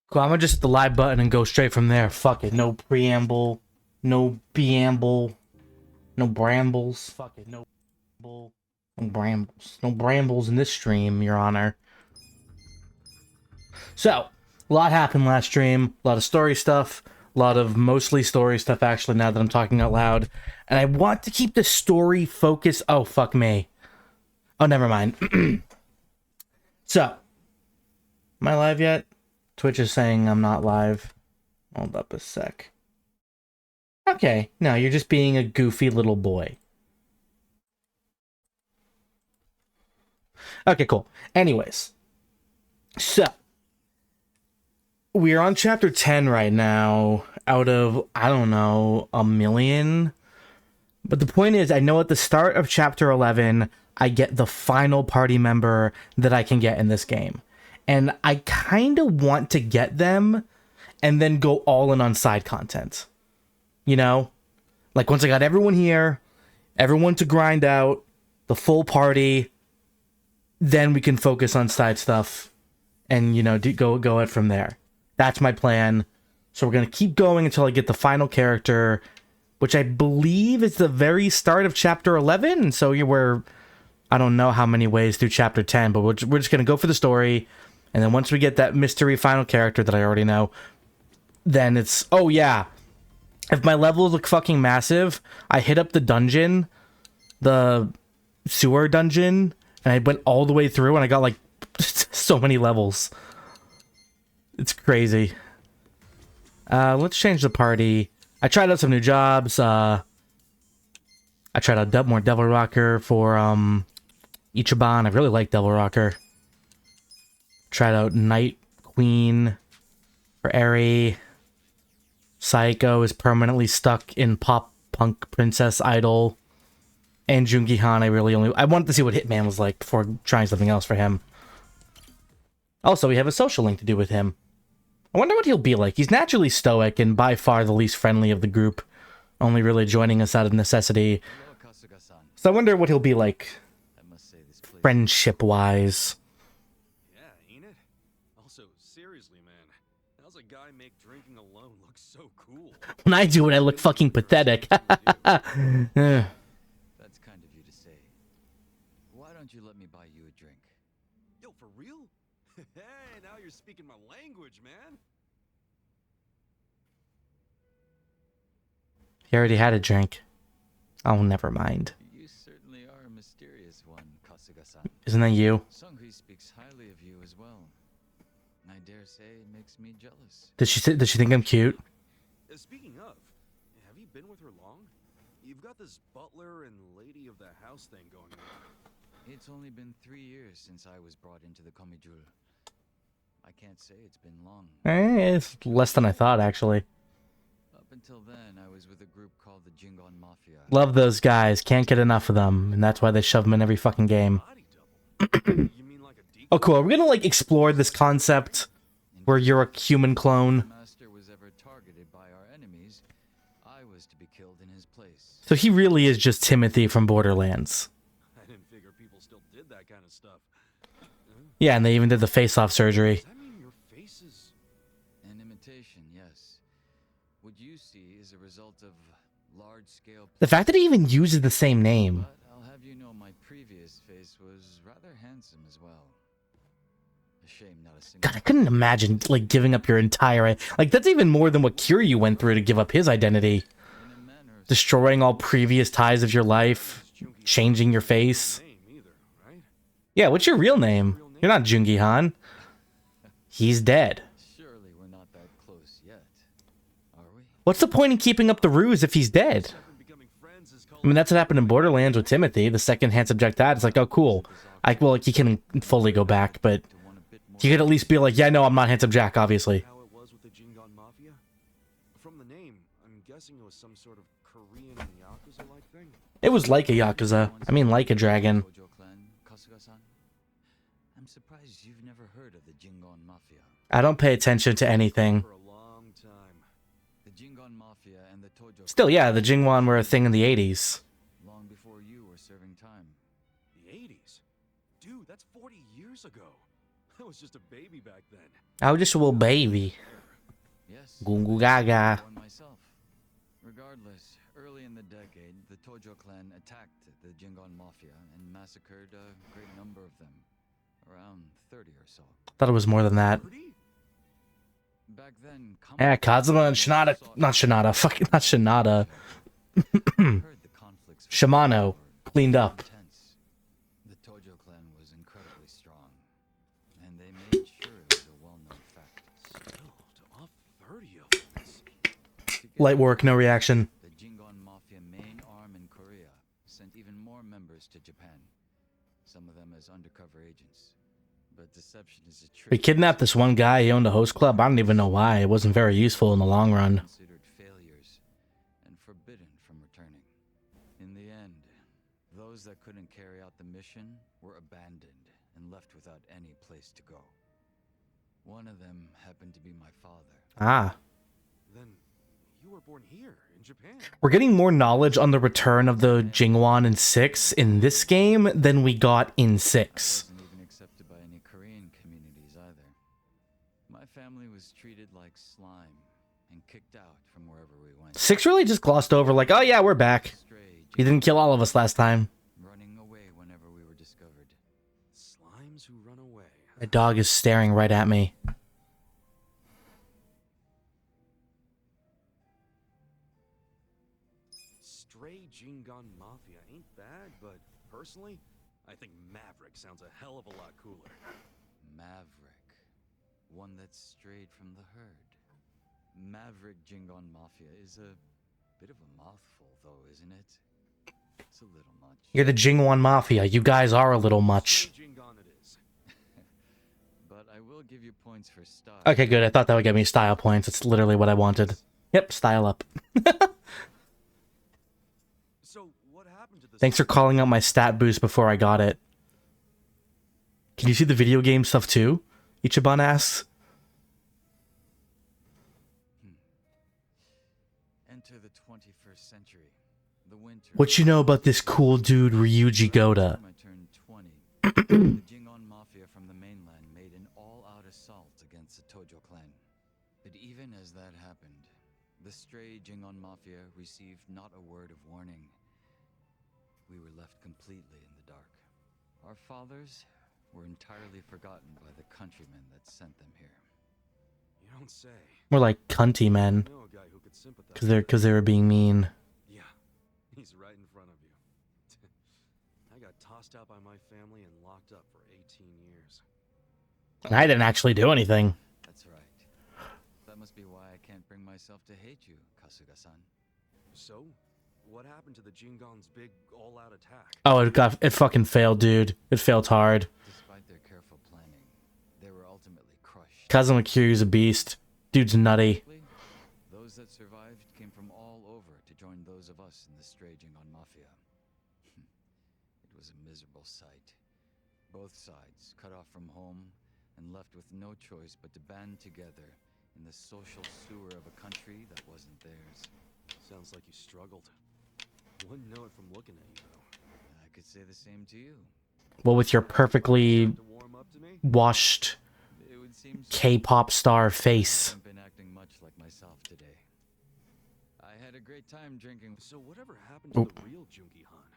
Cool, I'm gonna just hit the live button and go straight from there. Fuck it. No preamble. No beamble. No brambles. Fuck it. No brambles. No brambles in this stream, Your Honor. So, a lot happened last stream. A lot of story stuff. A lot of mostly story stuff, actually, now that I'm talking out loud. And I want to keep the story focused. Oh, fuck me. Oh, never mind. So, am I live yet? Twitch is saying I'm not live. Hold up a sec. Okay, no, you're just being a goofy little boy. Okay, cool. Anyways. So, we're on chapter 10 right now, out of, I don't know, a million. But the point is, I know at the start of chapter 11, I get the final party member that I can get in this game. And I kind of want to get them and then go all in on side content. You know? Like, once I got everyone here, everyone to grind out, the full party, then we can focus on side stuff and, you know, go it from there. That's my plan. So we're going to keep going until I get the final character, which I believe is the very start of chapter 11. And so we're, I don't know how many ways through chapter 10, but we're just going to go for the story. And then once we get that mystery final character that I already know, then it's, oh yeah, if my levels look fucking massive, I hit up the dungeon, the sewer dungeon, and I went all the way through and I got like so many levels. It's crazy. Let's change the party. I tried out some new jobs. I tried out more Devil Rocker for Ichiban. I really like Devil Rocker. Tried out Night Queen for Eri. Psycho is permanently stuck in Pop Punk Princess Idol. And Jungi Han, I wanted to see what Hitman was like before trying something else for him. Also, we have a social link to do with him. I wonder what he'll be like. He's naturally stoic and by far the least friendly of the group, only really joining us out of necessity. So I wonder what he'll be like, friendship-wise. Yeah, ain't it? Also, seriously, man, how's a guy make drinking alone look so cool? When I do it, I look fucking pathetic. That's kind of you to say. Why don't you let me buy you a drink? Yo, for real? Hey, now you're speaking my language, man. He already had a drink. Oh, never mind. You certainly are a mysterious one, Kasuga-san. Isn't that you? Sungri speaks highly of you as well. I dare say it makes me jealous. Does she think I'm cute? Speaking of, have you been with her long? You've got this butler and lady of the house thing going on. It's only been 3 years since I was brought into the Komijul. I can't say it's been long. It's less than I thought, actually. Up until then, I was with a group called the Jingon Mafia. Love those guys. Can't get enough of them. And that's why they shove them in every fucking game. Body double? You mean like a decoy? Oh, cool. Are we gonna, like, explore this concept where you're a human clone? If the master was ever targeted by our enemies, I was to be killed in his place. So he really is just Timothy from Borderlands. I didn't figure people still did that kind of stuff. Yeah, and they even did the face-off surgery. Does that mean your face is... An imitation, yes. What you see is a result of large-scale... The fact that he even uses the same name. But I'll have you know my previous face was rather handsome as well. A shame not a single... God, I couldn't imagine, like, giving up your entire... Like, that's even more than what Kiryu went through to give up his identity. In a manner of Destroying all previous ties of your life. Changing your face. name either, right? Yeah, what's your real name? You're not Jungi Han. He's dead. surely we're not that close yet, are we? What's the point in keeping up the ruse if he's dead? Second becoming friends is called... I mean, that's what happened in Borderlands with Timothy. The second hand subject that, it's like, oh, cool. Well, like, he can fully go back, but To want a bit more he could at least be like, yeah, no, I'm not Handsome Jack, obviously. How it was with the Jingon Mafia? From the name, I'm guessing it was some sort of Korean Yakuza-like thing. It was like a Yakuza. I mean, like a dragon. Gojo clan, Kasuga-san? I'm surprised you've never heard of the Jingon Mafia. I don't pay attention to anything. For a long time. The Jingon Mafia and the Tojo Still, yeah, the Jingwan were a thing in the 80s. long before you were serving time. The 80s? Dude, that's 40 years ago. I was just a baby back then. I was just a little baby. Yes. Goo goo gaga. One myself. Regardless, early in the decade, the Tojo clan attacked the Jingon Mafia and massacred a great number of them. Around 30 or so. Thought it was more than that. Back then, Yeah, Kazuma and Shinada, not Shinada, fucking not Shinada. Shimano cleaned up. The Tojo clan was incredibly strong, and they made sure it was a well-known fact. Still, to off 30 of us. Light work, no reaction. The Jingon Mafia main arm in Korea sent even more members to Japan, some of them as undercover agents. But deception is a trick. We kidnapped this one guy, he owned a host club. I don't even know why. It wasn't very useful in the long run. Considered failures and forbidden from returning. In the end, those that couldn't carry out the mission were abandoned and left without any place to go. One of them happened to be my father. Ah. Then you were born here in Japan. We're getting more knowledge on the return of the Jingwan in 6 in this game than we got in 6. I wasn't even accepted by any Korean communities either. My family was treated like slime and kicked out from wherever we went. 6 really just glossed over like, oh yeah, we're back. You didn't kill all of us last time. Running away whenever we were discovered. Slimes who run away. My dog is staring right at me. Stray Jingon Mafia ain't bad, but personally, I think Maverick sounds a hell of a lot cooler. Maverick. One that strayed from the herd. Maverick Jingon Mafia is a bit of a mouthful, though, isn't it? It's a little much. You're the Jingwan Mafia. You guys are a little much. Stray Jingon it is. But I will give you points for style. Okay, good. I thought that would get me style points. It's literally what I wanted. Yep, style up. So what happened to this? Thanks for calling out my stat boost before I got it. Can you see the video game stuff too? Ichiban asks. Enter the 21st century. The winter. What you know about this cool dude Ryuji Goda? I turned 20. The Jingon Mafia from the mainland made an all-out assault against the Tojo clan. But even as that happened, the stray Jingon Mafia received not a word of warning. We were left completely in the dark. Our fathers were entirely forgotten by the countrymen that sent them here. You don't say. More like cunty men, I know a guy who could sympathize. because they were being mean. Yeah, he's right in front of you. I got tossed out by my family and locked up for 18 years. And I didn't actually do anything. That's right. That must be why I can't bring myself to hate you, Kasuga-san. So, what happened to the Jingon's big all-out attack? Oh, it fucking failed, dude. It failed hard. Despite their careful planning, they were ultimately crushed. Kazuma Kiryu's a beast. Dude's nutty. Those that survived came from all over to join those of us in the stray Jingon Mafia. It was a miserable sight. Both sides cut off from home and left with no choice but to band together in the social sewer of a country that wasn't theirs. Sounds like you struggled. Wouldn't know it from looking at you, though. I could say the same to you. Well, with your perfectly To warm up to me? washed It would seem so. K-pop star I face. haven't been acting much like myself today. I had a great time drinking. So whatever happened to the real Jungi Han?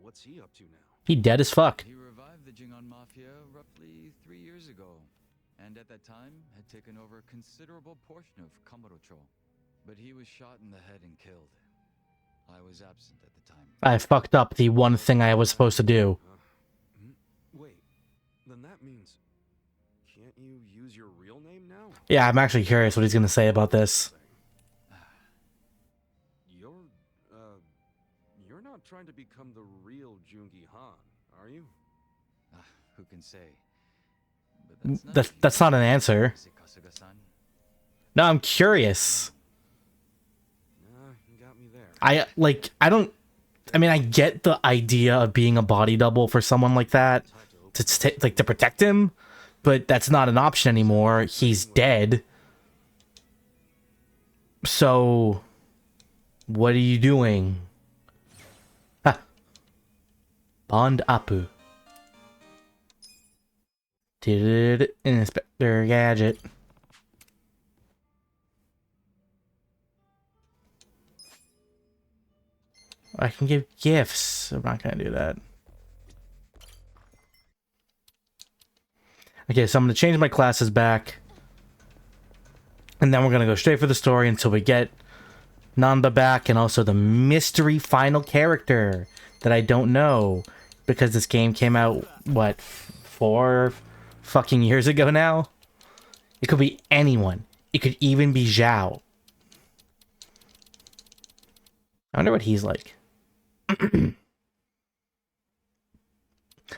What's he up to now? He dead as fuck. He revived the Jingon Mafia roughly 3 years ago, and at that time had taken over a considerable portion of Kamurocho. But he was shot in the head and killed. I was absent at the time. I fucked up the one thing I was supposed to do. Wait, then that means... Can't you use your real name now? Yeah, I'm actually curious what he's gonna say about this. You're not trying to become the real Jungi Han, are you? Who can say? But That's not an answer. Kasuga-san. No, I'm curious. You got me there. I mean, I get the idea of being a body double for someone like that to protect him, but that's not an option anymore. He's dead. So, what are you doing? Ha. Bond Apu. Inspector Gadget. I can give gifts. I'm not gonna do that. Okay, so I'm gonna change my classes back. And then we're gonna go straight for the story until we get Namba back and also the mystery final character that I don't know. Because this game came out, what, 4 fucking years ago now? It could be anyone. It could even be Zhao. I wonder what he's like.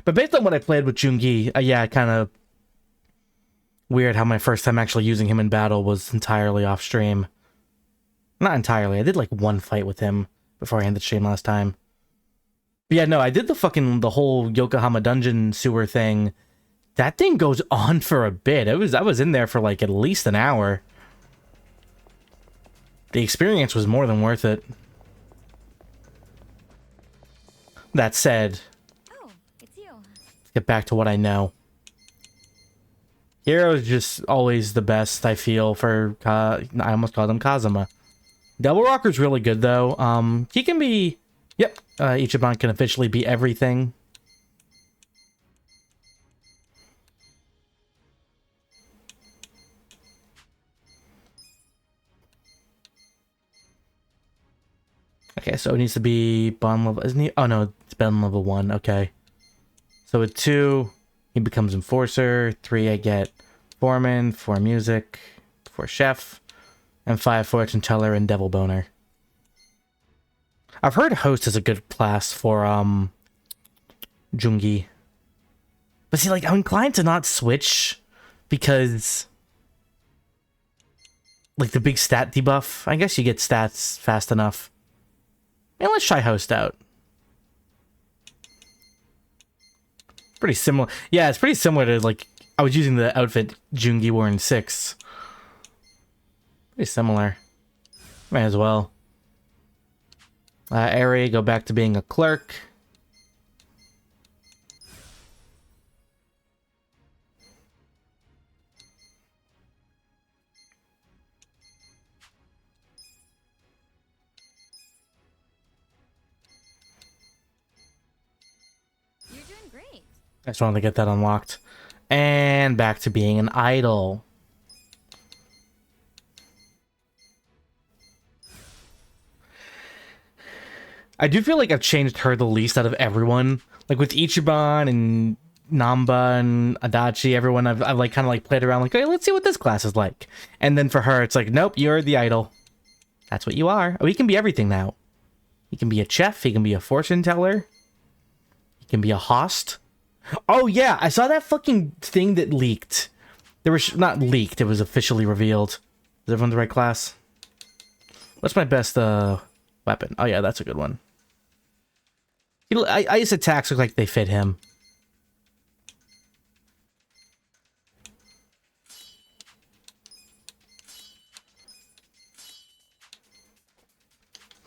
But based on what I played with Jungi, yeah, kind of weird how my first time actually using him in battle was entirely off stream. Not entirely. I did like 1 fight with him before I ended the stream last time. But yeah, no, I did the whole Yokohama dungeon sewer thing. That thing goes on for a bit. I was in there for like at least an hour. The experience was more than worth it. That said, Oh, it's you. let's get back to what I know. Hiro's just always the best, I feel, for, I almost called him Kazuma. Double Rocker's really good, though. He can be, yep, Ichiban can officially be everything. Okay, so it needs to be bond level, isn't he? Oh no, it's been level 1, okay. So with 2, he becomes Enforcer, 3 I get Foreman, 4 Music, 4 Chef, and 5 Fortune Teller and Devil Boner. I've heard Host is a good class for, Jungi. But see, like, I'm inclined to not switch, because, like, the big stat debuff, I guess you get stats fast enough. And let's try Host out. Pretty similar. Yeah, it's pretty similar to, like, I was using the outfit Jungi wore in 6. Pretty similar. Might as well. Eri, go back to being a clerk. You're doing great. I just wanted to get that unlocked. And back to being an idol. I do feel like I've changed her the least out of everyone. Like with Ichiban and Namba and Adachi, everyone I've like kind of like played around like, hey, let's see what this class is like. And then for her, it's like, nope, you're the idol. That's what you are. Oh, he can be everything now. He can be a chef. He can be a fortune teller. He can be a host. Oh yeah, I saw that fucking thing that leaked. There was not leaked. It was officially revealed. Is everyone the right class? What's my best weapon? Oh yeah, that's a good one. Ice attacks look like they fit him.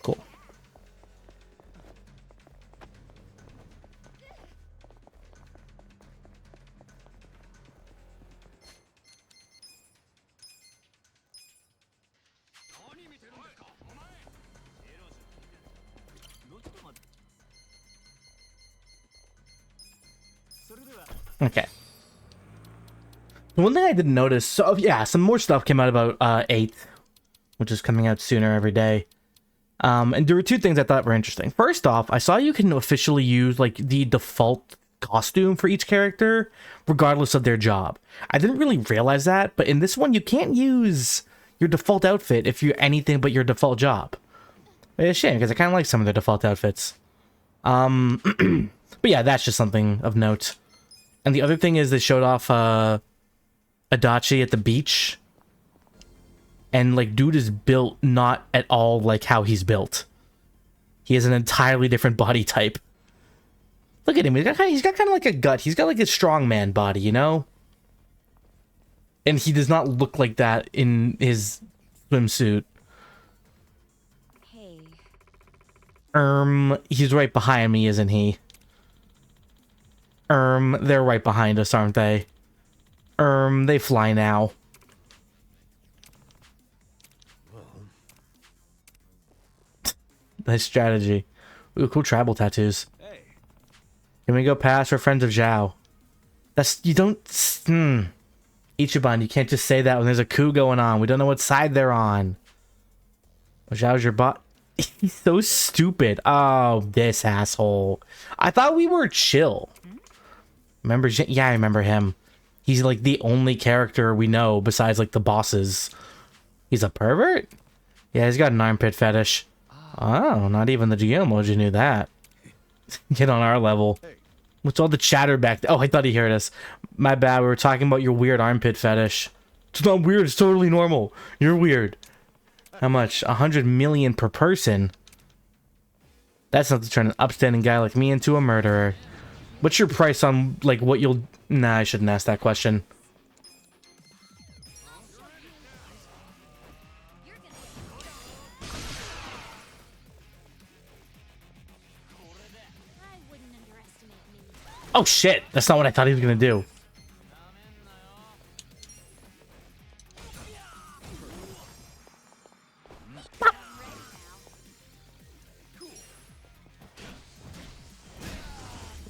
Cool. Okay. The one thing I didn't notice, so yeah, some more stuff came out about 8th, which is coming out sooner every day. And there were 2 things I thought were interesting. First off, I saw you can officially use like the default costume for each character, regardless of their job. I didn't really realize that, but in this one, you can't use your default outfit if you're anything but your default job. It's a shame, because I kind of like some of their default outfits. But yeah, that's just something of note. And the other thing is they showed off Adachi at the beach. And, like, dude is built not at all like how he's built. He has an entirely different body type. Look at him. He's got kind of like a gut. He's got, like, a strongman body, you know? And he does not look like that in his swimsuit. Hey. He's right behind me, isn't he? They're right behind us, aren't they? They fly now. Nice strategy. Ooh, cool tribal tattoos. Hey, Can we go past? We're friends of Zhao. That's, you don't, Ichiban, you can't just say that when there's a coup going on. We don't know what side they're on. Zhao's your bot. He's so stupid. Oh, this asshole. I thought we were chill. Remember? Yeah, I remember him. He's like the only character we know besides like the bosses. He's a pervert? Yeah, he's got an armpit fetish. Oh, not even the Geomoji knew that. Get on our level. What's all the chatter back there? Oh, I thought he heard us. My bad, we were talking about your weird armpit fetish. It's not weird, it's totally normal. You're weird. How much? 100 million per person? That's not to turn an upstanding guy like me into a murderer. What's your price on, like, what you'll... Nah, I shouldn't ask that question. Oh shit, that's not what I thought he was gonna do.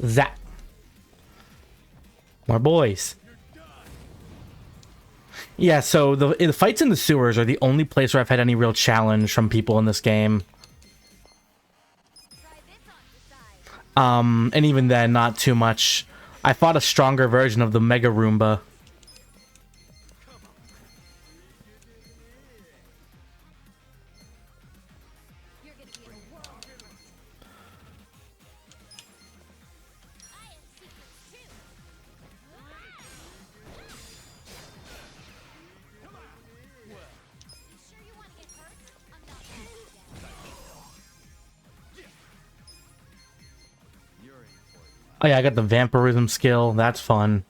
That. More boys. Yeah, so the fights in the sewers are the only place where I've had any real challenge from people in this game. And even then, not too much. I fought a stronger version of the Mega Roomba. Oh yeah, I got the vampirism skill. That's fun.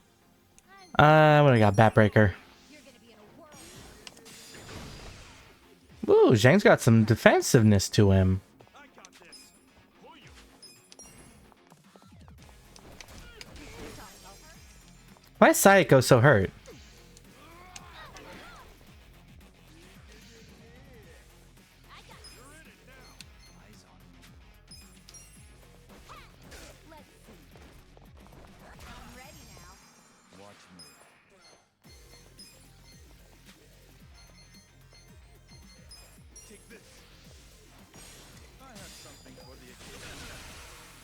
What do I got? Batbreaker. Ooh, Zhang's got some defensiveness to him. Why is Sayako so hurt?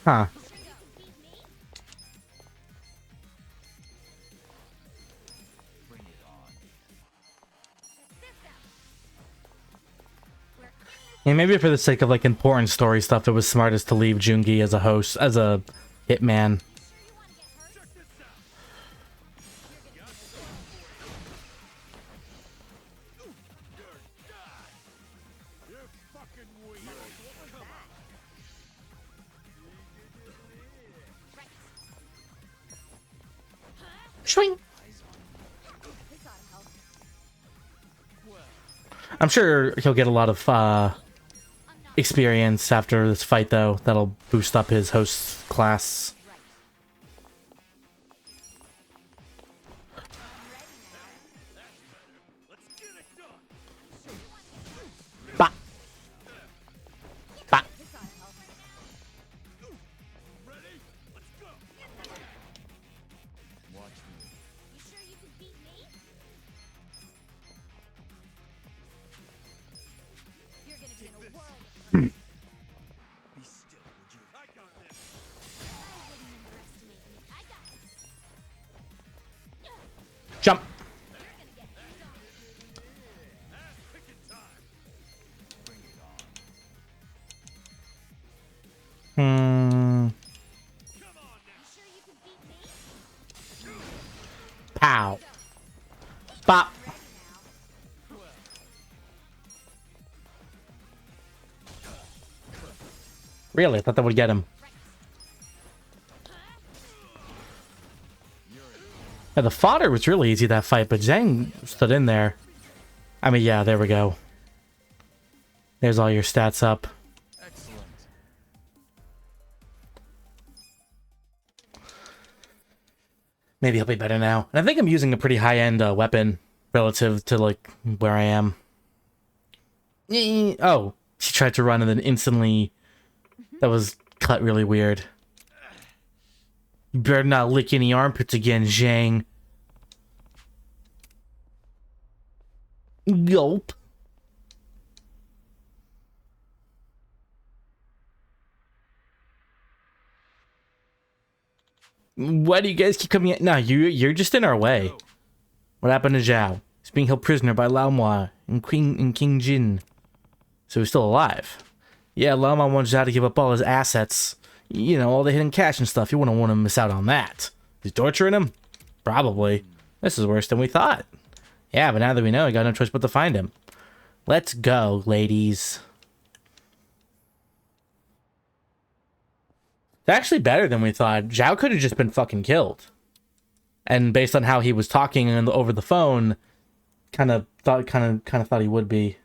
Huh. Yeah, maybe for the sake of like important story stuff, it was smartest to leave Jungi as a host, as a hitman. Swing. I'm sure he'll get a lot of experience after this fight, though. That'll boost up his host class. Bah. Bah. Jump. Pow. Bop. Really? I thought that would get him. Yeah, the fodder was really easy, that fight, but Zhang stood in there. I mean, yeah, there we go. There's all your stats up. Excellent. Maybe he'll be better now. And I think I'm using a pretty high-end weapon relative to, like, where I am. Oh, she tried to run and then instantly... That was cut really weird. You better not lick any armpits again, Zhang. Gulp. Why do you guys keep coming in? No, you're just in our way. What happened to Zhao? He's being held prisoner by Lao Mua and King Jin. So he's still alive. Yeah, Lao Mua wants Zhao to give up all his assets. You know, all the hidden cash and stuff. You wouldn't want to miss out on that. He's torturing him? Probably. This is worse than we thought. Yeah, but now that we know, I got no choice but to find him. Let's go, ladies. It's actually better than we thought. Zhao could have just been fucking killed. And based on how he was talking over the phone, kind of thought he would be.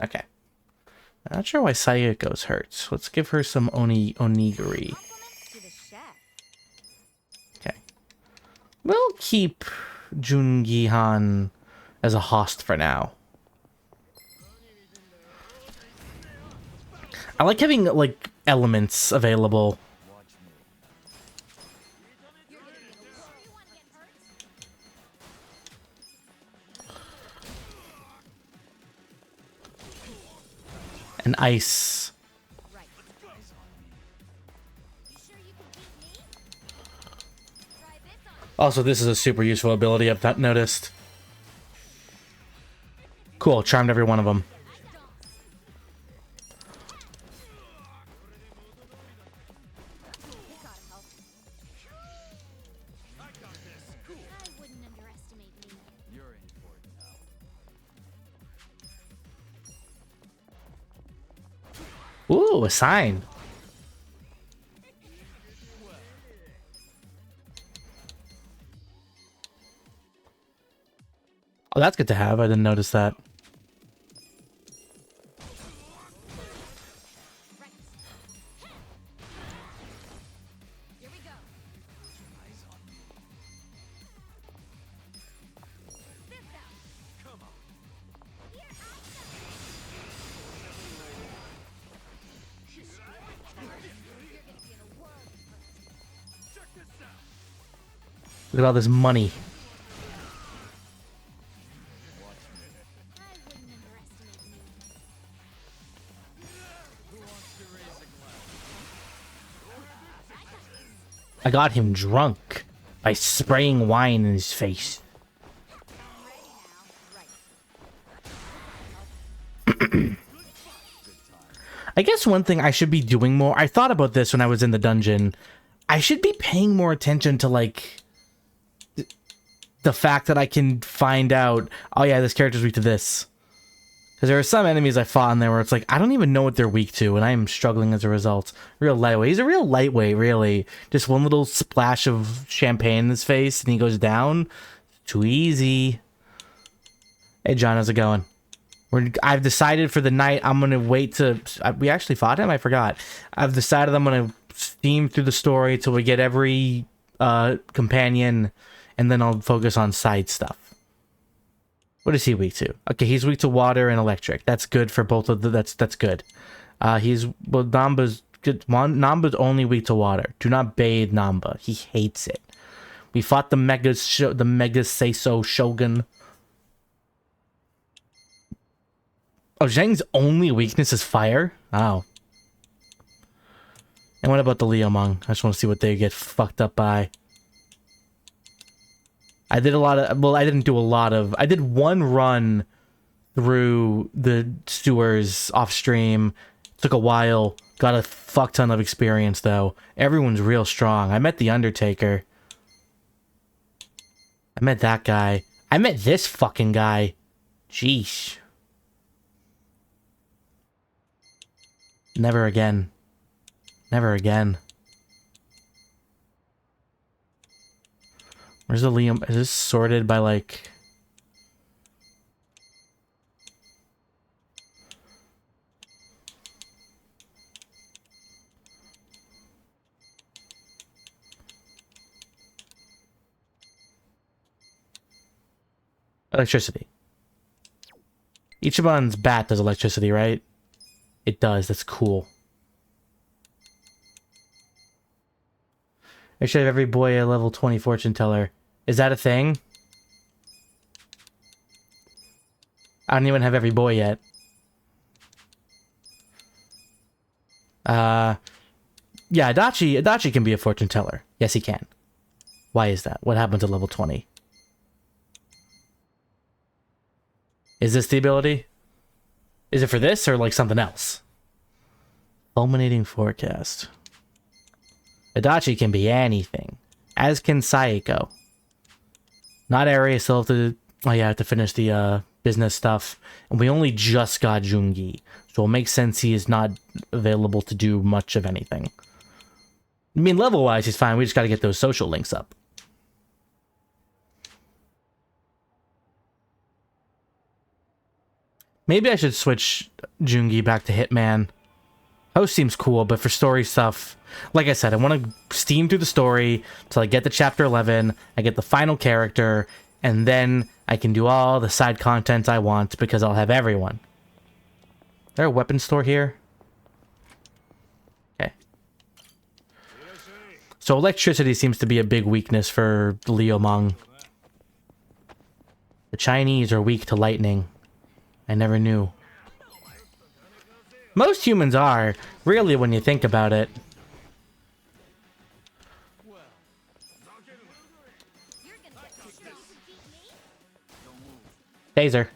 Okay. I'm not sure why Sayako's hurts. Let's give her some onigiri. Okay. We'll keep Jungi-han as a host for now. I like having, like, elements available. And ice. Also, this is a super useful ability I've not noticed. Cool, charmed every one of them. Ooh, a sign. Oh, that's good to have. I didn't notice that. Look at all this money. I got him drunk by spraying wine in his face. I guess one thing I should be doing more, I thought about this when I was in the dungeon. I should be paying more attention to, like, the fact that I can find out, oh yeah, this character's weak to this. Because there are some enemies I fought in there where it's like, I don't even know what they're weak to, and I am struggling as a result. Real lightweight. He's a real lightweight, really. Just one little splash of champagne in his face, and he goes down. Too easy. Hey, John, how's it going? I've decided for the night I'm going to wait to... We actually fought him? I forgot. I've decided I'm going to steam through the story till we get every companion, and then I'll focus on side stuff. What is he weak to? Okay, he's weak to water and electric. That's good for both of the... That's good. Namba's good. Namba's only weak to water. Do not bathe Namba. He hates it. We fought the Mega Seiso Shogun. Oh, Zhang's only weakness is fire? Wow. And what about the Liumeng? I just want to see what they get fucked up by. I did a lot of... Well, I didn't do a lot of... I did one run through the sewers off stream. Took a while. Got a fuck ton of experience, though. Everyone's real strong. I met the Undertaker. I met that guy. I met this fucking guy. Jeesh. Never again. Never again. Where's the Liam? Is this sorted by, like... Electricity. Ichiban's bat does electricity, right? It does. That's cool. I should have every boy a level 20 fortune teller. Is that a thing? I don't even have every boy yet. Yeah, Adachi can be a fortune teller. Yes, he can. Why is that? What happens at level 20? Is this the ability? Is it for this or like something else? Fulminating forecast. Adachi can be anything, as can Saeko. Not Area, still have to... Oh yeah, I have to finish the business stuff. And we only just got Jungi, so it makes sense he is not available to do much of anything. I mean, level-wise, he's fine. We just gotta get those social links up. Maybe I should switch Jungi back to Hitman. Host seems cool, but for story stuff, like I said, I want to steam through the story till I get to chapter 11, I get the final character, and then I can do all the side content I want because I'll have everyone. Is there a weapon store here? Okay. So electricity seems to be a big weakness for Liu-Meng. The Chinese are weak to lightning. I never knew. Most humans are, really, when you think about it. Taser.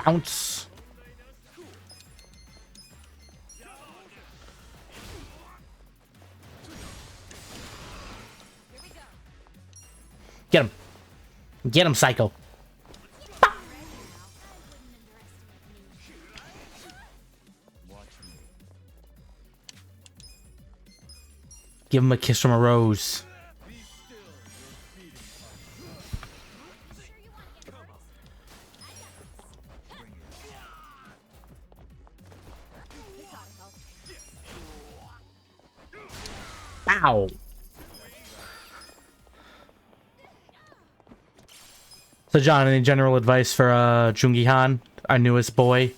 Bounce. Get him. Get him, Psycho. Give him a kiss from a rose. Ow. So John, any general advice for Jungi Han, our newest boy?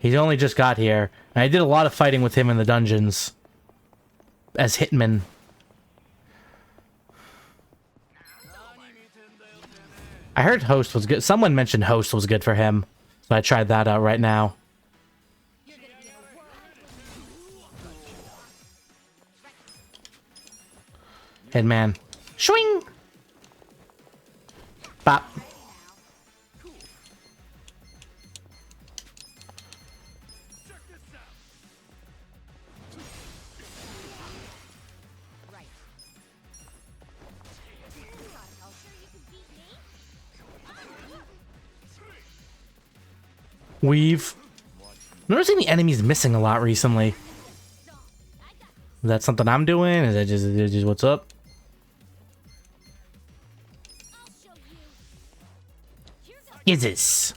He's only just got here, and I did a lot of fighting with him in the dungeons as Hitman. I heard Host was good. Someone mentioned Host was good for him, so I tried that out right now. Hitman. Swing! Bop. Weave. I'm noticing the enemies missing a lot recently. Is that something I'm doing? Is that just what's up? Is this?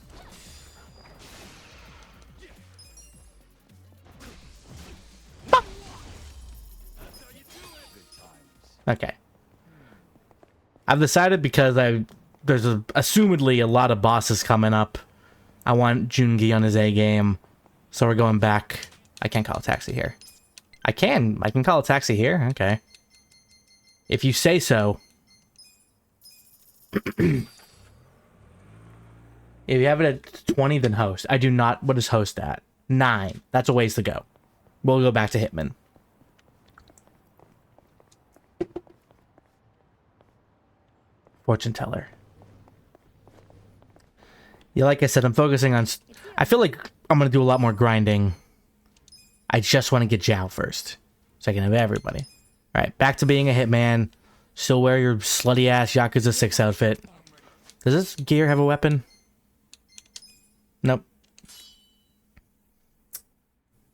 Okay. I've decided because there's assumedly a lot of bosses coming up. I want Jungi on his A game, so we're going back. I can't call a taxi here. I can call a taxi here. Okay. If you say so. If you have it at 20, then Host. I do not. What is Host at? 9. That's a ways to go. We'll go back to Hitman. Fortune teller. Yeah, like I said, I'm focusing on... I feel like I'm going to do a lot more grinding. I just want to get Zhao first. So I can have everybody. Alright, back to being a Hitman. Still wear your slutty-ass Yakuza 6 outfit. Does this gear have a weapon? Nope.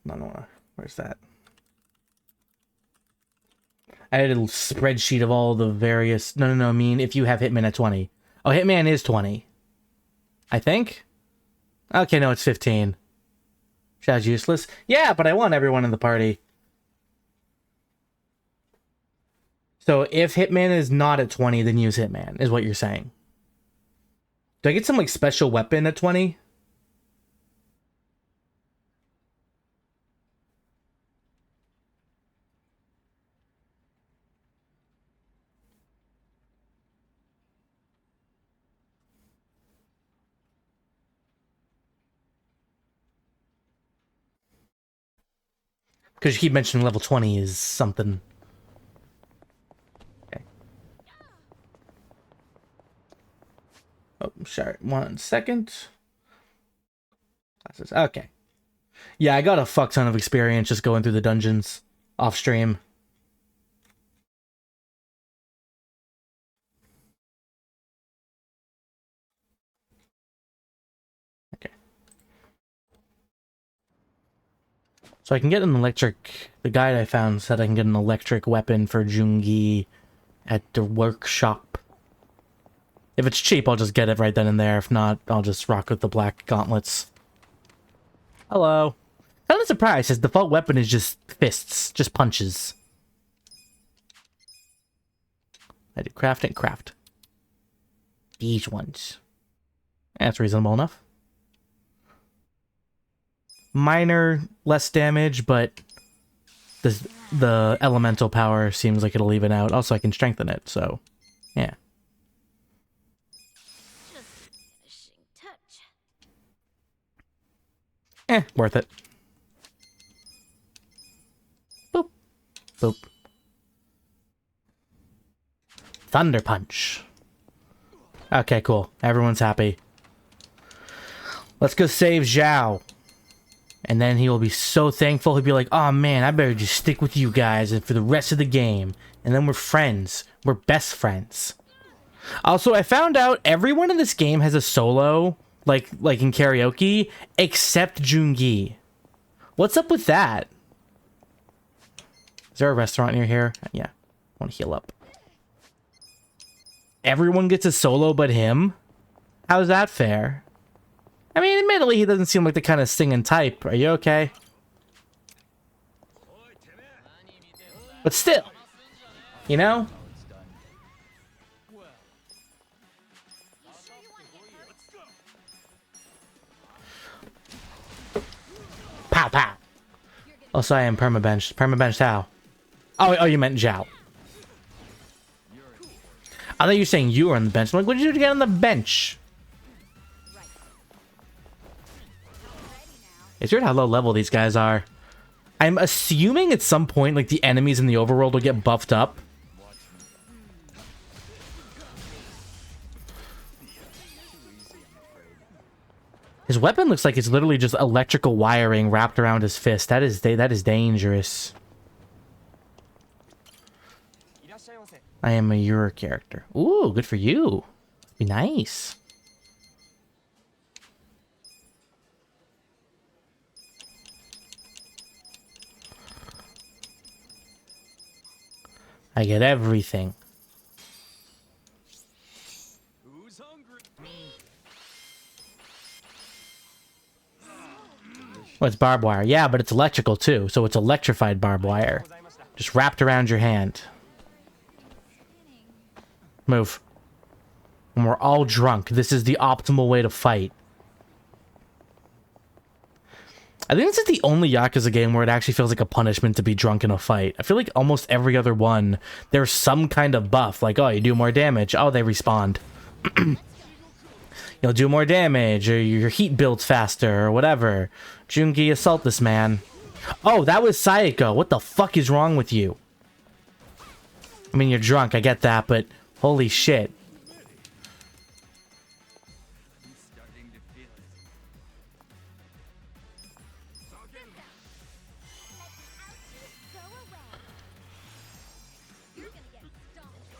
No. Where's that? I had a little spreadsheet of all the various... No, I mean, if you have Hitman at 20. Oh, Hitman is 20. I think? Okay, no, it's 15. Sounds useless. Yeah, but I want everyone in the party. So if Hitman is not at 20, then use Hitman, is what you're saying. Do I get some like special weapon at 20? Because you keep mentioning level 20 is something. Okay. Oh, sorry. 1 second. Okay. Yeah, I got a fuck ton of experience just going through the dungeons off stream. Okay. So I can get an electric... The guide I found said I can get an electric weapon for Jungi at the workshop. If it's cheap, I'll just get it right then and there. If not, I'll just rock with the black gauntlets. Hello. Kind of surprised, his default weapon is just fists, just punches. I do craft and craft. These ones. That's reasonable enough. Minor, less damage, but the elemental power seems like it'll even out. Also, I can strengthen it, so yeah. Just finishing touch. Worth it. Boop. Boop. Thunder Punch. Okay, cool. Everyone's happy. Let's go save Zhao. And then he will be so thankful. He'll be like, oh man, I better just stick with you guys and for the rest of the game. And then we're friends. We're best friends. Also, I found out everyone in this game has a solo, like in karaoke, except Jungi. What's up with that? Is there a restaurant near here? Yeah. I want to heal up. Everyone gets a solo but him? How's that fair? I mean, admittedly, he doesn't seem like the kind of singing type. Are you okay? But still, you know? Pow, pow. Also, I am permabenched. Permabenched how? Oh, you meant Zhao. I thought you were saying you were on the bench. I'm like, what did you do to get on the bench? It's weird how low level these guys are. I'm assuming at some point, like, the enemies in the overworld will get buffed up. His weapon looks like it's literally just electrical wiring wrapped around his fist. That is dangerous. I am a your character. Ooh, good for you. Be nice. I get everything. Who's hungry? Well, it's barbed wire. Yeah, but it's electrical too, so it's electrified barbed wire. Just wrapped around your hand. Move. When we're all drunk, this is the optimal way to fight. I think this is the only Yakuza game where it actually feels like a punishment to be drunk in a fight. I feel like almost every other one, there's some kind of buff. Like, oh, you do more damage. Oh, they respawn. You'll do more damage, or your heat builds faster, or whatever. Jungi, assault this man. Oh, that was Sayako. What the fuck is wrong with you? I mean, you're drunk, I get that, but holy shit.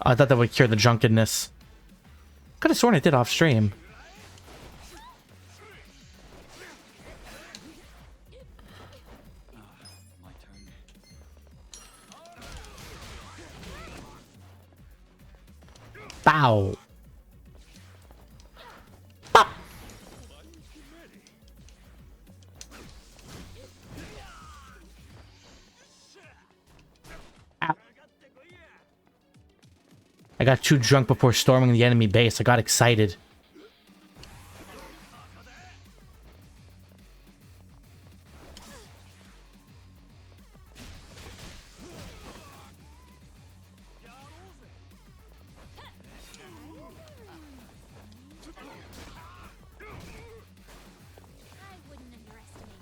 I thought that would cure the drunkenness. Could have sworn it did off stream. Bow. Bop. Ow. I got too drunk before storming the enemy base. I got excited. I wouldn't underestimate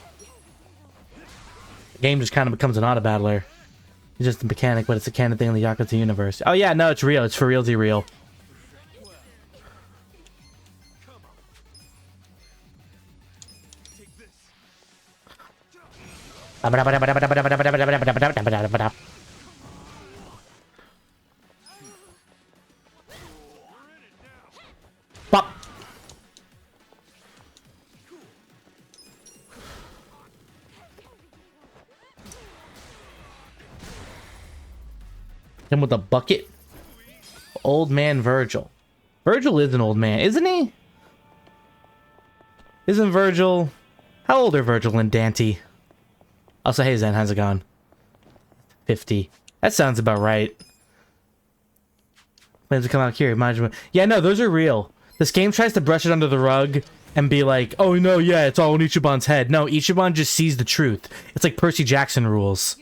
me. The game just kind of becomes an auto battler. It's just a mechanic, but it's a canon thing in the Yakuza universe. Oh yeah, no, it's real. It's for realsy real. Pop. Him with a bucket. Old man Virgil. Virgil is an old man, isn't he? Isn't Virgil... How old are Virgil and Dante? Also, hey Zen, how's it going? 50. That sounds about right. Plans to come out here. Yeah, no, those are real. This game tries to brush it under the rug and be like, oh no, yeah, it's all in Ichiban's head. No, Ichiban just sees the truth. It's like Percy Jackson rules.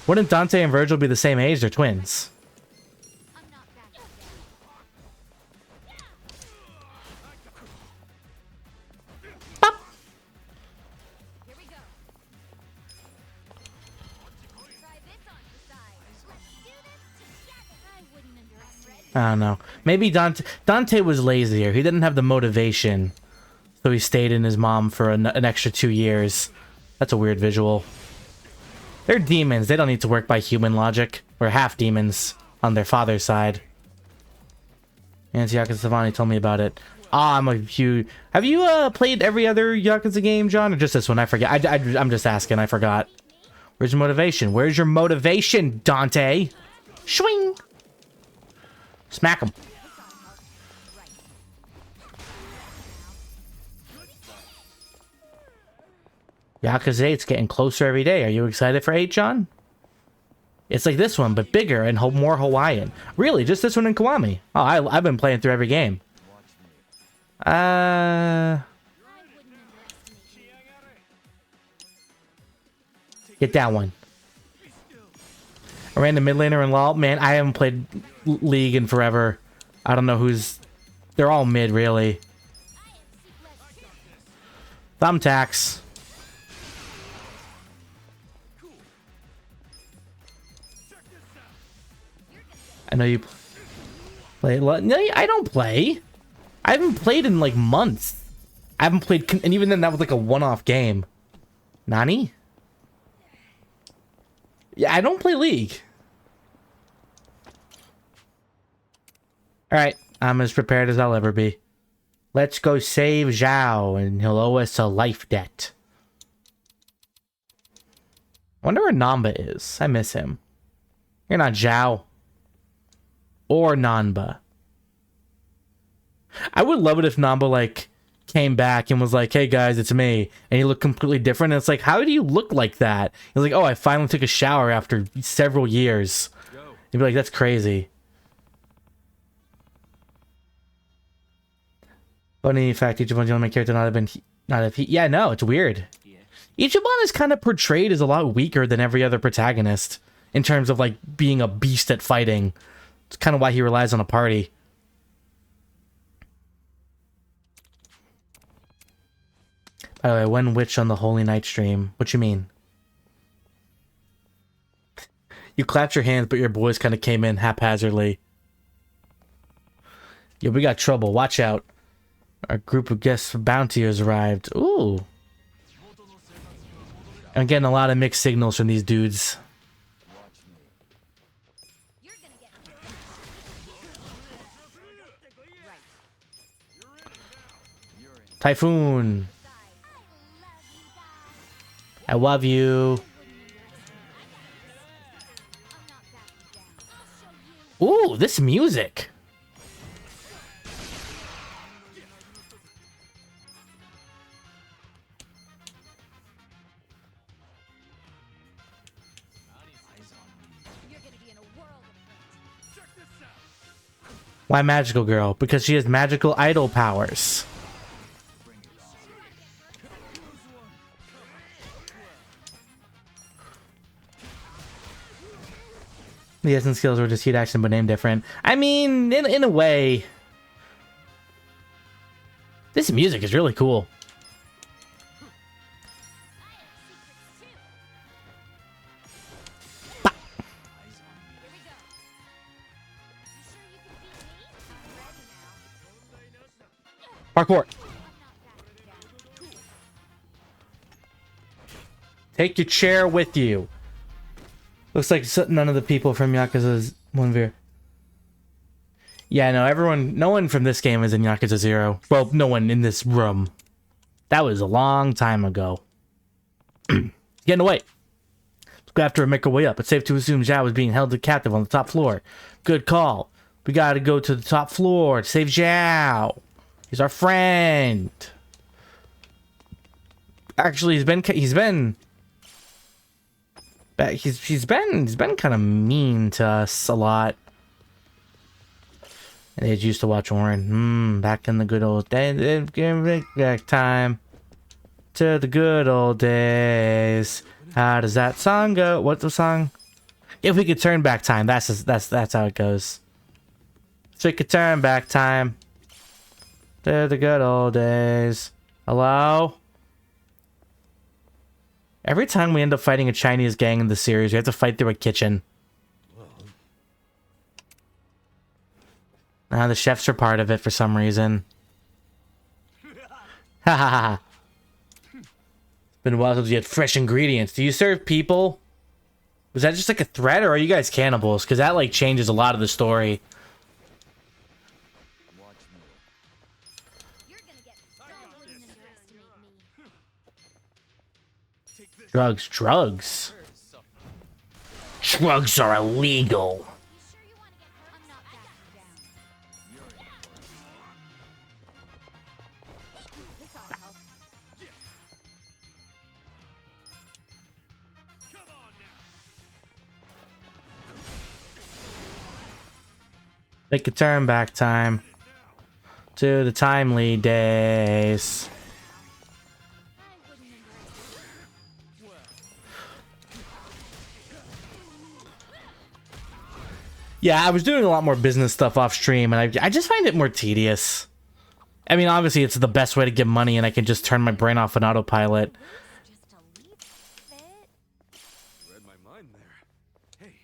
Wouldn't Dante and Virgil be the same age? They're twins. I'm not backing down. Pop. Here we go. Try this on the side. Let's do this together. I wouldn't underestimate. I don't know. Maybe Dante was lazier. He didn't have the motivation. So he stayed in his mom for an extra 2 years. That's a weird visual. They're demons. They don't need to work by human logic. We're half demons on their father's side. Yakuza Savani told me about it. Ah, I'm a huge... Have you played every other Yakuza game, John? Or just this one? I forget. I'm just asking. I forgot. Where's your motivation? Where's your motivation, Dante? Swing! Smack him. Yakuza 8's getting closer every day. Are you excited for 8, John? It's like this one, but bigger and more Hawaiian. Really, just this one in Kiwami. Oh, I've been playing through every game. Get that one. I ran the mid laner in LoL. Man, I haven't played League in forever. I don't know who's... They're all mid, really. Thumbtacks. I know you play a lot. No, I don't play. I haven't played in like months. I haven't played, and even then that was like a one-off game. Nani? Yeah, I don't play League. Alright, I'm as prepared as I'll ever be. Let's go save Zhao, and he'll owe us a life debt. Wonder where Namba is. I miss him. You're not Zhao. Or Nanba. I would love it if Namba, like, came back and was like, hey guys, it's me. And he looked completely different. And it's like, how do you look like that? He's like, oh, I finally took a shower after several years. You'd be like, that's crazy. Funny fact, Ichiban's the only character not have heat. Yeah, no, it's weird. Ichiban is kind of portrayed as a lot weaker than every other protagonist in terms of, like, being a beast at fighting. It's kind of why he relies on a party. By the way, when witch on the Holy Night stream? What you mean? You clapped your hands, but your boys kind of came in haphazardly. Yeah, we got trouble. Watch out. Our group of guests bounty has arrived. Ooh. I'm getting a lot of mixed signals from these dudes. Typhoon. I love you. Ooh, this music. Why magical girl? Because she has magical idol powers. The essence skills were just heat action but named different. I mean, in a way, this music is really cool. Parkour. Take your chair with you. Looks like none of the people from Yakuza's 1v. Yeah, no, no one from this game is in Yakuza 0. Well, no one in this room. That was a long time ago. Getting away. Let's go after her and make our way up. It's safe to assume Zhao is being held captive on the top floor. Good call. We gotta go to the top floor to save Zhao. He's our friend. Actually, he's been kind of mean to us a lot. And they used to watch Warren. Back in the good old days. Give back time to the good old days. How does that song go? What's the song? If we could turn back time, that's how it goes. If we could turn back time to the good old days. Hello? Every time we end up fighting a Chinese gang in the series, we have to fight through a kitchen. The chefs are part of it for some reason. Ha ha ha. It's been a while since we had fresh ingredients. Do you serve people? Was that just like a threat, or are you guys cannibals? Because that like changes a lot of the story. Drugs. Drugs are illegal. Make a turn back time to the timely days. Yeah, I was doing a lot more business stuff off stream, and I just find it more tedious. I mean, obviously, it's the best way to get money, and I can just turn my brain off on autopilot. Read my mind there. Hey,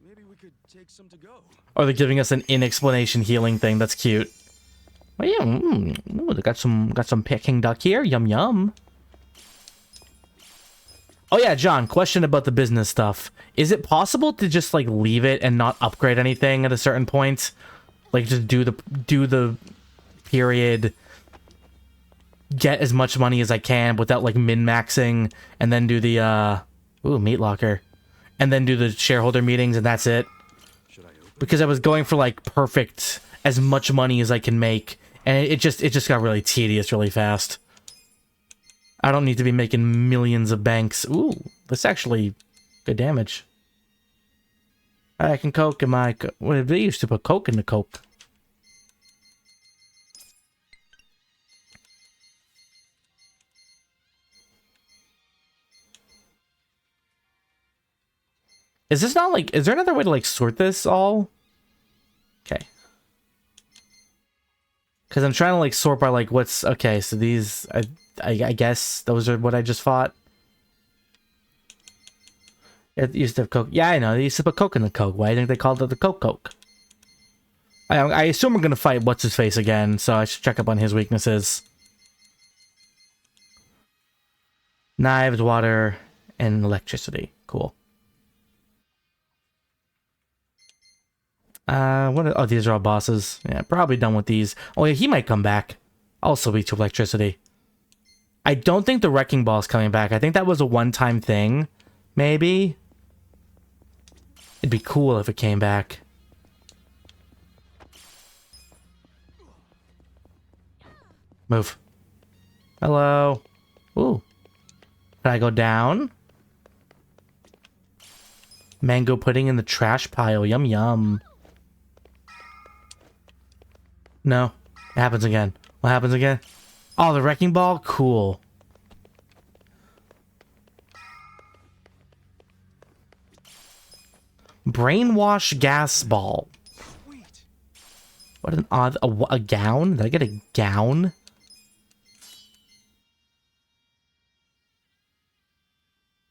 maybe we could take some to go. Or they're giving us an in-explanation healing thing. That's cute. Well, yeah, ooh, they got some Peking duck here. Yum yum. Oh yeah, John, question about the business stuff. Is it possible to just like leave it and not upgrade anything at a certain point? Like just do the period, get as much money as I can without like min-maxing, and then do the meat locker. And then do the shareholder meetings, and that's it. Because I was going for like perfect as much money as I can make, and it just got really tedious really fast. I don't need to be making millions of banks. Ooh, that's actually good damage. I can coke in my... Well, they used to put coke in the coke. Is this not like... Is there another way to like sort this all? Okay. Because I'm trying to like sort by like what's... Okay, so these... I guess those are what I just fought. It used to have Coke. Yeah, I know. They used to put Coke in the Coke. Why do you think they called it the Coke? I assume we're going to fight What's-His-Face again, so I should check up on his weaknesses. Knives, water, and electricity. Cool. Oh, these are all bosses. Yeah, probably done with these. Oh, yeah, he might come back. Also weak to electricity. I don't think the Wrecking Ball is coming back. I think that was a one-time thing. Maybe. It'd be cool if it came back. Move. Hello. Ooh. Can I go down? Mango pudding in the trash pile. Yum yum. No. It happens again. What happens again? Oh, the wrecking ball? Cool. Brainwash gas ball. Wait. What an odd... A gown? Did I get a gown?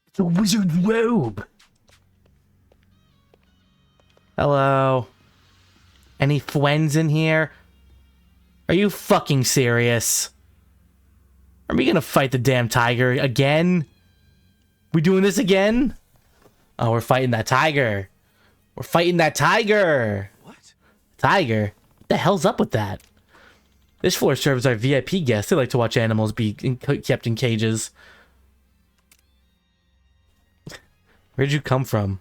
It's a wizard's robe. Hello. Any friends in here? Are you fucking serious? Are we gonna fight the damn tiger again? We doing this again? Oh, we're fighting that tiger. We're fighting that tiger. What? Tiger? What the hell's up with that? This floor serves our VIP guests. They like to watch animals be kept in cages. Where'd you come from?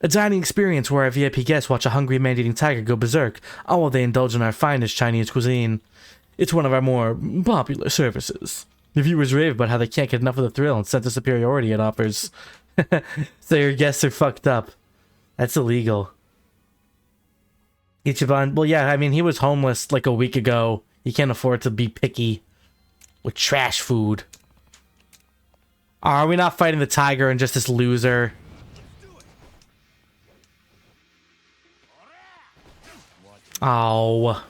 A dining experience where our VIP guests watch a hungry man-eating tiger go berserk, all while they indulge in our finest Chinese cuisine. It's one of our more popular services. The viewers rave about how they can't get enough of the thrill and sense of superiority it offers. So your guests are fucked up. That's illegal. Ichiban, well yeah, I mean, he was homeless like a week ago. He can't afford to be picky with trash food. Are we not fighting the tiger and just this loser? Oh.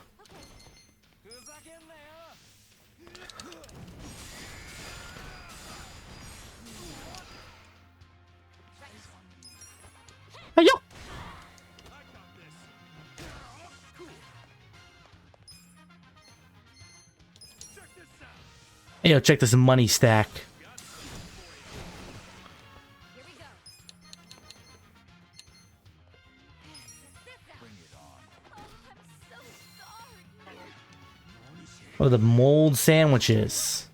Hey, yo. Hey, yo, check this money stack. Here we go. Oh, I'm so sorry. Oh, the mold sandwiches.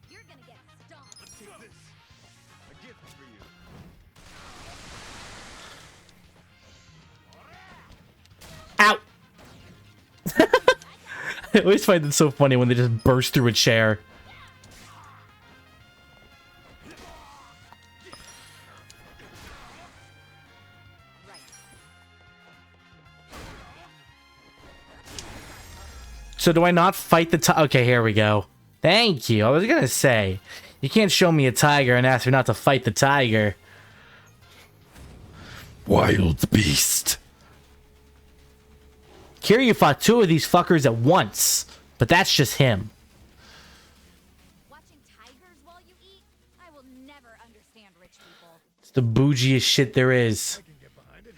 You're gonna get stomped. A gift for you. Ow! I always find it so funny when they just burst through a chair. So do I not fight the tiger? Okay, here we go. Thank you. I was gonna say, you can't show me a tiger and ask me not to fight the tiger. Wild beast. Kiryu fought two of these fuckers at once, but that's just him. Watching tigers while you eat? I will never understand rich people. It's the bougiest shit there is. I can get behind it.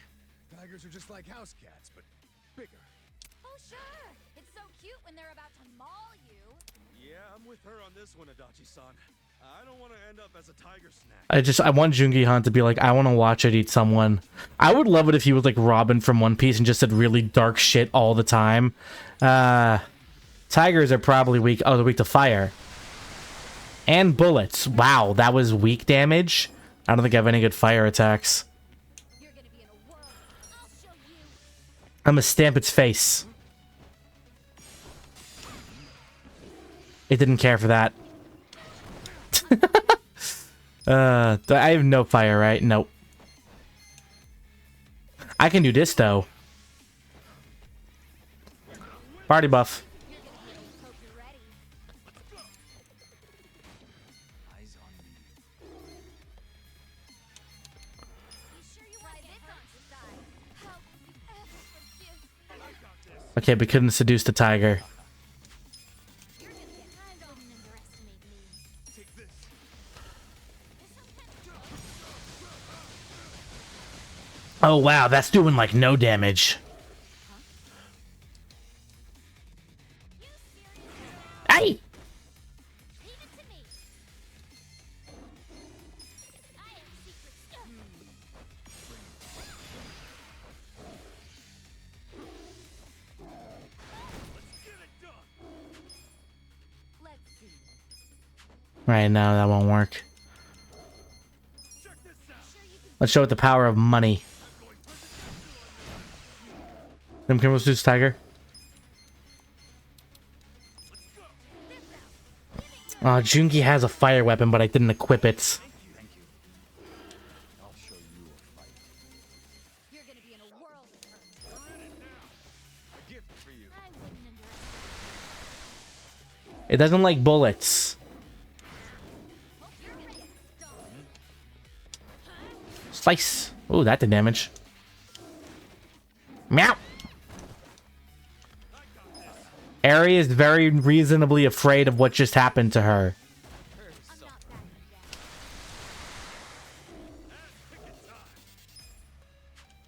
Tigers are just like house cats, but bigger. Oh, sure. It's so cute when they're about to maul you. Yeah, I'm with her on this one, Adachi-san. I don't want to end up as a tiger snack. I want Jungi Han to be like, I want to watch it eat someone. I would love it if he was like Robin from One Piece and just said really dark shit all the time. Tigers are probably weak. Oh, they're weak to fire. And bullets. Wow, that was weak damage. I don't think I have any good fire attacks. You're gonna be in a world. I'll show you. I'm gonna stamp its face. It didn't care for that. I have no fire, right? Nope. I can do this, though. Party buff. You're gonna be in a hope you're ready. Eyes on me. You sure you want this on the side? How will you ever forgive? Okay, we couldn't seduce the tiger. You're gonna get kind of underestimate me. Take this. Oh, wow, that's doing, like, no damage. You serious? Hey! Leave it to me. I am secret stuff. Get it done. Let's see. Right now, that won't work. Check this out. Sure you can. Let's show it the power of money. Them can seduce tiger. Jungi has a fire weapon, but I didn't equip it. Thank you. I'll show you a fight. You're gonna be in a world of hurt. We're in it now. gift for you. I wouldn't underestimate. It doesn't like bullets. Hope you're ready to stone. Slice. Ooh, that did damage. Meow. Ari is very reasonably afraid of what just happened to her. I'm not backing down.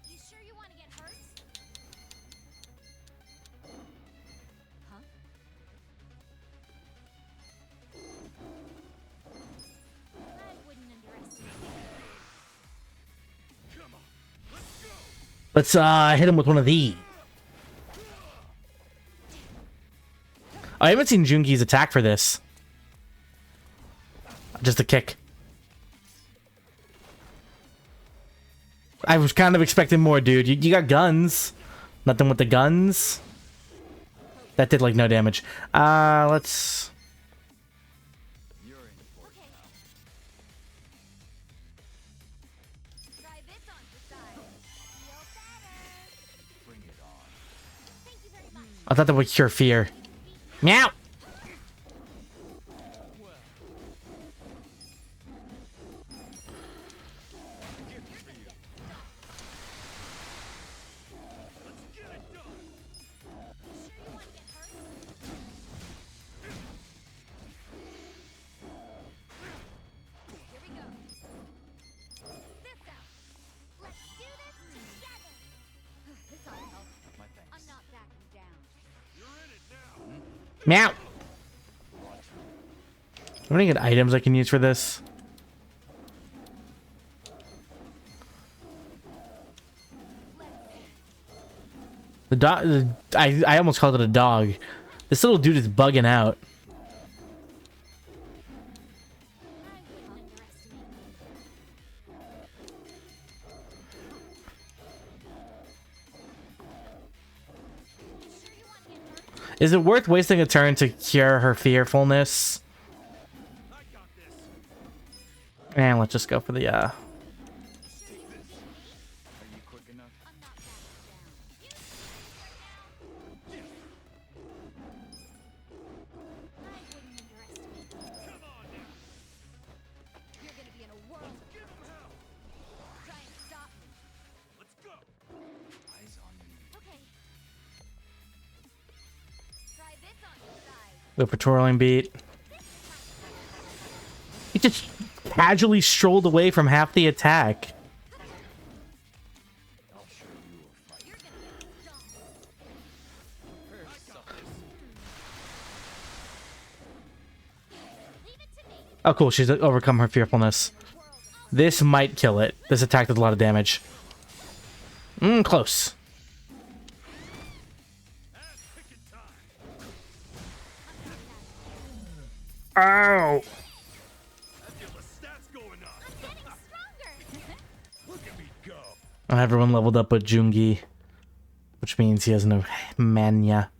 You sure you want to get hurt? Huh? I wouldn't underestimate. Let's hit him with one of these. I haven't seen Jungi's attack for this. Just a kick. I was kind of expecting more, dude. You got guns. Nothing with the guns. That did like no damage. Let's... You're in for it now. Try this on the side. Feel better. Bring it on. Thank you very much. I thought that would cure fear. Meow! You sure you want to get hurt? Here we go. This out. Let's do this together. This ought to help. My I'm thanks. not backing down. Meow! How many good items I can use for this? The dog... I almost called it a dog. This little dude is bugging out. I wouldn't underestimate. You sure you want to get hurt? Is it worth wasting a turn to cure her fearfulness? And let's just go for the, Are you quick enough? I'm not backing down. You I wouldn't underestimate. Come on now. You're gonna be in a world. Try and stop me. Eyes on me. Okay. Try this on your side. go for twirling beat. He just casually strolled away from half the attack. I'll show you a fight. You're gonna get stomped. Leave it to me. Oh, cool. She's overcome her fearfulness. This might kill it. This attack did a lot of damage. Close. Ow! Getting stronger. Look at me go. Everyone leveled up with Jungi, which means he has no mania.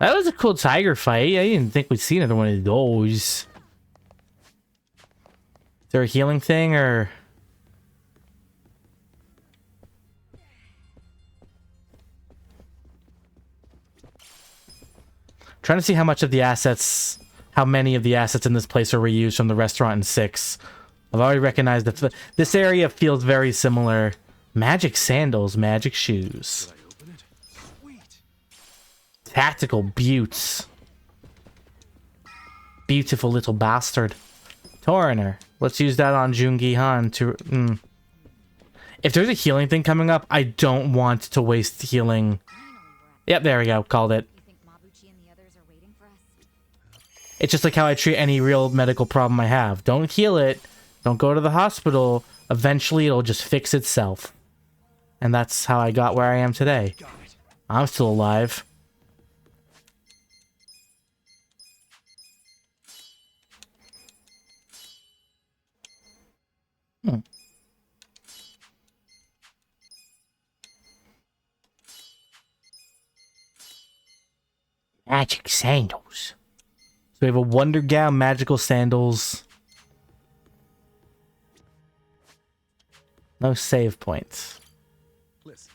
That was a cool tiger fight. I didn't think we'd see another one of those. Is there a healing thing or? Trying to see how much of the assets, how many of the assets in this place are reused from the restaurant in 6. I've already recognized that this area feels very similar. Magic sandals, magic shoes. Did I open it? Sweet. Tactical buttes. Beautiful little bastard. Torriner. Let's use that on Jungi Han to... If there's a healing thing coming up, I don't want to waste healing. Yep, there we go. Called it. You think Mabuchi and the others are waiting for us? It's just like how I treat any real medical problem I have. Don't heal it. Don't go to the hospital. Eventually, it'll just fix itself. And that's how I got where I am today. Got it. I'm still alive. Magic sandals. So we have a Wonder Gown, magical sandals. No save points. Listen.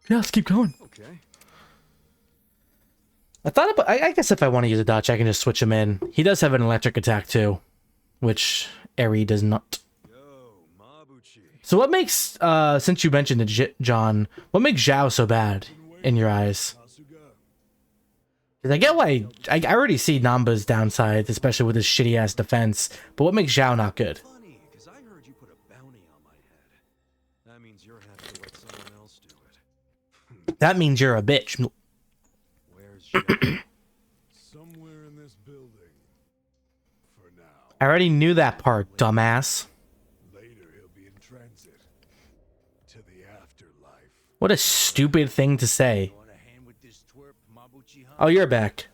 Yeah, let's keep going. Okay. I thought about, I guess if I want to use a dodge, I can just switch him in. He does have an electric attack too, which Eri does not. Yo, Mabuchi. So what makes, since you mentioned it, John, what makes Zhao so bad in your eyes? Kasuga. 'Cause I get why, I already see Namba's downsides, especially with his shitty ass defense, but what makes Zhao not good? Funny, because I heard you put a bounty on my head. That means you're happy to let someone else do it. That means you're a bitch. Where's Jack? Somewhere in this building. For now. I already knew that part, dumbass. Later he'll be in transit. To the afterlife. What a stupid thing to say. Want a hand with this twerp, Mabuchi, huh? Oh, you're back.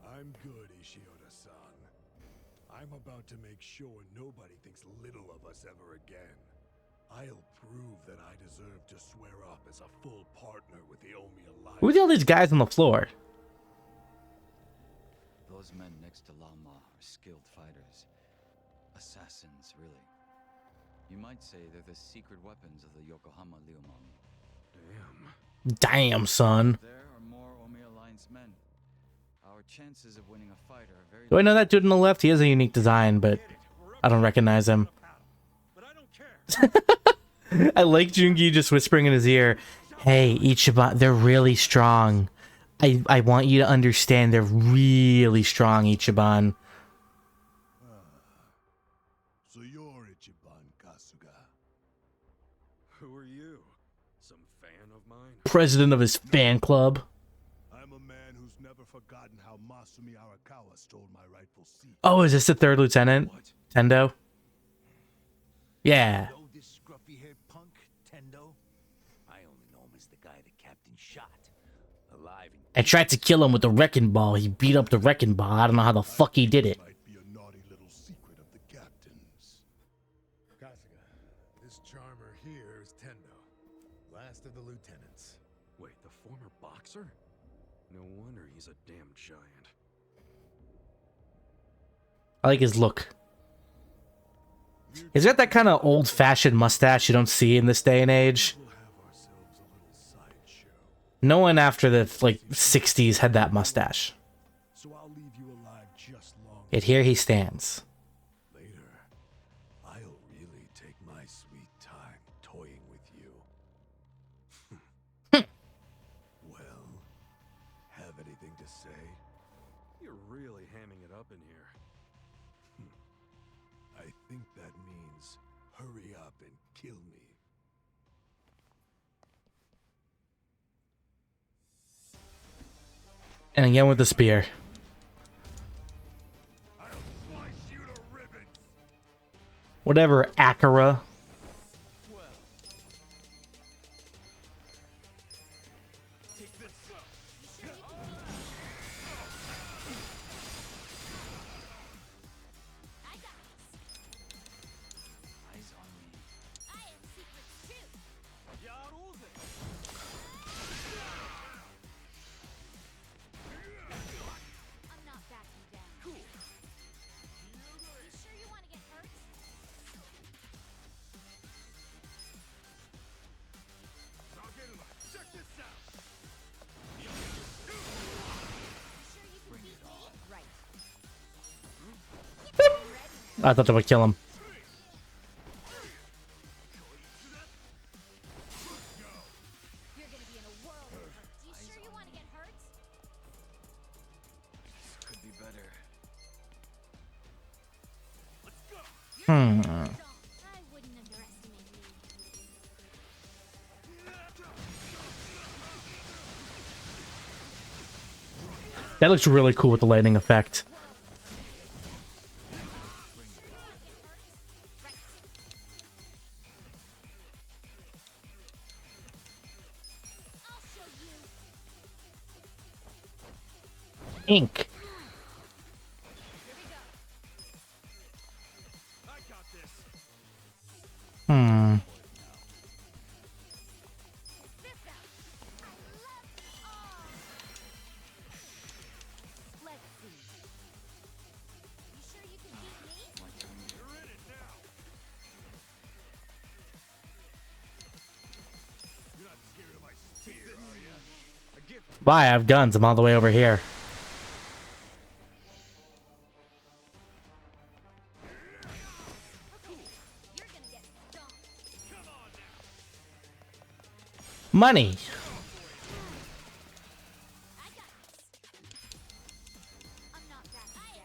I'm good, Ishioda-san. I'm about to make sure nobody thinks little of us ever again. I'll prove that I deserve to swear up as a full partner with the Omi Alliance. Who's all these guys on the floor? Those men next to Lama are skilled fighters. Assassins, really. You might say they're the secret weapons of the Yokohama Liumami. Damn, son. There are more Omi Alliance men. Our chances of winning a fight are very Do I know that dude on the left? He has a unique design, but I don't recognize him. But I don't care. I like Jungi just whispering in his ear, "Hey, Ichiban, they're really strong. I want you to understand they're really strong, Ichiban." So you're Ichiban Kasuga. Who are you? Some fan of mine? President of his fan club. I'm a man who's never forgotten how Masumi Arakawa stole my rightful seat. Oh, is this the third lieutenant? What? Tendo? Yeah. Know this scruffy-haired punk, Tendo? I only know him as the guy the captain shot. Alive and I tried to kill him with the wrecking ball. He beat up the wrecking ball. I don't know how the fuck he did it. Might be a naughty little secret of the captain's. Kasuga, this charmer here is Tendo, last of the lieutenants. Wait, the former boxer? No wonder he's a damn giant. I like his look. He's got that kind of old-fashioned mustache you don't see in this day and age. We'll have ourselves a little sideshow. No one after the, like, 60s had that mustache. So I'll leave you alive just long. Yet here he stands. Later, I'll really take my sweet time toying with you. Well, have anything to say? You're really hamming it up in here. I think that means hurry up and kill me. And again with the spear. I'll slice you to ribbons. Whatever, Akira. Take this. I got this. eyes on me. I am secrets too. I'm not backing down. Cool. You sure you want to get hurt? Check this out. You sure you can beat me? Right. I thought that would kill him. You're gonna be in a world of hurt. You sure you want to get hurt? Could be better. Hmm. Don't. I wouldn't underestimate me. That looks really cool with the lightning effect. I'll show you. Ink. Here we go. I got this. Hmm. This out. I love it all. Let's see. You sure you can beat me? My turn. You're in it now. Bye, I have guns. I'm all the way over here. You're gonna get stomped. Money. I got this. I'm not that bad.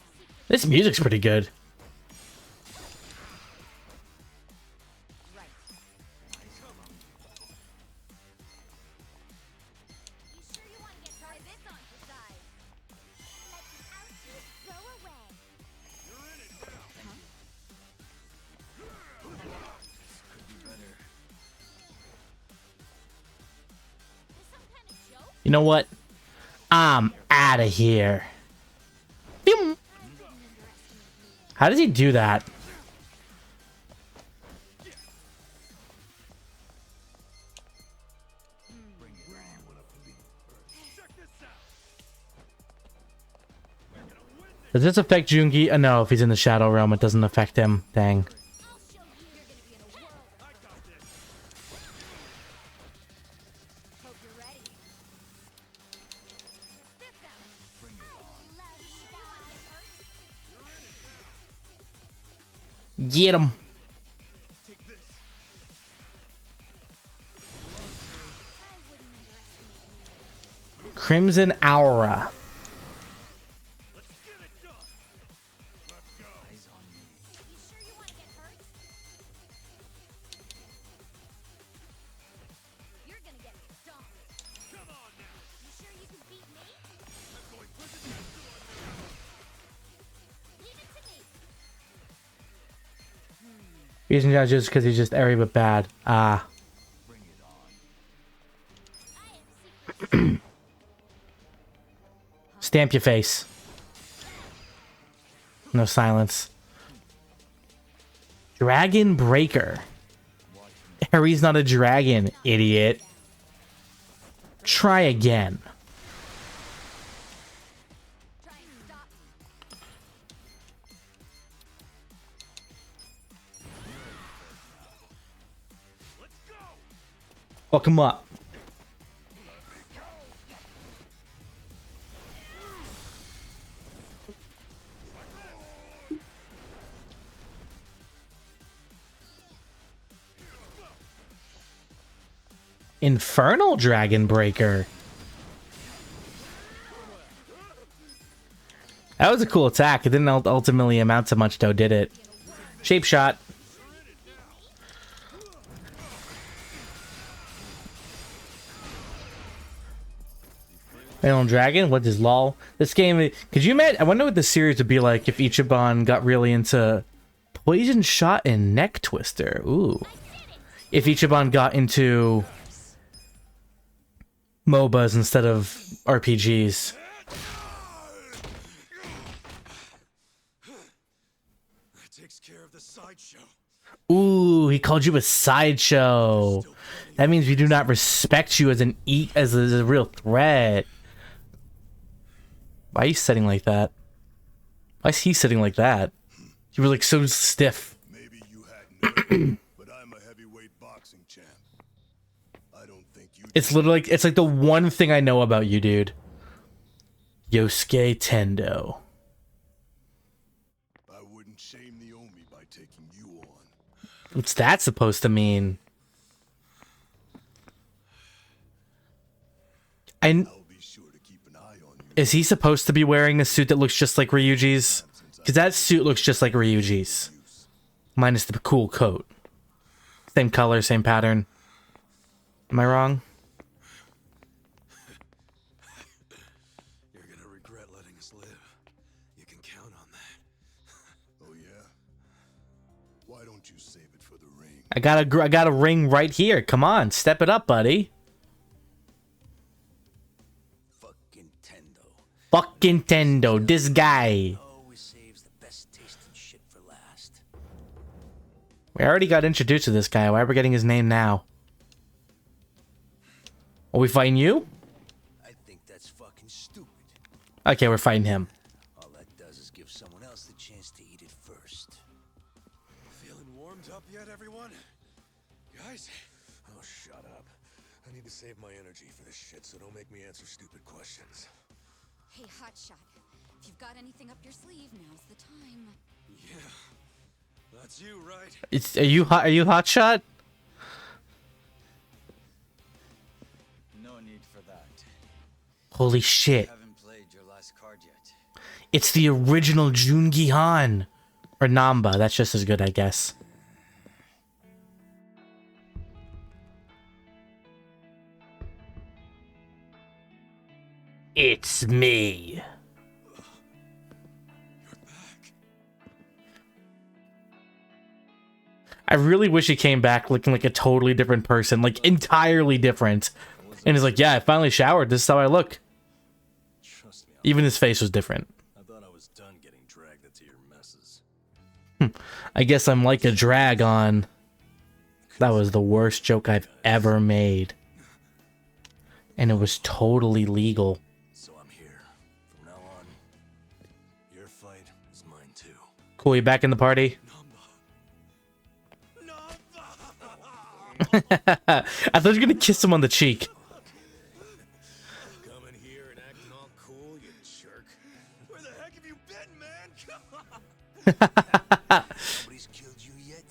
This music's pretty good. Right. You sure you want to get try this on your side? Let the ouchies go away. This some kind of joke? You know what? I'm out of here. Boom. How does he do that? Does this affect Jungi? No, if he's in the Shadow Realm, it doesn't affect him. Dang. I'll show you you're gonna be in a world. Hope you're ready. This out. Bring it on. Love you. That one get hurt? Get him. I wouldn't underestimate me. Crimson Aura. You sure you want to get hurt? You're gonna get stomped. Come on now. You sure you can beat me? Leave it to me. Reason judges because he's just airy but bad. Ah. I have secrets. Stamp your face. No silence. Dragon Breaker. Harry's not a dragon, idiot. Try again. Try and stop me. Fuck him up. Infernal Dragon Breaker. That was a cool attack. It didn't ultimately amount to much though, did it? Shape shot. Phantom Dragon, what is lol? This game, could you imagine? I wonder what the series would be like if Ichiban got really into Poison Shot and Neck Twister. Ooh. If Ichiban got into MOBAs instead of RPGs. That takes care of the sideshow. Ooh, he called you a sideshow. That means we do not respect you as as a real threat. Why are you sitting like that? Why is he sitting like that? You were like so stiff. Maybe you hadn't known, but I'm a heavyweight boxing champ. I don't think you. It's literally it's like the one thing I know about you, dude. Yosuke Tendo. I wouldn't shame the Omi by taking you on. What's that supposed to mean? I'll be sure to keep an eye on you. Is he supposed to be wearing a suit that looks just like Ryuji's? Because that suit looks just like Ryuji's. Minus the cool coat. Same color, same pattern. Am I wrong? You're gonna regret letting us live. You can count on that. Oh yeah. Why don't you save it for the ring? I got a ring right here. Come on, step it up, buddy. Fucking Tendo. Fucking Tendo, this guy. Always saves the best tasting shit for last. We already got introduced to this guy. Why are we getting his name now? Are we fighting you? I think that's fucking stupid. Okay, we're fighting him. All that does is give someone else the chance to eat it first. Feeling warmed up yet, everyone? Guys? Oh, shut up. I need to save my energy for this shit, so don't make me answer stupid questions. Hey, Hotshot. If you've got anything up your sleeve, now's the time. Yeah, that's you, right? It's are you Hotshot? No need for that. Holy shit. Haven't played your last card yet. It's the original Jungi Han. Or Namba, that's just as good, I guess. It's me. I really wish he came back looking like a totally different person, like entirely different. And he's like, yeah, I finally showered. This is how I look. Trust me, Even his face was different. I thought I was done getting dragged into your messes. I guess I'm like a dragon. That was the worst joke I've ever made. And it was totally legal. So I'm here. From now on, your fight is mine too. Cool, you back in the party? I thought you were gonna kiss him on the cheek. Coming here and acting all cool, you jerk. Where the heck have you been, man? Come on. Nobody's killed you yet?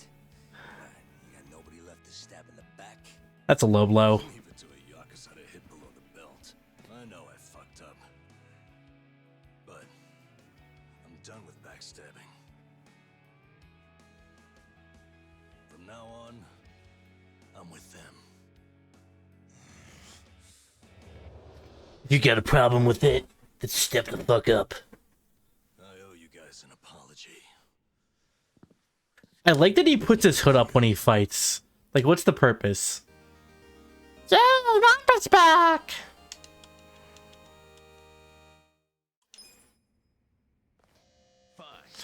You got nobody left to stab in the back? That's a low blow. Leave it to a Yakuza to hit below the belt. I know I fucked up. But I'm done with backstabbing. From now on, I'm with them. If you got a problem with it, then step the fuck up. I owe you guys an apology. I like that he puts his hood up when he fights. Like, what's the purpose? Yeah, Rampa's back!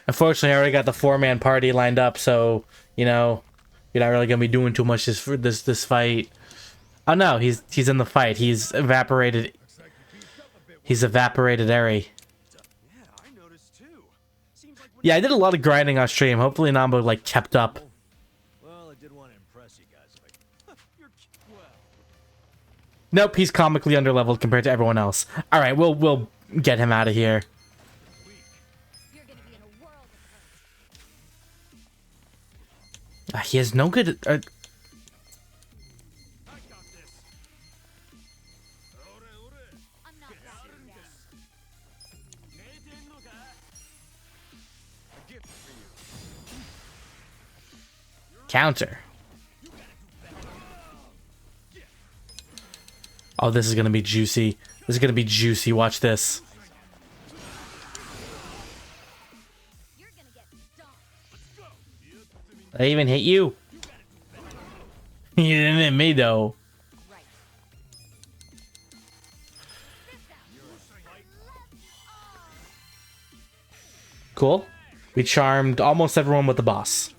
Unfortunately, I already got the 4-man party lined up, so, you know, you're not really gonna be doing too much this fight. Oh no, he's in the fight. He's evaporated. He's evaporated Eri. Yeah, I noticed too. Seems like when Yeah, I did a lot of grinding on stream. Hopefully Nambo like kept up. Well, I did want to impress you guys. you're well, Nope, he's comically underleveled compared to everyone else. All right, we'll get him out of here. You're gonna be in a world of hurt. He has no good. I got this. I'm not backing down. A gift for you. Counter. Oh, this is gonna be juicy. This is gonna be juicy. Watch this. You're gonna get stomped. I even hit you. You didn't hit me though. Right. Cool. We charmed almost everyone with the boss.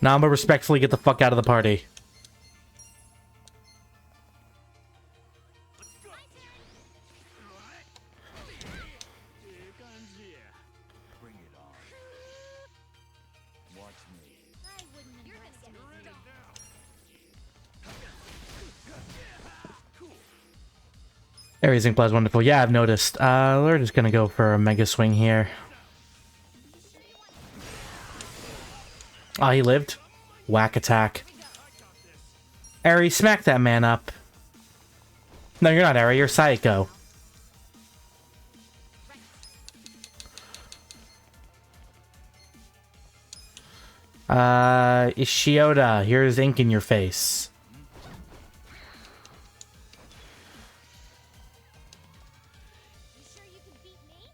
Namba, respectfully get the fuck out of the party. Bring it on. Watch me. I wouldn't. You're gonna get stomped. Everything plays wonderful. Yeah, I've noticed. We're just gonna go for a mega swing here. Oh, he lived. Whack attack. Eri, smack that man up. No, you're not Eri. You're Saiko. Ishioda, here's ink in your face. You sure you can beat me?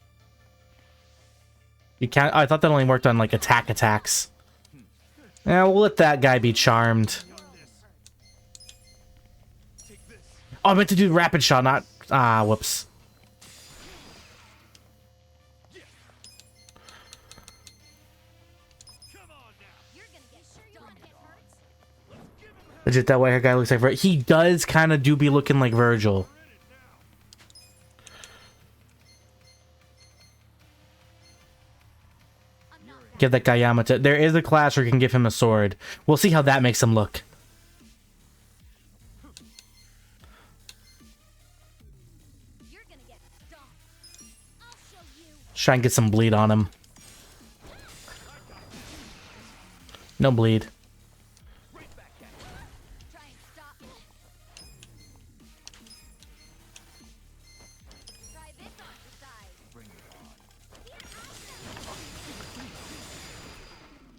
You can't. I thought that only worked on like attacks. Yeah, we'll let that guy be charmed. Oh, I meant to do rapid shot, not. Ah, whoops. You're gonna get stomped. It hurts. Legit, that white hair guy looks like He does kind of do be looking like Virgil. I'm not Give that guy Yamata. There is a class where you can give him a sword. We'll see how that makes him look. Let's try and get some bleed on him. No bleed. Try and stop me. Try this on the side.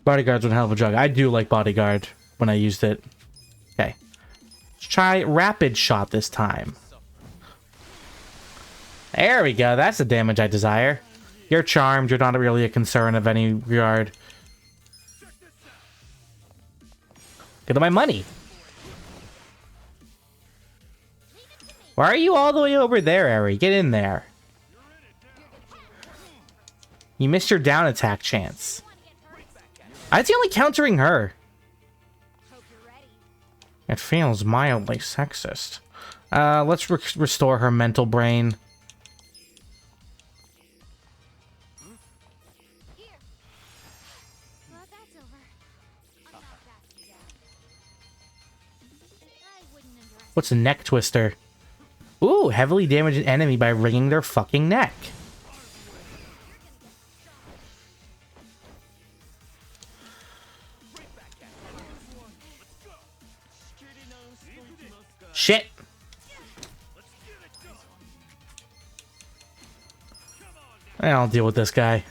Bodyguard's one hell of a drug. I do like Bodyguard when I used it. Okay. Let's try Rapid Shot this time. There we go. That's the damage I desire. You're charmed. You're not really a concern of any regard. Get my money. Why are you all the way over there, Ari? Get in there. You missed your down attack chance. I was only countering her. Hope you're ready. It feels mildly sexist. Let's restore her mental brain. Here. Well, that's over. I'm not backing down. I wouldn't underestimate. What's a neck twister? Ooh, heavily damage an enemy by wringing their fucking neck. Shit. I'll deal with this guy.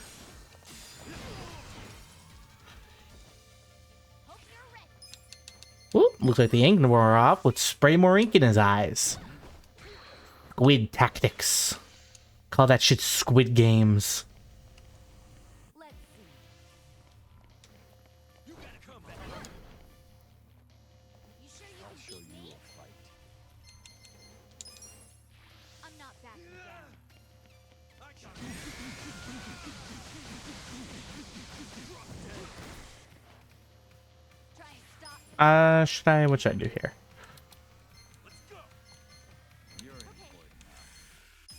Hope you're ready. Ooh, looks like the ink wore off. Let's spray more ink in his eyes. Squid tactics. Call that shit Squid Games. Let's see. You sure you can beat me? I'm not backing down. Try and stop me. What should I do here?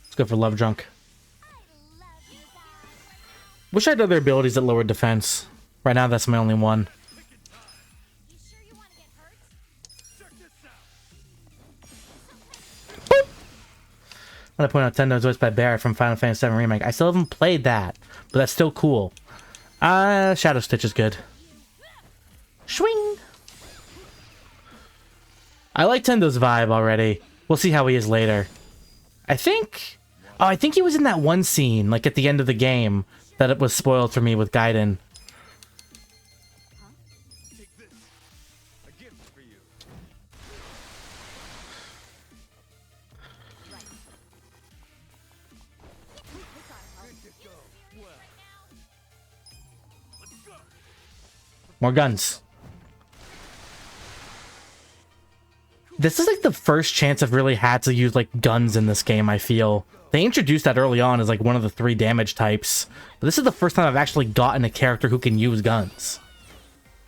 Let's go for Love Drunk. I love you guys. Wish I had other abilities that lowered defense. Right now, that's my only one. You sure you want to get hurt? I want to point out Tendo's voiced by Barrett from Final Fantasy VII Remake. I still haven't played that, but that's still cool. Shadow Stitch is good. Swing! I like Tendo's vibe already. We'll see how he is later. I think he was in that one scene, like at the end of the game, that it was spoiled for me with Gaiden. Take this. A gift for you. More guns. This is like the first chance I've really had to use like guns in this game, I feel. They introduced that early on as like one of the 3 damage types. But this is the first time I've actually gotten a character who can use guns.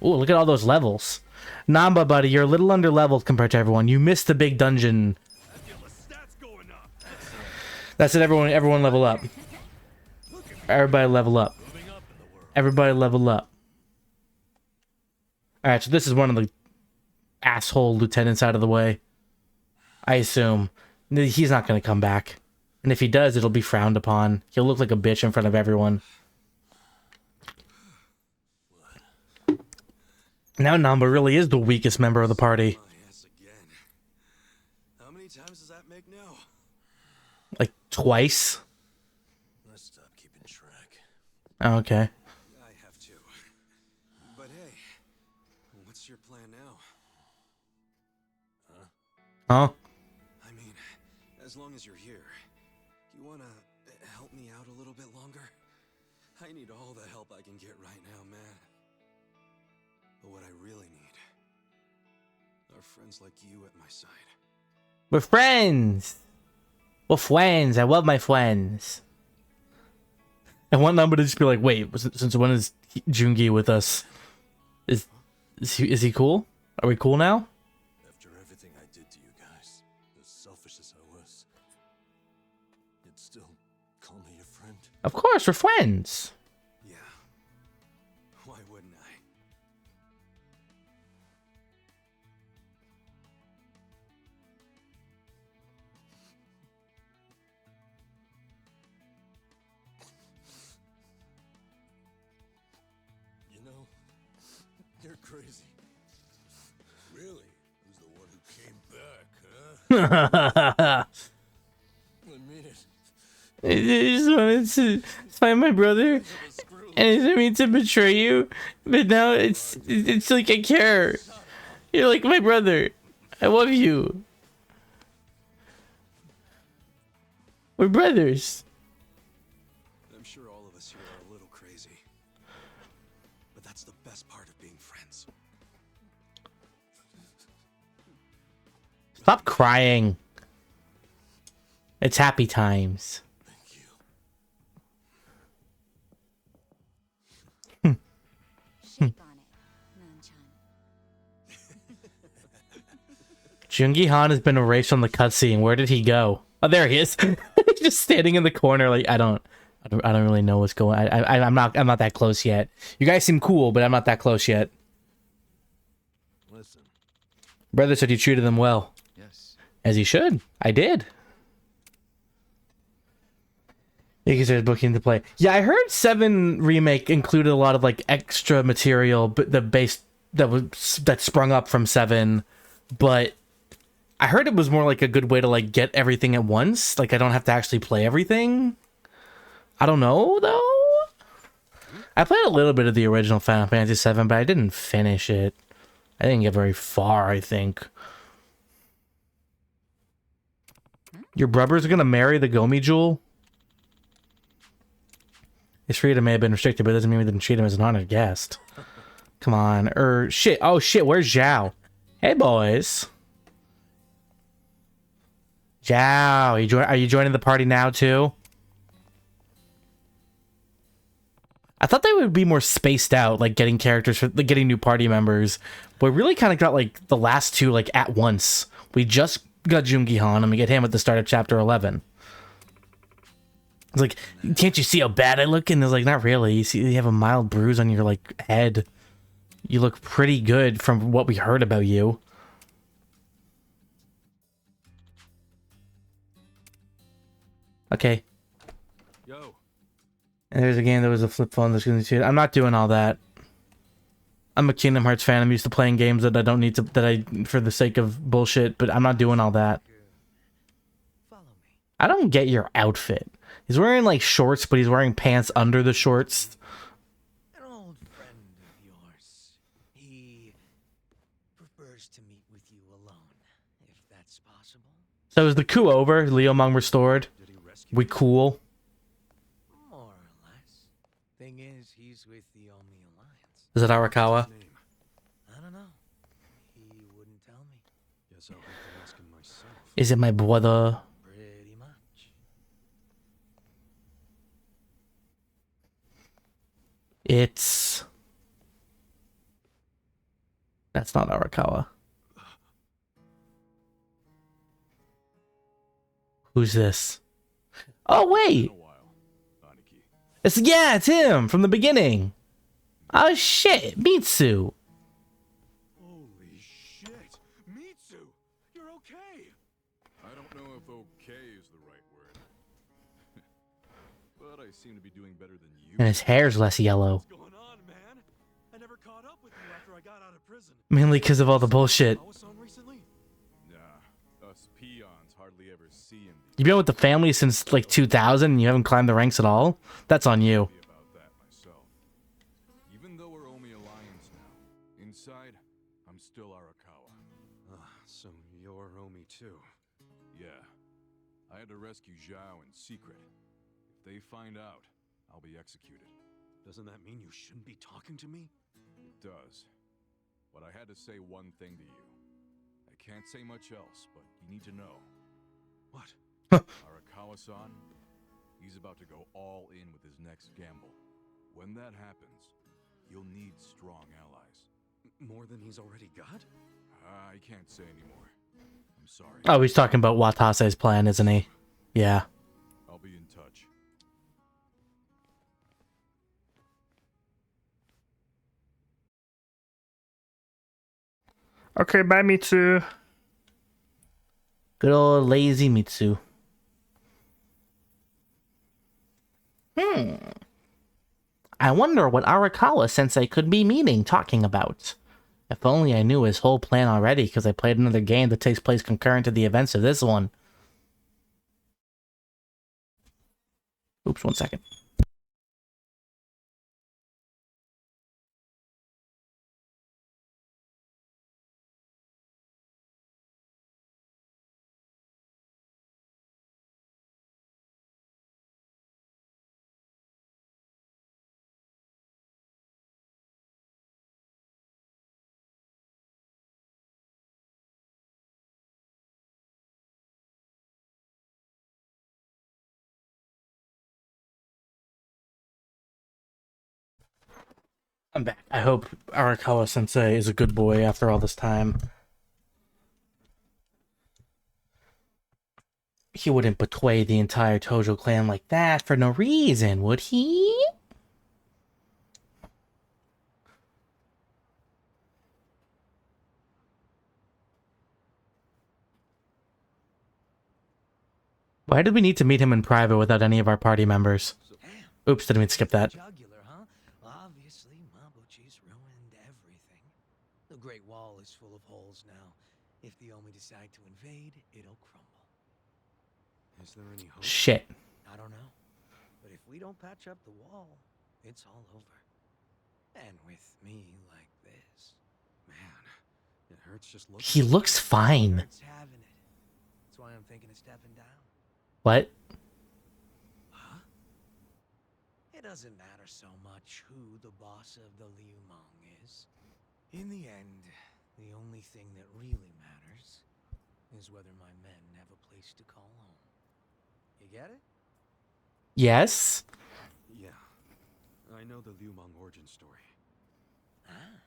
Ooh, look at all those levels. Namba, buddy, you're a little under-leveled compared to everyone. You missed the big dungeon. That's it, everyone level up. Everybody level up. Everybody level up. Alright, so this is one of the asshole lieutenants out of the way. I assume. He's not going to come back. And if he does, it'll be frowned upon. He'll look like a bitch in front of everyone. Now Namba really is the weakest member of the party. Oh, yes, again. How many times does that make now? Like, twice? Let's stop keeping track. Oh, okay. I have to. But hey, what's your plan now? Huh? I mean, as long as you're here, you wanna help me out a little bit longer? I need all the help I can get right now, man. But what I really need are friends like you at my side. We're friends! We're friends. I love my friends. I want Namba to just be like, wait, since when is Jungi with us? Is he cool? Are we cool now? After everything I did to you guys, as selfish as I was, you'd still call me your friend? Of course, we're friends. Yeah. Why wouldn't I? crazy. Really? Who's the one who came back, huh? I mean it. I just wanted to find my brother, and I didn't mean to betray you, but now it's like I care. You're like my brother. I love you. We're brothers. I'm sure all of us here are a little crazy. But that's the best part of being friends. Stop crying. It's happy times. Thank you. Shape on it, Nanchan. Jungi Han has been erased from the cutscene. Where did he go? Oh, there he is. He's just standing in the corner. Like I don't really know what's going. I'm not that close yet. You guys seem cool, but I'm not that close yet. Listen. Brother said you treated them well, Yes. as he should. I did. You considered booking to play. Yeah, I heard 7 Remake included a lot of like extra material, but the base that sprung up from 7, but I heard it was more like a good way to like get everything at once. Like I don't have to actually play everything. I don't know though. I played a little bit of the original Final Fantasy 7, but I didn't finish it. I didn't get very far, I think. Your brother's gonna marry the Gomi Jewel? His freedom may have been restricted, but it doesn't mean we didn't treat him as an honored guest. Come on. Shit. Oh, shit. Where's Zhao? Hey, boys. Zhao, are you joining the party now, too? I thought they would be more spaced out, like getting characters, like getting new party members. But we really kind of got, like, the last 2, like, at once. We just got Jungi Han, and we get him at the start of Chapter 11. It's like, can't you see how bad I look? And it's like, not really. You have a mild bruise on your like head. You look pretty good from what we heard about you. Okay. Yo. And there's a game that was a flip phone that's going to. I'm not doing all that. I'm a Kingdom Hearts fan. I'm used to playing games that I don't need to. For the sake of bullshit. But I'm not doing all that. Follow me. I don't get your outfit. He's wearing like shorts, but he's wearing pants under the shorts. An old friend of yours. He prefers to meet with you alone, if that's possible. So is the coup over? Leo Mong restored? Did he rescue We cool? More or less. Thing is, he's with the Omi Alliance. Is it Arakawa? Name? I don't know. He wouldn't tell me. Guess I'll have to ask him myself. Is it my brother? Pretty much. It's... That's not Arakawa. Who's this? Oh, wait! It's him from the beginning. Oh, shit. Mitsu. Holy shit! Mitsu! You're okay! I don't know if okay is the right word. But I seem to be doing better than you. And his hair's less yellow. What's going on, man? I never caught up with you after I got out of prison. Mainly because of all the bullshit. Awa-san recently? Nah, us peons hardly ever see him. You've been with the family since like 2000 and you haven't climbed the ranks at all? That's on you. About that myself. Even though we're Omi Alliance now, inside, I'm still Arakawa. So you're Omi too. Yeah. I had to rescue Zhao in secret. If they find out, I'll be executed. Doesn't that mean you shouldn't be talking to me? It does. But I had to say one thing to you. I can't say much else, but you need to know. What? Arakawa-san, he's about to go all in with his next gamble. When that happens, you'll need strong allies. More than he's already got? I can't say anymore. I'm sorry. Oh, he's talking about Watase's plan, isn't he? Yeah. I'll be in touch. Okay, bye, Mitsu. Good old lazy Mitsu. I wonder what Arakawa Sensei could be meaning talking about. If only I knew his whole plan already, because I played another game that takes place concurrent to the events of this one. Oops, 1 second. I'm back. I hope Arakawa Sensei is a good boy after all this time. He wouldn't betray the entire Tojo clan like that for no reason, would he? Why did we need to meet him in private without any of our party members? Oops, didn't mean to skip that. Jugular, huh? Well, obviously, Mabuchi's ruined everything. The Great Wall is full of holes now. If the Omi decide to invade, it'll crumble. Is there any hope? Shit. I don't know. But if we don't patch up the wall, it's all over. And with me like this. Man, it hurts just looking. He looks fine. Hurts having it. That's why I'm thinking of stepping down. What? Huh? It doesn't matter so much who the boss of the Liu Mong is. In the end, the only thing that really matters is whether my men have a place to call home. You get it? Yes? Yeah. I know the Liu Mong origin story. Ah.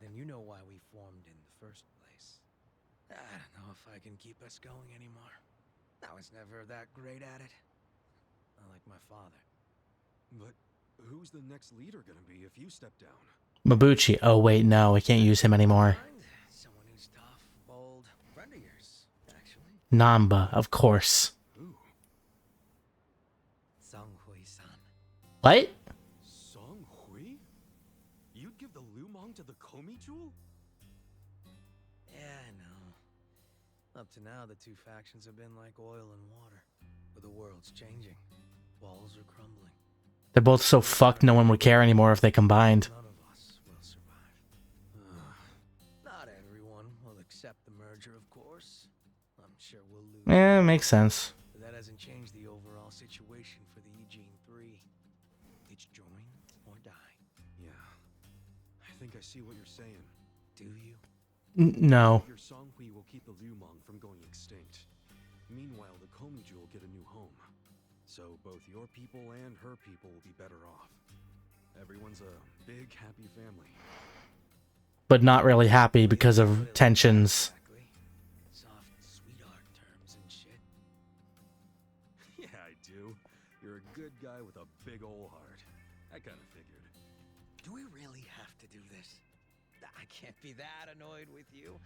Then you know why we formed in the first place. I don't know if I can keep us going anymore. I was never that great at it. Not like my father. But who's the next leader gonna be if you step down? Mabuchi. Oh, wait, no. I can't use him anymore. Someone who's tough, bold, friend of yours, actually. Namba, of course. Who? Song Hui-san. What? Song Hui? You'd give the Liu Mong to the Komi Jewel? Yeah, I know. Up to now, the two factions have been like oil and water. But the world's changing. Walls are crumbling. They're both so fucked no one would care anymore if they combined. None of us will survive. Not everyone will accept the merger, of course. I'm sure we'll lose. Eh, makes sense. But that hasn't changed the overall situation for the Eugene 3. It's join or die. Yeah. I think I see what you're saying. Do you? No. Your Song Hui will keep the Liu Mong from going extinct. Meanwhile, the Komi Jewel get a new home. So both your people and her people will be better off. Everyone's a big, happy family. But not really happy because of tensions. Exactly. Soft sweetheart terms and shit. Yeah, I do. You're a good guy with a big ol' heart. I kinda figured. Do we really have to do this? I can't be that annoyed with you.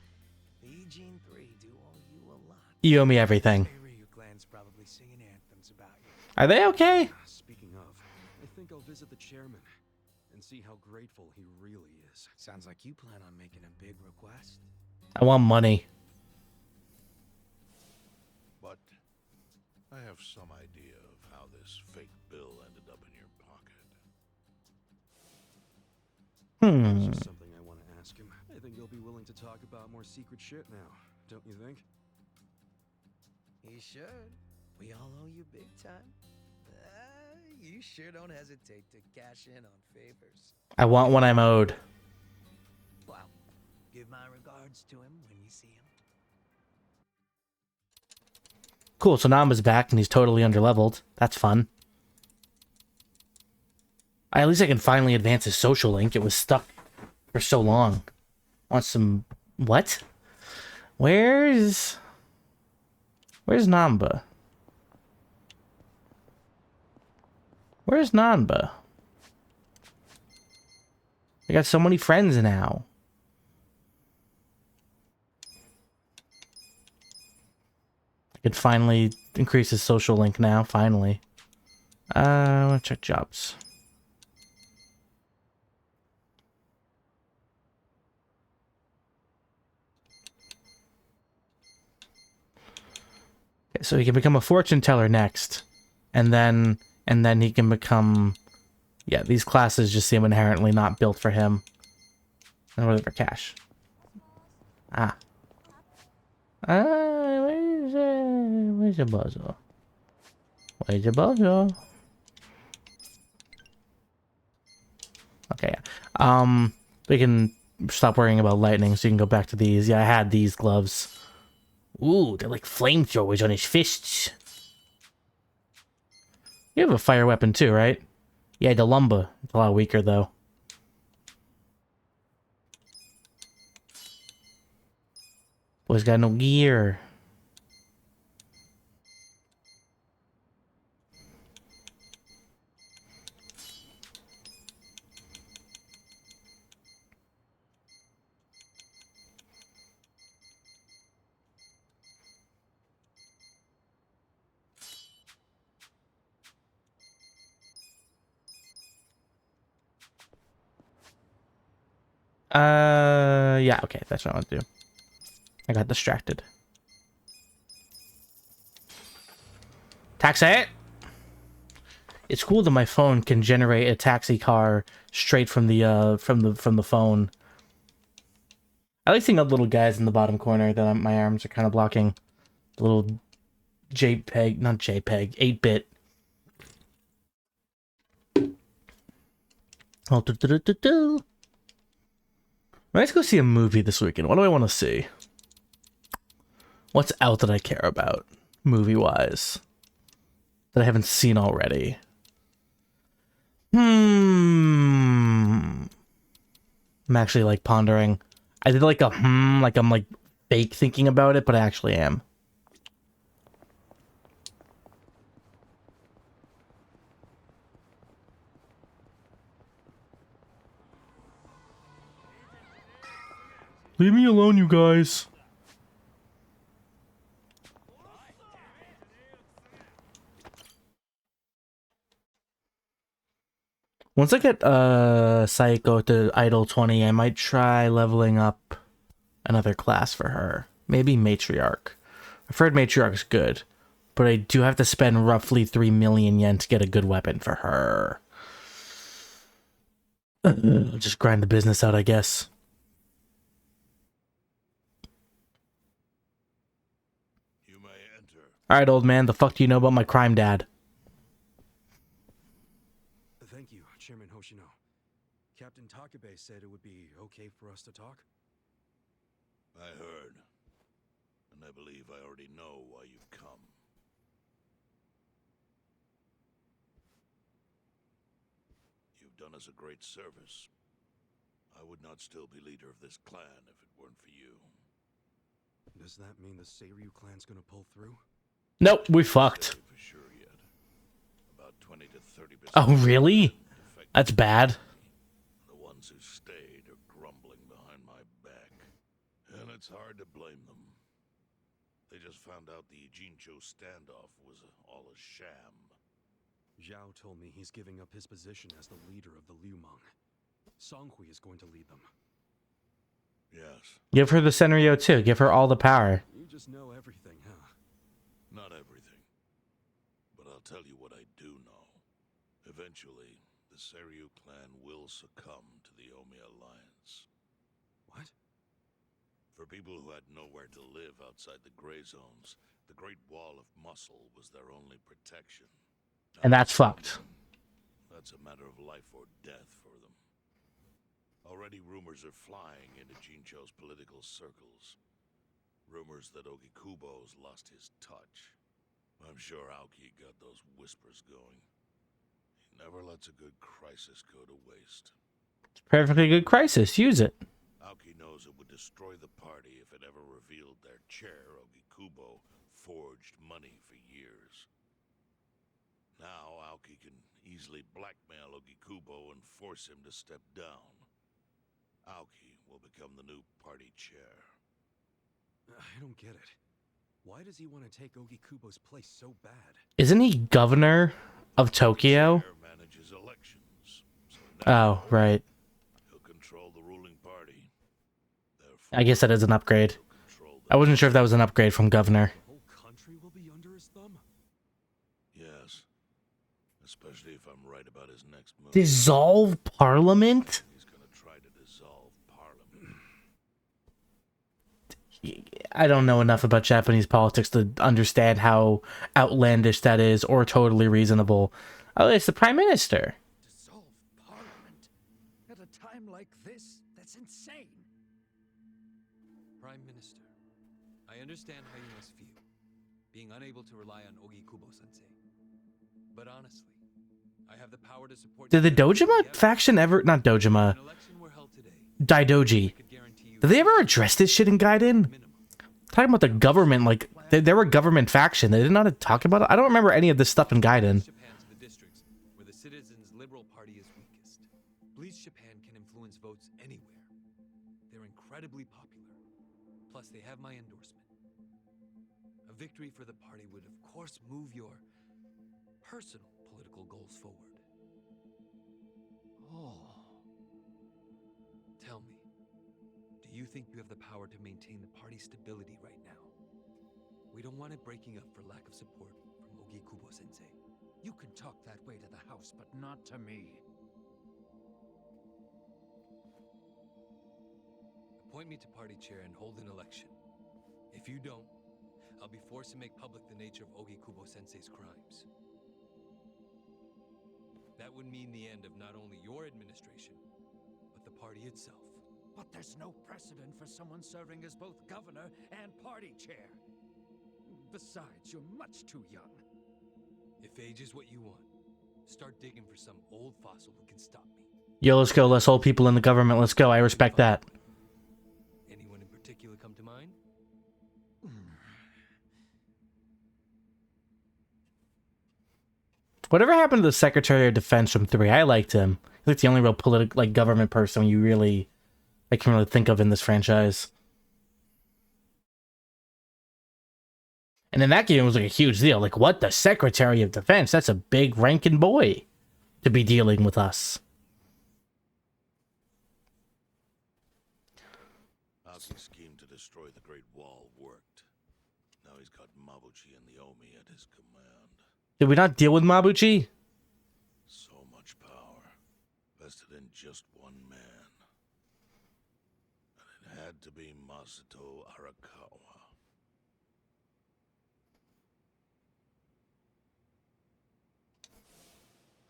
The Eugene 3 do owe you a lot. You owe me everything. Ryu clan's probably singing anthems about you. Are they okay? Speaking of, I think I'll visit the chairman and see how grateful he really is. Sounds like you plan on making a big request. I want money. But I have some idea of how this fake bill ended up in your pocket. It's just something I want to ask him. I think he'll be willing to talk about more secret shit now, don't you think? He should. We all owe you big time. You sure don't hesitate to cash in on favors. I want what I'm owed. Well, give my regards to him when you see him. Cool, so Namba's back and he's totally underleveled. That's fun. At least I can finally advance his social link. It was stuck for so long. Want some... What? Where's Namba? Where's Namba? I got so many friends now. I could finally increase his social link now, finally. I want to check jobs. So he can become a fortune teller next, and then he can become. Yeah, these classes just seem inherently not built for him. Not really for cash. Ah. Where's the bozo? Where's the bozo? Okay, yeah. We can stop worrying about lightning so you can go back to these. Yeah, I had these gloves. Ooh, they're like flamethrowers on his fists. You have a fire weapon too, right? Yeah, the lumber. It's a lot weaker though. Boy's got no gear. Yeah, okay, that's what I want to do. I got distracted. Taxi! It's cool that my phone can generate a taxi car straight from the phone. I like seeing the little guys in the bottom corner that my arms are kind of blocking. The little JPEG, not JPEG, 8-bit. Oh, let's go see a movie this weekend. What do I want to see? What's out that I care about, movie-wise, that I haven't seen already? I'm actually like pondering. I did like a like I'm like fake thinking about it, but I actually am. Leave me alone, you guys. Once I get Psycho to Idol 20, I might try leveling up another class for her. Maybe Matriarch. I've heard Matriarch's good, but I do have to spend roughly 3 million yen to get a good weapon for her. I'll just grind the business out, I guess. You may enter. Alright, old man, the fuck do you know about my crime dad? Thank you, Chairman Hoshino. Captain Takabe said it would be okay for us to talk. I heard. And I believe I already know why you've come. You've done us a great service. I would not still be leader of this clan if it weren't for you. Does that mean the Seiryu clan's gonna pull through? Nope, we fucked. Say for sure yet. About 20 to 30%. Oh, really? That's bad. The ones who stayed are grumbling behind my back. And it's hard to blame them. They just found out the Jincho standoff was all a sham. Zhao told me he's giving up his position as the leader of the Liumang. Songhui is going to lead them. Yes, Give her the Senryo too. Give her all the power. You just know everything, huh? not everything. But I'll tell you what I do know. Eventually, the Seiryu clan will succumb to the Omi Alliance. What? For people who had nowhere to live outside the gray zones, the Great Wall of Muscle was their only protection. And that's fucked. That's a matter of life or death for them. Already rumors are flying into Jincho's political circles. Rumors that Ogikubo's lost his touch. I'm sure Aoki got those whispers going. He never lets a good crisis go to waste. Perfectly good crisis. Use it. Aoki knows it would destroy the party if it ever revealed their chair, Ogikubo, forged money for years. Now Aoki can easily blackmail Ogikubo and force him to step down. Aoki will become the new party chair. I don't get it. Why does he want to take Ogikubo's place so bad? Isn't he governor of Tokyo? Chair manages elections, so Oh, right. he'll control the ruling party. Therefore, I guess that is an upgrade. he'll control I wasn't sure if that was an upgrade from governor. The whole country will be under about his next move. Dissolve Parliament? He's gonna try to dissolve Parliament. I don't know enough about Japanese politics to understand how outlandish that is or totally reasonable. Oh, it's the Prime Minister. Dissolve Parliament? At a time like this? That's insane. Prime Minister, I understand how you must feel, being unable to rely on Ogi Kubo-sensei. But honestly, I have the power to support Did the you better than Dojima ever. faction ever... Not Dojima. If an election were held today, Daidoji. I could guarantee you Did they ever address this shit in Gaiden? minimum. Talking about the government, like, they were a government faction. They did not talk about it. I don't remember any of this stuff in Gaiden. Japan to the districts where the citizens' liberal party is weakest. Bleach Japan can influence votes anywhere. They're incredibly popular. Plus, they have my endorsement. A victory for the party would, of course, move your personal political goals forward. Oh. Tell me, do you think you have the power to maintain the party's stability right now? We don't want it breaking up for lack of support from Ogi Kubo-sensei. You can talk that way to the house, but not to me. Appoint me to party chair and hold an election. If you don't, I'll be forced to make public the nature of Ogi Kubo-sensei's crimes. That would mean the end of not only your administration, but the party itself. But there's no precedent for someone serving as both governor and party chair. Besides, you're much too young. If age is what you want, start digging for some old fossil who can stop me. Yo, let's go. Less old people in the government. Let's go. I respect that. Anyone in particular come to mind? Whatever happened to the Secretary of Defense from 3? I liked him. He's like the only real political, like, government person you really... I can really think of in this franchise. And in that game, it was like a huge deal. Like, what? The Secretary of Defense? That's a big ranking boy to be dealing with us. Aki's scheme to destroy the Great Wall worked. Now he's got Mabuchi and the Omi at his command. Did we not deal with Mabuchi? So much power, vested in just one man. And it had to be Masato Arakawa.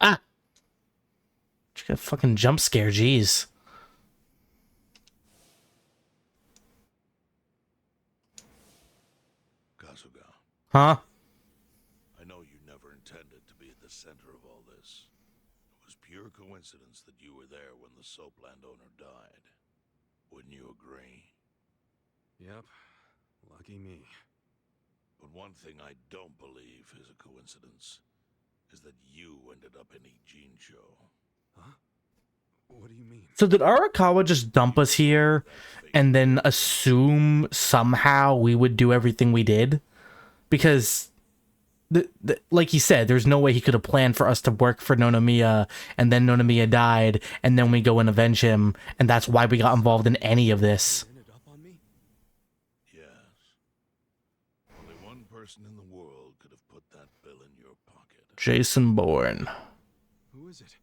Ah! Just got a fucking jump scare, jeez. Kasuga, Huh? I know you never intended to be at the center of all this. It was pure coincidence that you were there when the soap landowner died. Wouldn't you agree? Yep. Lucky me. But one thing I don't believe is a coincidence is that you ended up in Ijincho. Huh? What do you mean? So did Arakawa just dump us here and then assume somehow we would do everything we did? Because, like he said, there's no way he could have planned for us to work for Nonomiya, and then Nonomiya died, and then we go and avenge him, and that's why we got involved in any of this. Ended up on me? Yes. Only one person in the world could have put that bill in your pocket. Jason Bourne. Who is it?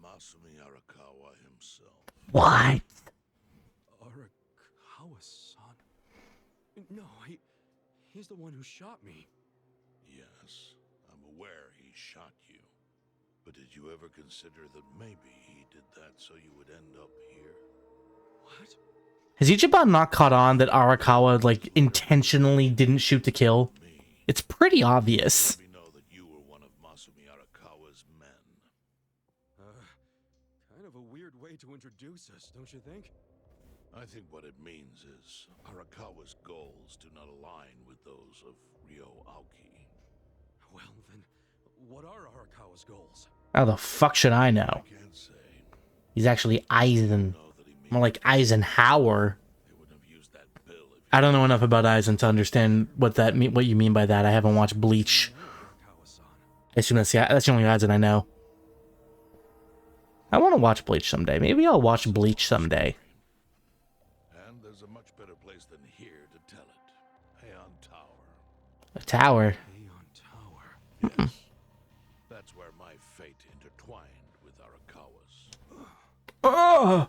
Masumi Arakawa himself. What? Arakawa-san. No, he's the one who shot me. Yes, I'm aware he shot you. But did you ever consider that maybe he did that so you would end up here? What? Has Ichiban not caught on that Arakawa, like, intentionally didn't shoot to kill? Me. It's pretty obvious. Let me know that you were one of Masumi Arakawa's men. Kind of a weird way to introduce us, don't you think? I think what it means is Arakawa's goals do not align with those of Ryo Aoki. Well, then, what are Arakawa's goals? How the fuck should I know? I can't say. He's actually Eisen. Know that he More like Eisenhower. they wouldn't have used that bill if I don't know enough about Eisen to understand what you mean by that. I haven't watched Bleach. Arakawa-san. I assume that's the only Eisen I know. I want to watch Bleach someday. Maybe I'll watch Bleach someday. And there's a much better place than here to tell it. Heian Tower. A tower. Aeon Tower. Yes. That's where where my fate intertwined with Arakawa's. Oh!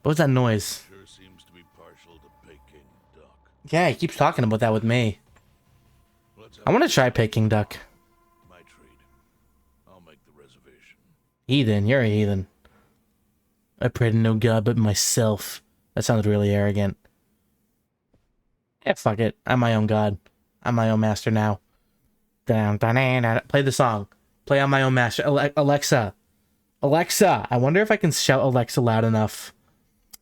What was that noise? Sure seems to be partial to Peking duck. Yeah, he keeps talking about that with me. Let's I have want to try Peking duck. my treat. I'll make the reservation. Heathen, you're a heathen. I pray to no god but myself. That sounds really arrogant. Yeah, fuck it. I'm my own god. I'm my own master now. Play the song. Play on my own master. Alexa. Alexa. I wonder if I can shout Alexa loud enough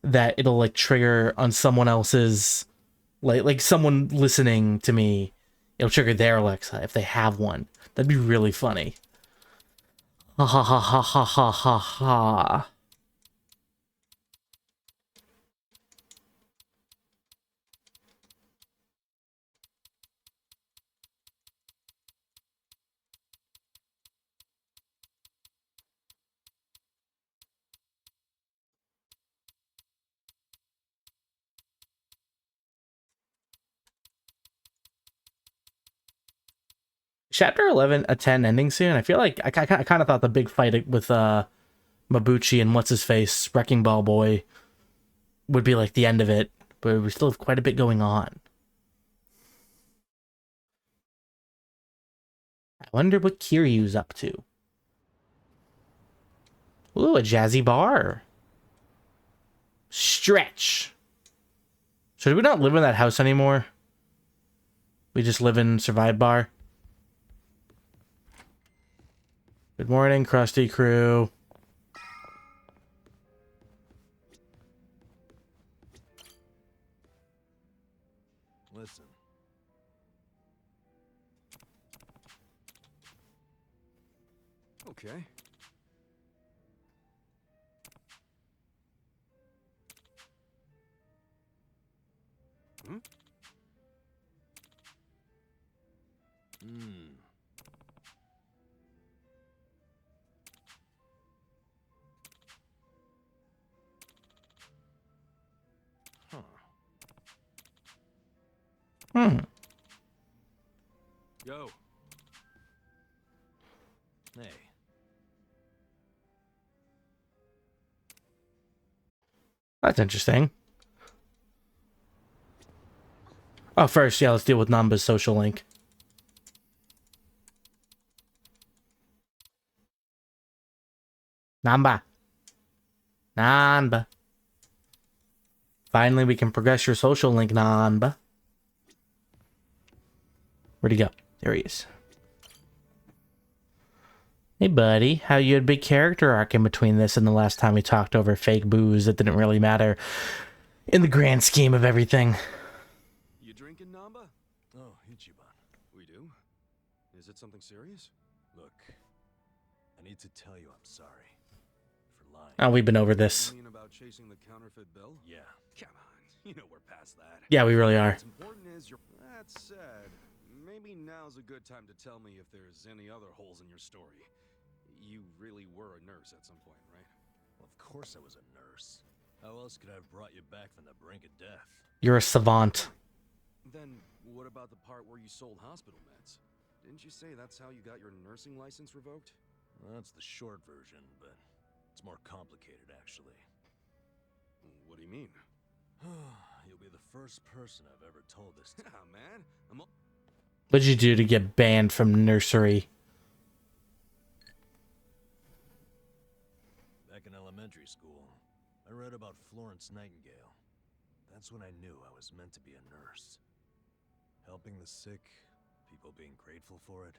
that it'll like trigger on someone else's, like someone listening to me. It'll trigger their Alexa if they have one. That'd be really funny. Ha ha ha ha ha ha ha ha. Chapter 11, a 10 ending soon. I feel like I kind of thought the big fight with Mabuchi and what's his face, Wrecking Ball Boy, would be like the end of it, but we still have quite a bit going on. I wonder what Kiryu's up to. Ooh, a jazzy bar. Stretch. So do we not live in that house anymore? We just live in Survive Bar. Good morning, Krusty Crew. Listen. Okay. Hmm? Hmm. Huh. Hmm. Yo. Hey. That's interesting. Oh, first, yeah, let's deal with Namba's social link. Namba. Namba. Finally, we can progress your social link, Namba. Where'd he go? There he is. Hey, buddy. How you had a big character arc in between this and the last time we talked over fake booze that didn't really matter in the grand scheme of everything. You drinking, Namba? Oh, Ichiban. We do? Is it something serious? Look. I need to tell you I'm sorry. For lying. Oh, we've been over this. You mean about chasing the counterfeit bill? Yeah. Come on, you know we're past that. Yeah, we really are. What's important is your... That said, maybe now's a good time to tell me if there's any other holes in your story. You really were a nurse at some point, right? Well, of course I was a nurse. How else could I have brought you back from the brink of death? You're a savant. Then what about the part where you sold hospital meds? Didn't you say that's how you got your nursing license revoked? Well, that's the short version, but it's more complicated, actually. What do you mean? You'll be the first person I've ever told this to. Yeah, man. What'd you do to get banned from nursery? Back in elementary school, I read about Florence Nightingale. That's when I knew I was meant to be a nurse. Helping the sick, people being grateful for it.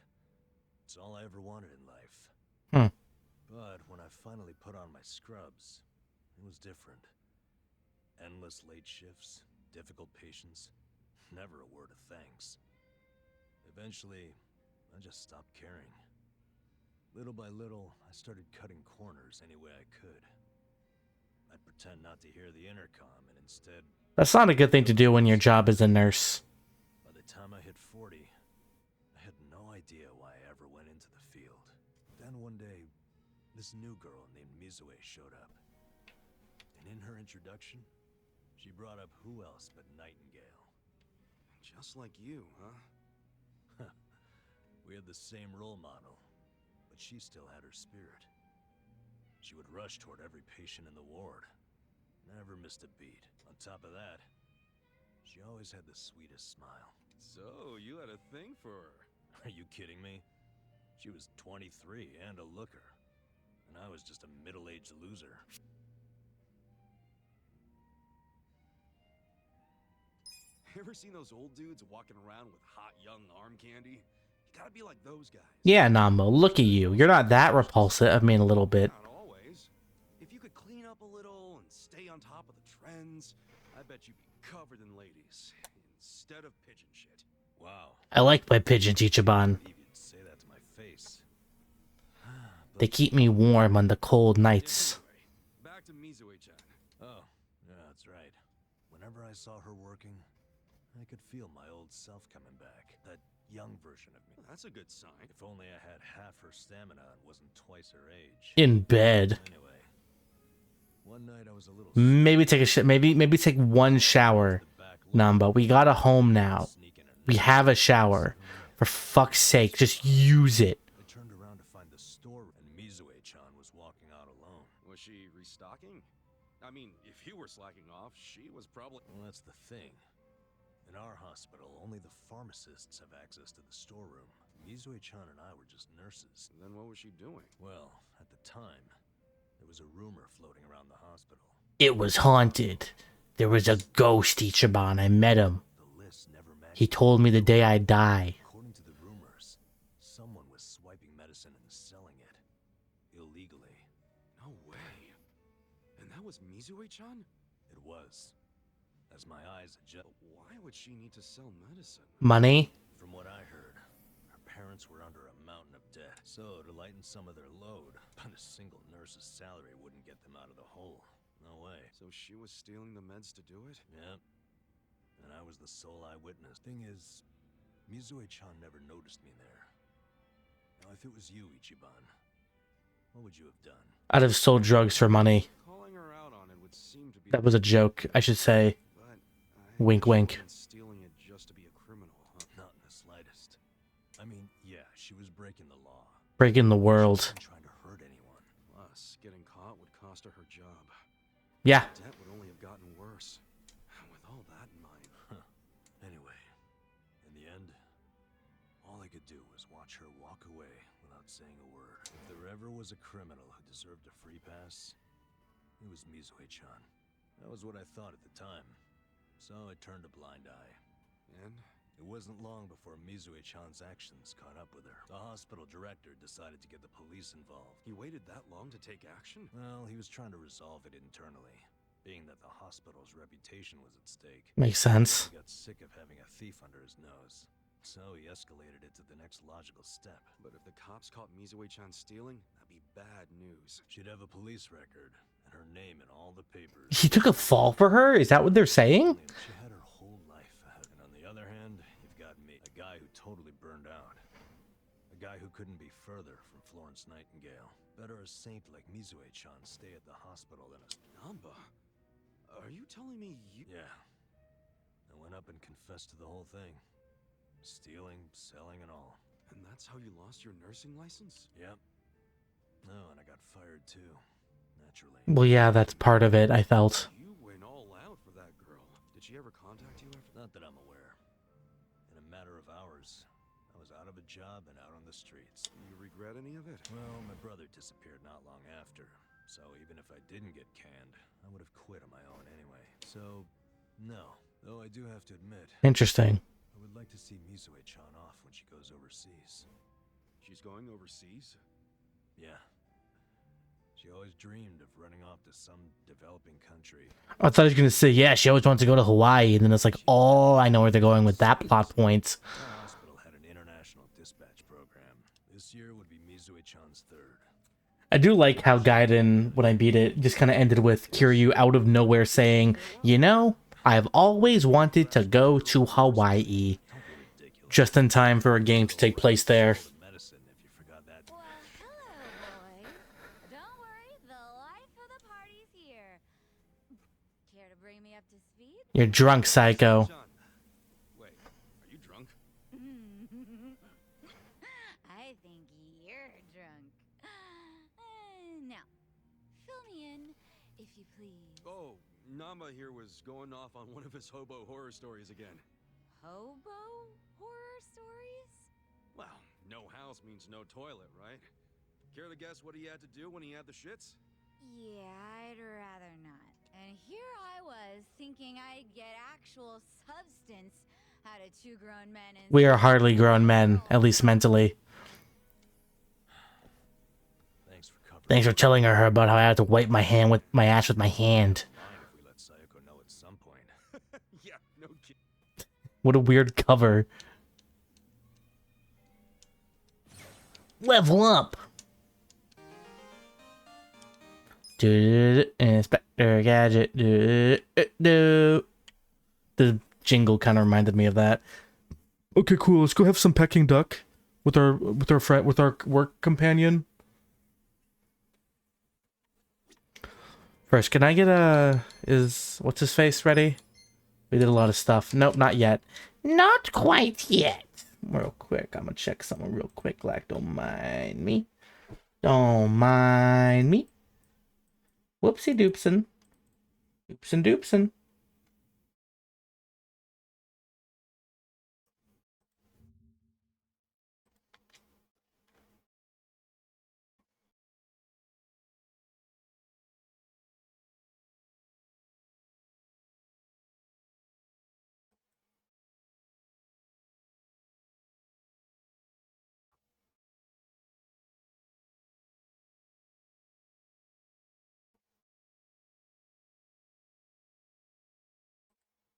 It's all I ever wanted in life. Hmm. But when I finally put on my scrubs, it was different. Endless late shifts, difficult patients, never a word of thanks. Eventually, I just stopped caring. Little by little, I started cutting corners any way I could. I'd pretend not to hear the intercom and instead... That's not a good thing to do when your job is a nurse. By the time I hit 40, I had no idea why I ever went into the field. Then one day, this new girl named Mizue showed up. And in her introduction, she brought up who else but Nightingale. Just like you, huh? We had the same role model, but she still had her spirit. She would rush toward every patient in the ward. Never missed a beat. On top of that, she always had the sweetest smile. So, you had a thing for her. Are you kidding me? She was 23 and a looker. And I was just a middle-aged loser. Ever seen those old dudes walking around with hot young arm candy? You gotta be like those guys. Yeah, Nambo, look at you. You're not that repulsive. I mean, a little bit. Not always. If you could clean up a little and stay on top of the trends, I bet you'd be covered in ladies instead of pigeon shit. Wow. I like my pigeons, Ichiban. Believe you'd say that to my face. They keep me warm on the cold nights. Anyway, back to Mizue-chan. Oh, yeah, that's right. Whenever I saw her working, I could feel my old self coming back. That young version of me. That's a good sign. If only I had half her stamina and wasn't twice her age. In bed. Anyway, one night I was a little Maybe take a shit. Maybe take one shower. Namba, we got a home now. We have a shower. For fuck's sake, just use it. I turned around to find the store and Mizue-chan was walking out alone. Was she restocking? I mean, if you were slacking off, she was probably... Well, that's the thing. In our hospital, only the pharmacists have access to the storeroom. Mizue-chan and I were just nurses. Then what was she doing? Well, at the time, there was a rumor floating around the hospital. It was haunted. There was a ghost, Ichiban. I met him. The list never matched. He told me the day I die. According to the rumors, someone was swiping medicine and selling it illegally. No way. And that was Mizue-chan? It was. As my eyes adjust. Why would she need to sell medicine? Money? From what I heard, her parents were under a mountain of debt. So, to lighten some of their load, but a single nurse's salary wouldn't get them out of the hole. No way. So she was stealing the meds to do it? Yep. And I was the sole eyewitness. Thing is, Mizue-chan never noticed me there. Now, if it was you, Ichiban, what would you have done? I'd have sold drugs for money. Calling her out on it would seem to be... That was a joke, I should say. But Wink, wink. Stealing it just to be a criminal, huh? Not in the slightest. I mean, yeah, she was breaking the law. Breaking the She world. wasn't trying to hurt anyone. Plus, getting caught would cost her her job. Yeah. Debt would only have gotten worse. With all that in mind. Anyway, in the end, all I could do was watch her walk away without saying a word. If there ever was a criminal who deserved a free pass, it was Mizue-chan. That was what I thought at the time. So I turned a blind eye. And? It wasn't long before Mizue-chan's actions caught up with her. The hospital director decided to get the police involved. He waited that long to take action? Well, he was trying to resolve it internally, being that the hospital's reputation was at stake. Makes sense. He got sick of having a thief under his nose, so he escalated it to the next logical step. But if the cops caught Mizue-chan stealing, that'd be bad news. She'd have a police record, and her name in all the papers. He took a fall for her? Is that what they're saying? Only that she had her whole life ahead. And on the other hand, you've got me, a guy who totally burned out. A guy who couldn't be further from Florence Nightingale. Better a saint like Mizue-chan stay at the hospital than a... Namba, are you telling me you... Yeah. I went up and confessed to the whole thing. Stealing, selling, and all. And that's how you lost your nursing license? Yep. No, and I got fired too. Naturally. Well, yeah, that's part of it, I felt. You went all out for that girl. Did she ever contact you after... Not that I'm aware. In a matter of hours, I was out of a job and out on the streets. You regret any of it? Well, my brother disappeared not long after, so even if I didn't get canned, I would have quit on my own anyway. So, no. Though I do have to admit, Interesting. I would like to see Mizue-chan off when she goes overseas. She's going overseas? Yeah. She always dreamed of running off to some developing country. I thought he was going to say, yeah, she always wanted to go to Hawaii. And then it's like, oh, I know where they're going with that plot point. Our hospital had an international dispatch program. This year would be Mizue-chan's third. I do like how Gaiden, when I beat it, just kind of ended with Kiryu out of nowhere saying, you know, I've always wanted to go to Hawaii. Just in time for a game to take place there. Medicine, if you forgot that. Well, hello, boys. Don't worry, the life of the party's here. Care to bring me up to speed? You're drunk, psycho. John, wait, are you drunk? I think you're drunk. you please. Oh, Nama here was going off on one of his hobo horror stories again. Hobo horror stories? Well, no house means no toilet, right? Care to guess what he had to do when he had the shits? Yeah, I'd rather not. And here I was thinking I'd get actual substance out of two grown men and We are hardly grown men, at least mentally. Thanks for covering. Thanks for telling her about how I had to wipe my hand with my ass with my hand. Fine if we let Sayoko know at some point. Yeah, no kid. What a weird cover. Level up. Inspector Gadget. The jingle kind of reminded me of that. Okay, cool. Let's go have some Peking duck with our friend, with our work companion. First, can I get what's his face ready? We did a lot of stuff. Nope, not yet. Not quite yet. Real quick, I'm gonna check something real quick. Like, don't mind me. Don't mind me. Whoopsie doopsin. Doopsin doopsin.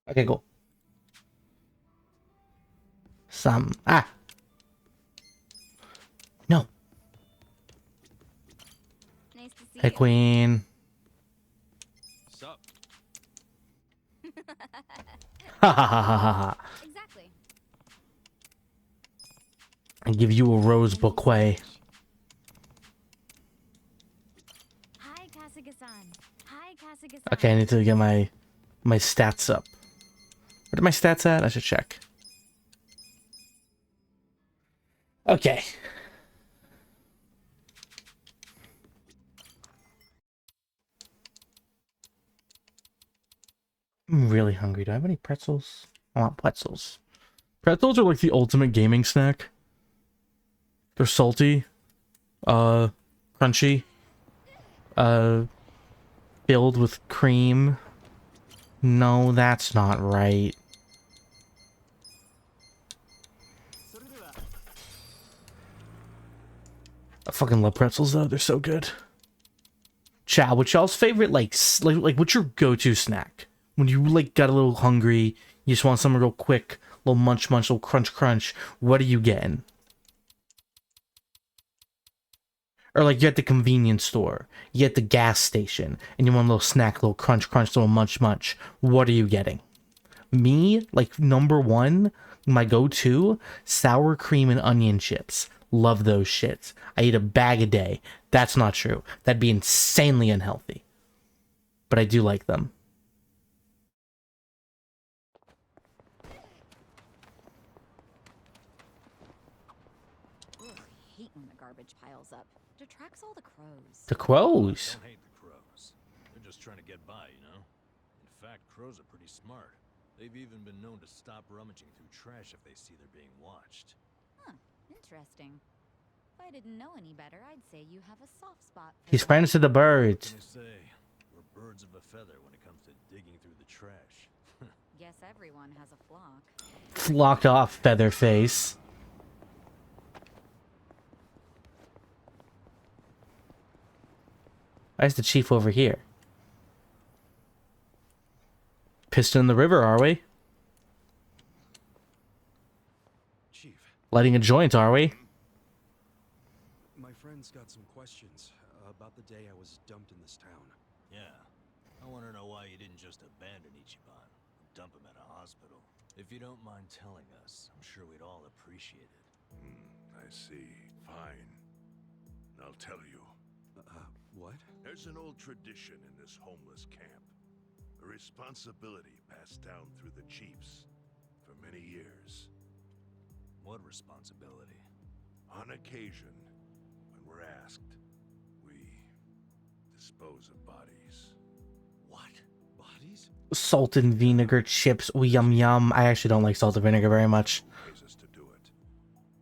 Okay, cool. No. Nice to see Hey, you. Queen. Sup? Ha ha ha ha ha ha. Exactly. I give you a rose bouquet. Hi, Kasuga-san. Hi, Kasuga-san. Okay, I need to get my stats up. Where are my stats at? I should check. Okay. I'm really hungry. Do I have any pretzels? I want pretzels. Pretzels are like the ultimate gaming snack. They're salty, crunchy, filled with cream. No, that's not right. I fucking love pretzels though. They're so good. Chow, what's y'all's favorite like what's your go-to snack? When you like got a little hungry, you just want something real quick, little munch, little crunch. What are you getting? Or like you're at the convenience store, you're at the gas station, and you want a little snack, little crunch, little munch. What are you getting? Me, like number one, my go-to, sour cream and onion chips. Love those shits. I eat a bag a day. That's not true. That'd be insanely unhealthy. But I do like them. Ugh, hate when the garbage piles up. Detracts all the crows. The crows. Don't hate the crows. They're just trying to get by, you know? In fact, crows are pretty smart. They've even been known to stop rummaging through trash if they see they're being watched. Huh, interesting. If I didn't know any better, I'd say you have a soft spot for He's them. friends with the birds. What can I say? We're birds of a feather when it comes to digging through the trash. Guess everyone has a flock. Flocked off, Featherface. Why's the chief over here? Piston in the river, are we? Chief, Lighting a joint, are we? my friend's got some questions about the day I was dumped in this town. Yeah. I want to know why you didn't just abandon Ichiban. Dump him at a hospital. If you don't mind telling us, I'm sure we'd all appreciate it. I see. Fine. I'll tell you. What? There's an old tradition in this homeless camp. A responsibility passed down through the chiefs for many years. What responsibility? On occasion, when we're asked, we dispose of bodies. What? Bodies? Salt and vinegar chips. Oh, yum yum. I actually don't like salt and vinegar very much. Who pays us to do it?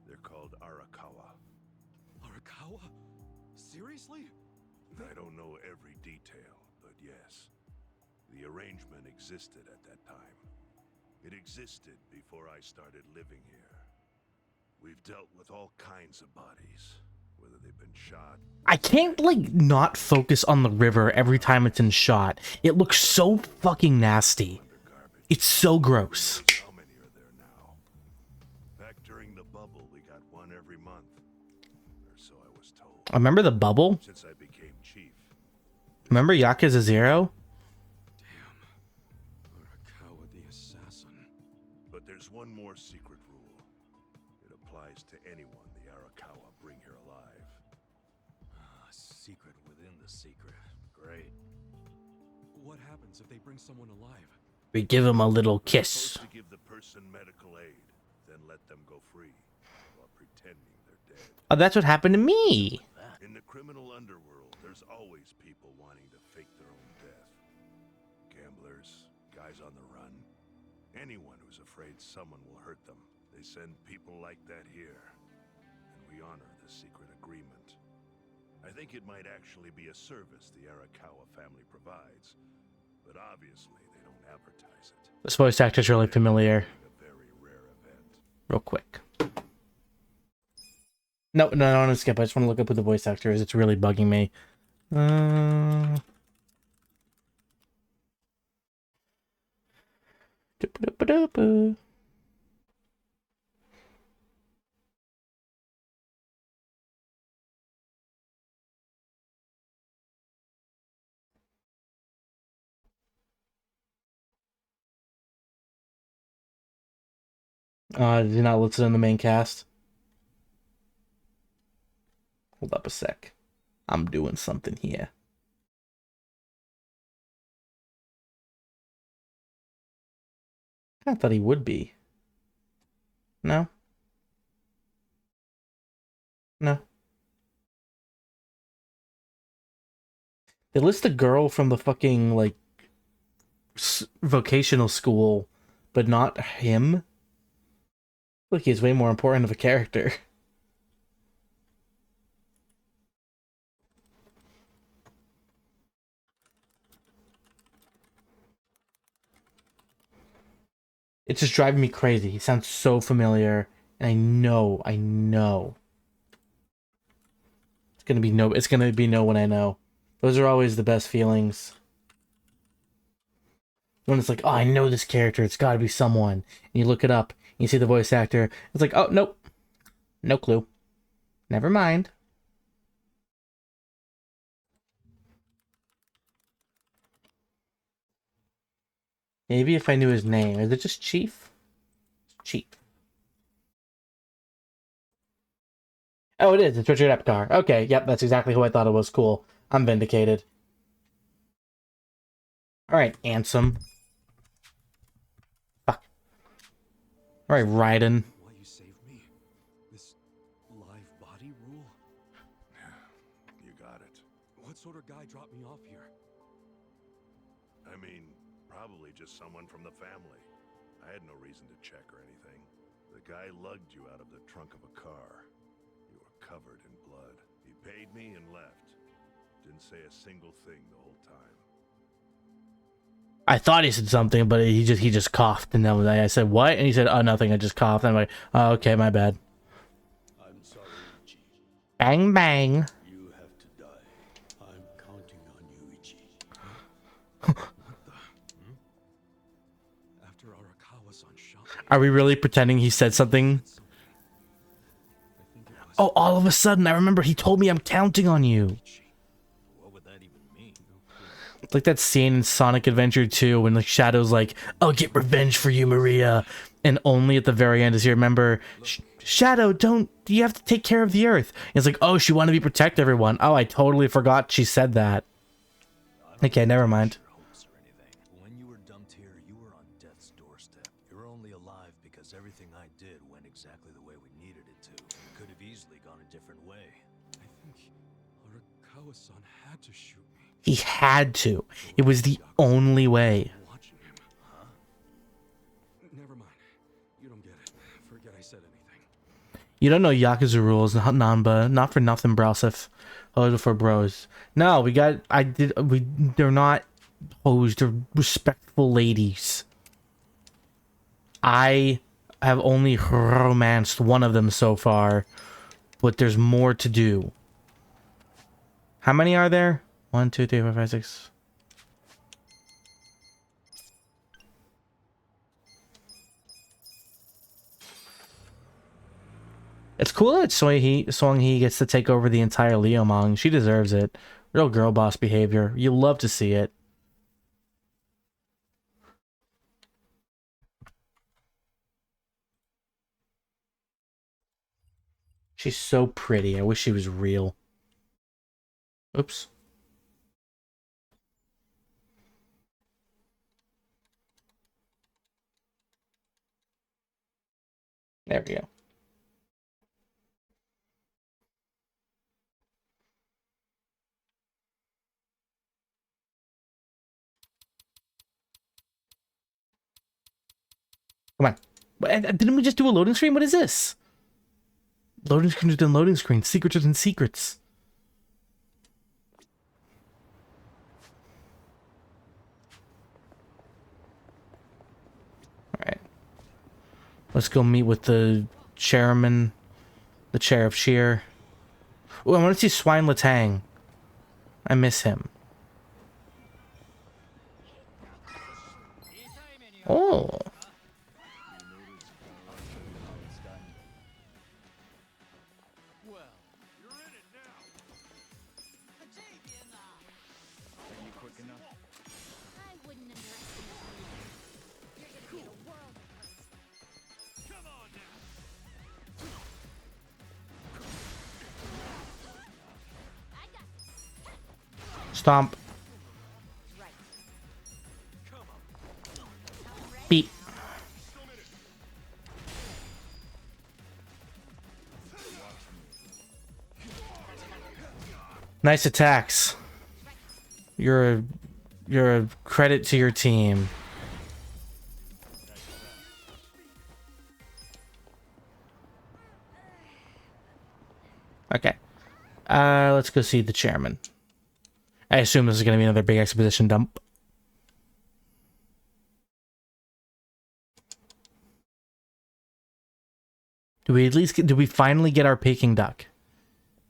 They're called Arakawa. Arakawa? Seriously? I don't know every detail, but yes. The arrangement existed at that time. It existed before I started living here. We've dealt with all kinds of bodies, whether they've been shot. I can't, like, not focus on the river every time it's in shot. It looks so fucking nasty. Under garbage. It's so gross. How many are there now? Back during the bubble, we got one every month. Or so I was told. Remember the bubble? Since I became chief. Remember Yakuza 0? Arakawa the assassin. But there's one more secret rule. It applies to anyone the Arakawa bring here alive. Ah, secret within the secret. Great. What happens if they bring someone alive? We give him a little We're kiss. supposed to give the person medical aid, then let them go free, while pretending they're dead. Oh, that's what happened to me. In the criminal underworld, there's always people wanting to fake their own death. Gamblers, guys on the run, anyone who's afraid someone will hurt them. They send people like that here, and we honor the secret agreement. I think it might actually be a service the Arakawa family provides, but obviously they don't advertise it. This voice actor's really familiar. A very rare event. Real quick. No, I don't want to skip. I just want to look up who the voice actor is. It's really bugging me. Doop-a-doop-a-doop-a. Did you not listed in the main cast? Hold up a sec. I'm doing something here. I thought he would be. No? No. They list the girl from the fucking, like, vocational school, but not him? Look, he's way more important of a character. It's just driving me crazy. He sounds so familiar, and I know. It's gonna be no when I know. Those are always the best feelings. When it's like, oh, I know this character, it's gotta be someone. And you look it up, and you see the voice actor, it's like, oh, nope. No clue. Never mind. Maybe if I knew his name. Is it just Chief? Chief. Oh, it is. It's Richard Epcar. Okay, yep, that's exactly who I thought it was. Cool. I'm vindicated. Alright, Ansem. Fuck. Alright, Raiden. Why you saved me? This live body rule? You got it. What sort of guy dropped me off here? I mean, probably just someone from the family. I had no reason to check or anything. The guy lugged you out of the trunk of a car. You were covered in blood. He paid me and left. Didn't say a single thing the whole time. I thought he said something, but he just coughed, and then I said, what? And he said, oh, nothing, I just coughed. And I'm like, oh, okay, my bad. I'm sorry, Ichi. Bang, bang. You have to die. I'm counting on you, Ichi. After Arakawa-san shot me, Are we really pretending he said something? I think it was Oh, all of a sudden, I remember he told me I'm counting on you. What would that even mean? It's like that scene in Sonic Adventure 2 when like Shadow's like, I'll get revenge for you, Maria. And only at the very end does he remember, Shadow, you have to take care of the Earth. And it's like, oh, she wanted me to protect everyone. Oh, I totally forgot she said that. Okay, never mind. Your hopes or anything. When you were dumped here, you were on death's doorstep. You're only alive because everything I did went exactly the way we needed it to. It could have easily gone a different way. I think Arakawa-san had to shoot me. He had to. It was the only way. Watching him, huh? Never mind. You don't get it. Forget I said anything. You don't know Yakuza rules, Namba. Not for nothing, Brosif. Oh, for bros. No, they're not hoes. They're respectful ladies. I have only romanced one of them so far, but there's more to do. How many are there? 1, 2, 3, 4, 5, 6. It's cool that Song Hee gets to take over the entire Liumang. She deserves it. Real girl boss behavior. You love to see it. She's so pretty. I wish she was real. Oops. There we go. Come on. Didn't we just do a loading screen? What is this? Loading screen within loading screen. Secrets within secrets. Alright. Let's go meet with the chairman. The chair of cheer. Oh, I want to see Swine Latang. I miss him. Oh. I wouldn't underestimate you. You're gonna be in a world of hurt. Come on now! I got this. Stomp. Right. Beep. Nice attacks. You're a credit to your team. Okay. Let's go see the chairman. I assume this is going to be another big exposition dump. Do we finally get our Peking duck?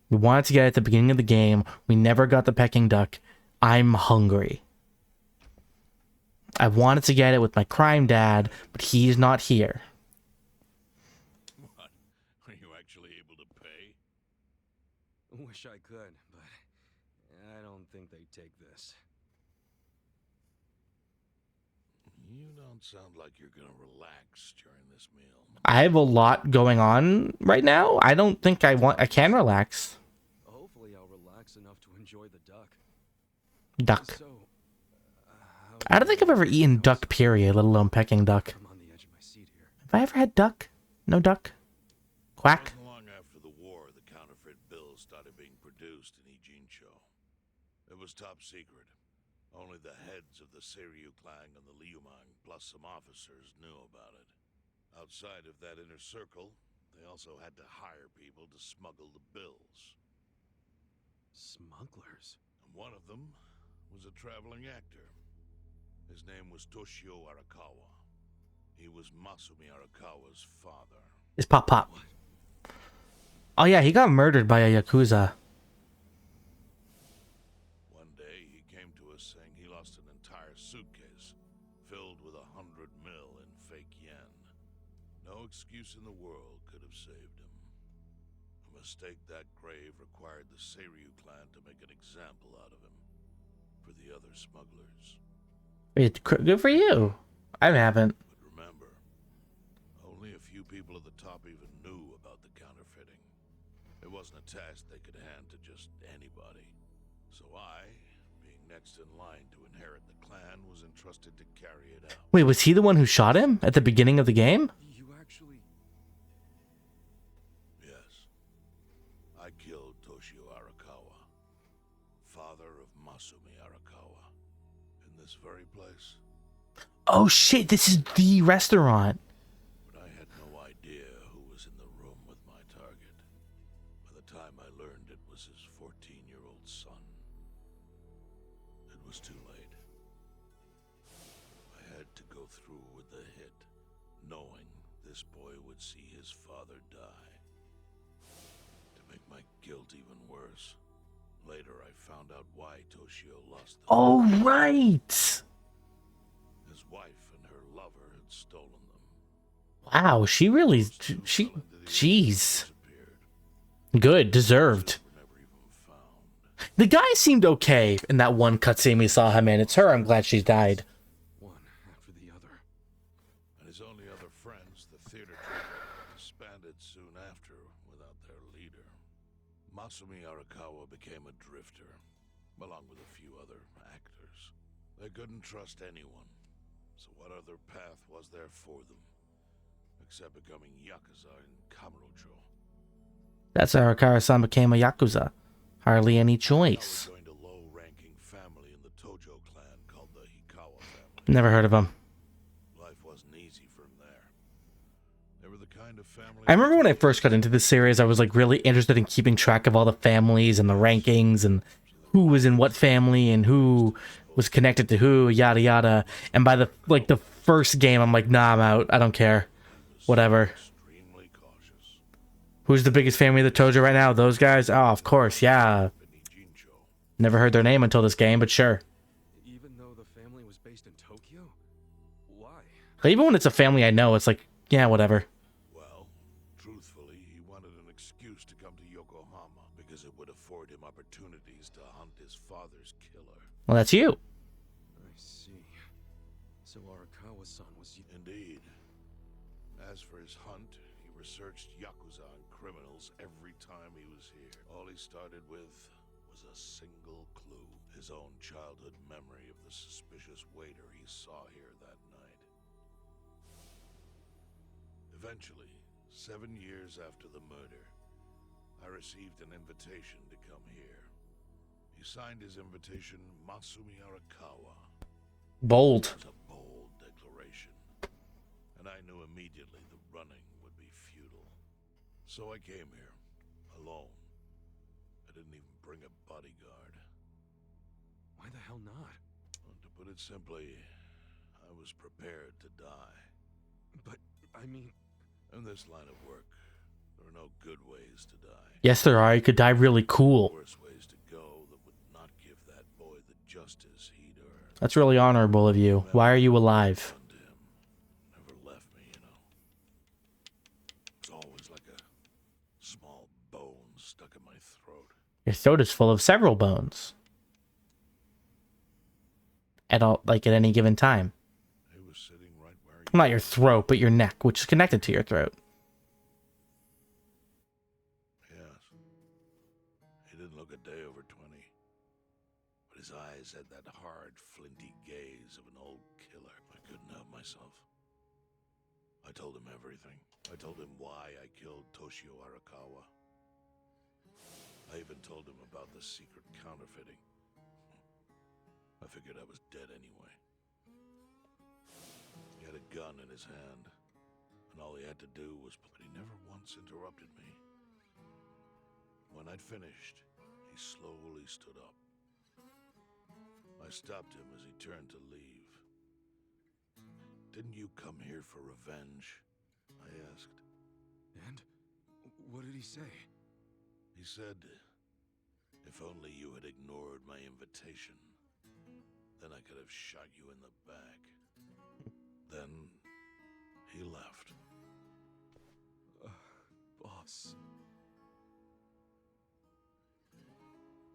We wanted to get it at the beginning of the game. We never got the Peking duck. I'm hungry. I wanted to get it with my crime dad, but he's not here. What? Are you actually able to pay? Wish I could, but I don't think they'd take this. You don't sound like you're gonna relax during this meal. I have a lot going on right now. I don't think I can relax. Hopefully I'll relax enough to enjoy the duck. Duck. So, I don't think I've ever eaten duck, period, let alone Peking duck. I'm on the edge of my seat here. Have I ever had duck? No duck? Quack? Not long after the war, the counterfeit bills started being produced in Ijincho. It was top secret. Only the heads of the Seiryu clan and the Liumang, plus some officers, knew about it. Outside of that inner circle, they also had to hire people to smuggle the bills. Smugglers? And one of them was a traveling actor. His name was Toshio Arakawa. He was Masumi Arakawa's father. It's Pop Pop. Oh yeah, he got murdered by a Yakuza. One day, he came to us saying he lost an entire suitcase filled with 100 mil in fake yen. No excuse in the world could have saved him. A mistake that grave required the Seiryu clan to make an example out of him for the other smugglers. Good for you. I haven't. But remember, only a few people at the top even knew about the counterfeiting. It wasn't a task they could hand to just anybody. So I, being next in line to inherit the clan, was entrusted to carry it out. Wait, was he the one who shot him at the beginning of the game? You actually... Yes. I killed Toshio Arakawa, father father of Masumi Arakawa. In this very place. Oh shit, this is the restaurant. But I had no idea who was in the room with my target. By the time I learned it was his 14-year-old son, it was too late. I had to go through with the hit, knowing this boy would see his father die. To make my guilt even worse, later I found out why Toshio lost the Oh right. His wife and her lover had stolen them. Wow, she really she jeez. Good, deserved. Were never even found. The guy seemed okay in that one cutscene we saw him in. It's her, I'm glad she's died. One after the other. And his only other friends, the theater troupe, disbanded soon after without their leader. Masumi Arakawa became a drifter, along with a few other actors. They couldn't trust anyone, so what other path was there for them? Except becoming Yakuza in Kamurocho. That's how Arakawa-san became a Yakuza. Hardly any choice. Joined a low-ranking family in the Tojo clan called the Hikawa family. Never heard of him. Life wasn't easy for him there. They were the kind of family... I remember when I first got into this series, I was like really interested in keeping track of all the families and the rankings and who was in what family and who was connected to who, yada yada. And by the first game, I'm like, nah, I'm out. I don't care. Whatever. extremely cautious. Who's the biggest family of the Tojo right now? Those guys? Oh, of course, yeah. Jincho. Never heard their name until this game, but sure. Even though the family was based in Tokyo? Why? Even when it's a family I know, it's like, yeah, whatever. Well, truthfully, he wanted an excuse to come to Yokohama because it would afford him opportunities to hunt his father's killer. Well, that's you. I see. So Arakawa-san was... Indeed. As for his hunt, he researched Yakuza and criminals every time he was here. All he started with was a single clue. His own childhood memory of the suspicious waiter he saw here that night. Eventually, 7 years after the murder, I received an invitation to come here. He signed his invitation Masumi Arakawa. Bold. It was a bold declaration, and I knew immediately the running would be futile. So I came here, alone. I didn't even bring a bodyguard. Why the hell not? Well, to put it simply, I was prepared to die. But, I mean... In this line of work, there are no good ways to die. Yes, there are. You could die really cool. Worse ways to go that would not give that boy the justice he'd earned. That's really honorable of you. Why are you alive? Done to him. Never left me, you know. It's always like a small bone stuck in my throat. Your throat is full of several bones. At any given time. He was sitting right where he... Not your throat, but your neck, which is connected to your throat. Yes. He didn't look a day over 20. But his eyes had that hard, flinty gaze of an old killer. I couldn't help myself. I told him everything. I told him why I killed Toshio Arakawa. I even told him about the secret counterfeiting. I figured I was dead anyway. He had a gun in his hand, and all he had to do was... But he never once interrupted me. When I'd finished, he slowly stood up. I stopped him as he turned to leave. Didn't you come here for revenge? I asked. And? What did he say? He said, if only you had ignored my invitation, then I could have shot you in the back. Then he left. Boss.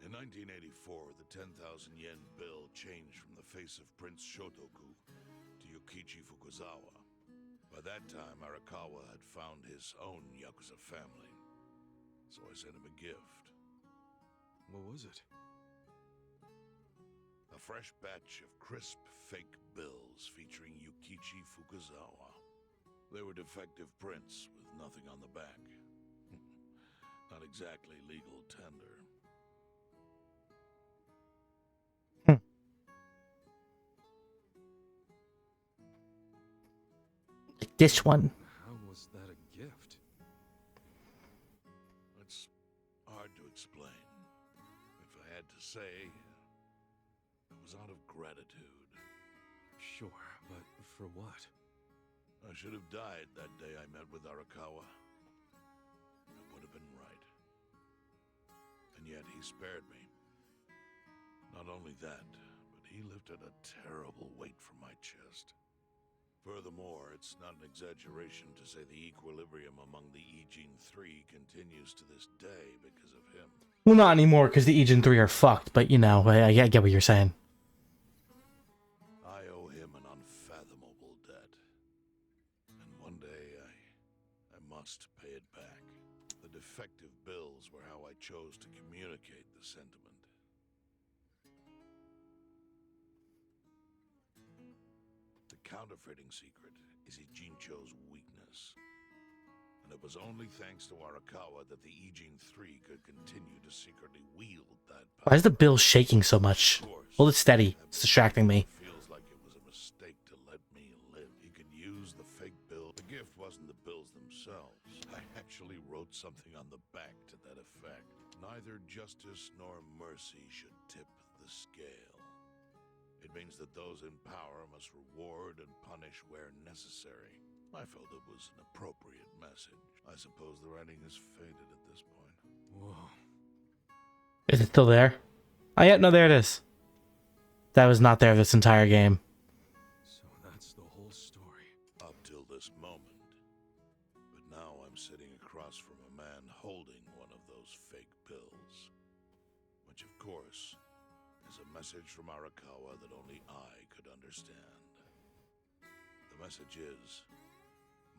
In 1984, the 10,000 yen bill changed from the face of Prince Shotoku to Yukichi Fukuzawa. By that time, Arakawa had found his own Yakuza family, so I sent him a gift. What was it? A fresh batch of crisp, fake bills featuring Yukichi Fukuzawa. They were defective prints with nothing on the back. Not exactly legal tender. This one. How was that a gift? It's hard to explain. If I had to say, it was out of gratitude. Sure, but for what? I should have died that day I met with Arakawa. It would have been right. And yet he spared me. Not only that, but he lifted a terrible weight from my chest. Furthermore, it's not an exaggeration to say the equilibrium among the Ijin 3 continues to this day because of him. Well, not anymore, because the Ijin 3 are fucked, but you know, I get what you're saying. I owe him an unfathomable debt. And one day I must pay it back. The defective bills were how I chose to communicate the sentiment. The counterfeiting secret is Ijincho's weakness. And it was only thanks to Arakawa that the Ijin 3 could continue to secretly wield that power. Why is the bill shaking so much? Hold it steady. It's distracting me. Feels like it was a mistake to let me live. He could use the fake bill. The gift wasn't the bills themselves. I actually wrote something on the back to that effect. Neither justice nor mercy should tip the scale. It means that those in power must reward and punish where necessary. I felt it was an appropriate message. I suppose the writing has faded at this point. Whoa. Is it still there? Oh, yeah, no, there it is. That was not there this entire game. So that's the whole story. Up till this moment. But now I'm sitting across from a man holding one of those fake bills. Which, of course, is a message from Arakawa that only I could understand. The message is,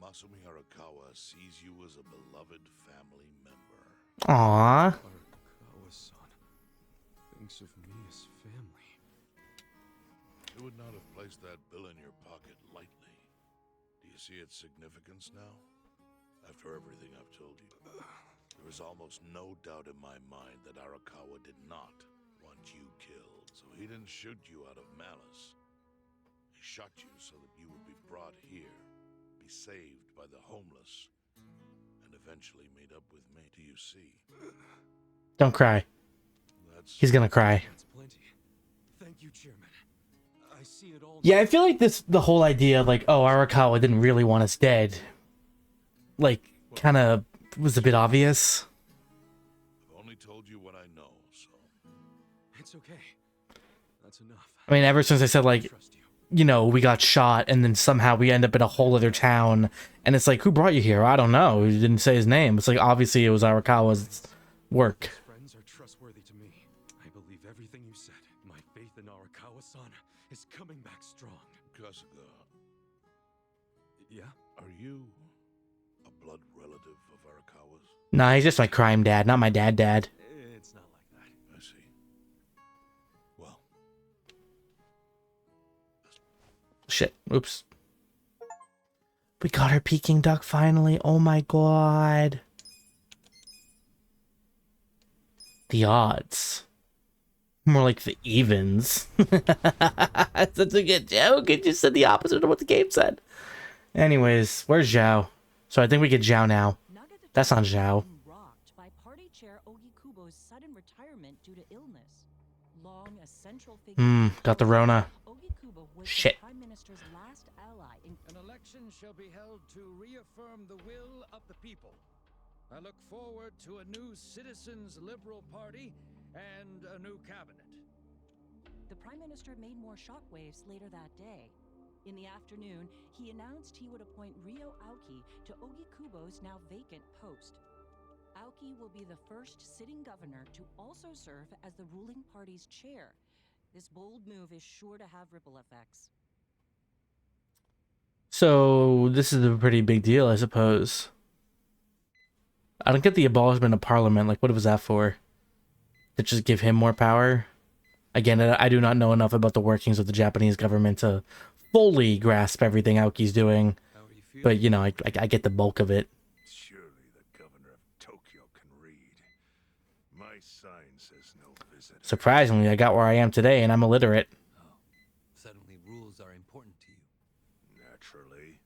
Masumi Arakawa sees you as a beloved family member. Aww. Arakawa-san thinks of me as family. You would not have placed that bill in your pocket lightly. Do you see its significance now? After everything I've told you. There is almost no doubt in my mind that Arakawa did not want you killed. So he didn't shoot you out of malice. He shot you so that you would be brought here, be saved by the homeless, and eventually meet up with me. Do you see? Don't cry. That's He's gonna cry. That's plenty. Thank you, Chairman. I see it all. Yeah, I feel like the whole idea, like, oh, Arakawa didn't really want us dead, like, kind of was a bit obvious. I've only told you what I know, so It's okay. That's enough. I mean, ever since I said, like, Trust you. you know, we got shot and then somehow we end up in a whole other town, and it's like, who brought you here? I don't know. He didn't say his name. It's like, obviously it was Arakawa's work. Friends are trustworthy to me. I believe everything you said. My faith in Arakawa-san is coming back strong. Kasuga, Yeah? are you a blood relative of Arakawa's? Nah, he's just my crime dad, not my dad. It's not like that. I see. Well, Shit. Oops. We got our Peking duck finally. Oh my god. The odds. More like the evens. Such a good joke. It just said the opposite of what the game said. Anyways, where's Zhao? So I think we get Zhao now. That's not Zhao. Rocked by party chair Ogi Kubo's sudden retirement due to illness. Long a central figure. Got the Rona. Ogi Kubo was Shit. the Prime Minister's last ally in An election shall be held to reaffirm the will of the people. I look forward to a new Citizens Liberal Party and a new cabinet. The Prime Minister made more shockwaves later that day. In the afternoon, he announced he would appoint Ryo Aoki to Ogi Kubo's now vacant post. Aoki will be the first sitting governor to also serve as the ruling party's chair. This bold move is sure to have ripple effects. So this is a pretty big deal, I suppose. I don't get the abolishment of parliament. Like, what was that for? To just give him more power? Again, I do not know enough about the workings of the Japanese government to fully grasp everything Aoki's doing. How are you feeling? But, you know, I get the bulk of it. surely the governor of Tokyo can read. My sign says no visitor. Surprisingly, I got where I am today, and I'm illiterate. Oh, suddenly rules are important to you. Naturally.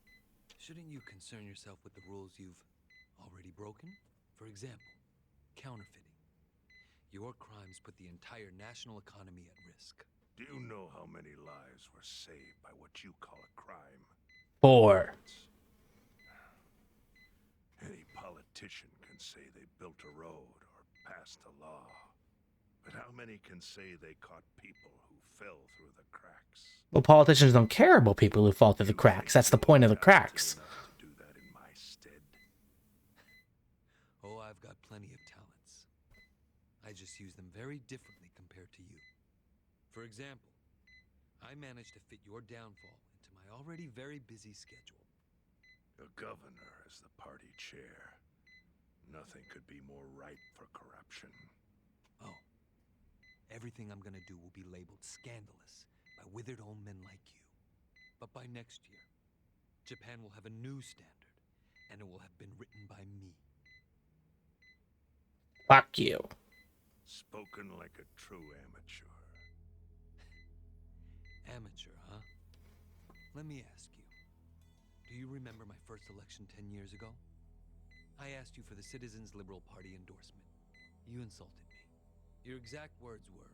Shouldn't concern yourself with the rules you've already broken? For example, counterfeiting. Your crimes put the entire national economy at risk. Do you know how many lives were saved by what you call a crime? 4. Any politician can say they built a road or passed a law. But how many can say they caught people who fell through the cracks? Well, politicians don't care about people who fall through the cracks. That's the point of the cracks. To do that in my stead. Oh, I've got plenty of talents. I just use them very differently compared to you. For example, I managed to fit your downfall into my already very busy schedule. A governor as the party chair. Nothing could be more ripe for corruption. Oh. Everything I'm gonna do will be labeled scandalous by withered old men like you. But by next year, Japan will have a new standard, and it will have been written by me. Fuck you. Spoken like a true amateur. Amateur, huh? Let me ask you. Do you remember my first election 10 years ago? I asked you for the Citizens Liberal Party endorsement. You insulted me. Your exact words were,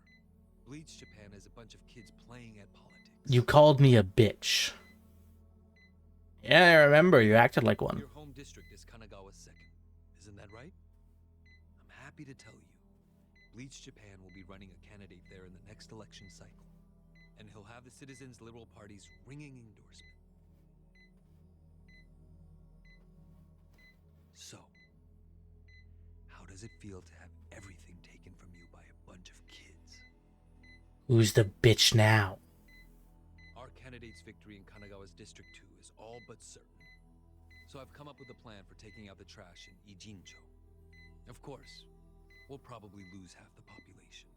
Bleach Japan is a bunch of kids playing at politics. You called me a bitch. Yeah, I remember. You acted like one. Your home district is Kanagawa's second. Isn't that right? I'm happy to tell you, Bleach Japan will be running a candidate there in the next election cycle. And he'll have the Citizens Liberal Party's ringing endorsement. So, how does it feel to have everything taken from you by a bunch of kids? Who's the bitch now? Our candidate's victory in Kanagawa's District 2 is all but certain. So I've come up with a plan for taking out the trash in Ijincho. Of course, we'll probably lose half the population.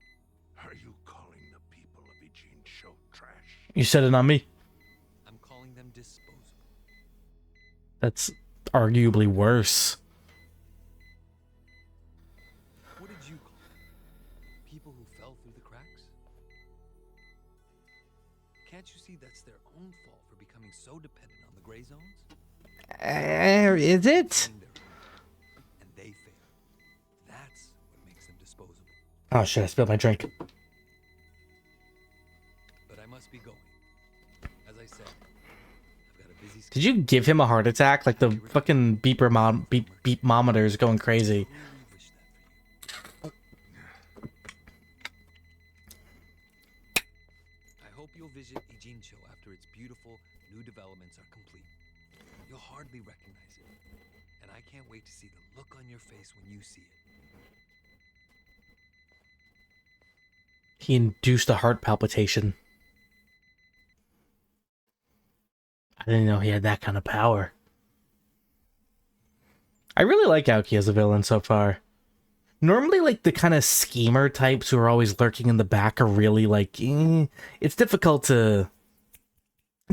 Are you calling the people of Ijincho trash? You said it on me. I'm calling them disposable. That's arguably worse. What did you call them? People who fell through the cracks? Can't you see that's their own fault for becoming so dependent on the gray zones? Is it? And they fail. That's what makes them disposable. Oh shit, I spilled my drink. But I must be going. As I said, I've got a busy schedule. Did you give him a heart attack? Like the fucking beep-mometer is going crazy. I wish that for you. I hope you'll visit Ijincho after its beautiful new developments are complete. You'll hardly recognize it, and I can't wait to see the look on your face when you see it. He induced a heart palpitation. I didn't know he had that kind of power. I really like Aoki as a villain so far. Normally, like, the kind of schemer types who are always lurking in the back are really, like, it's difficult to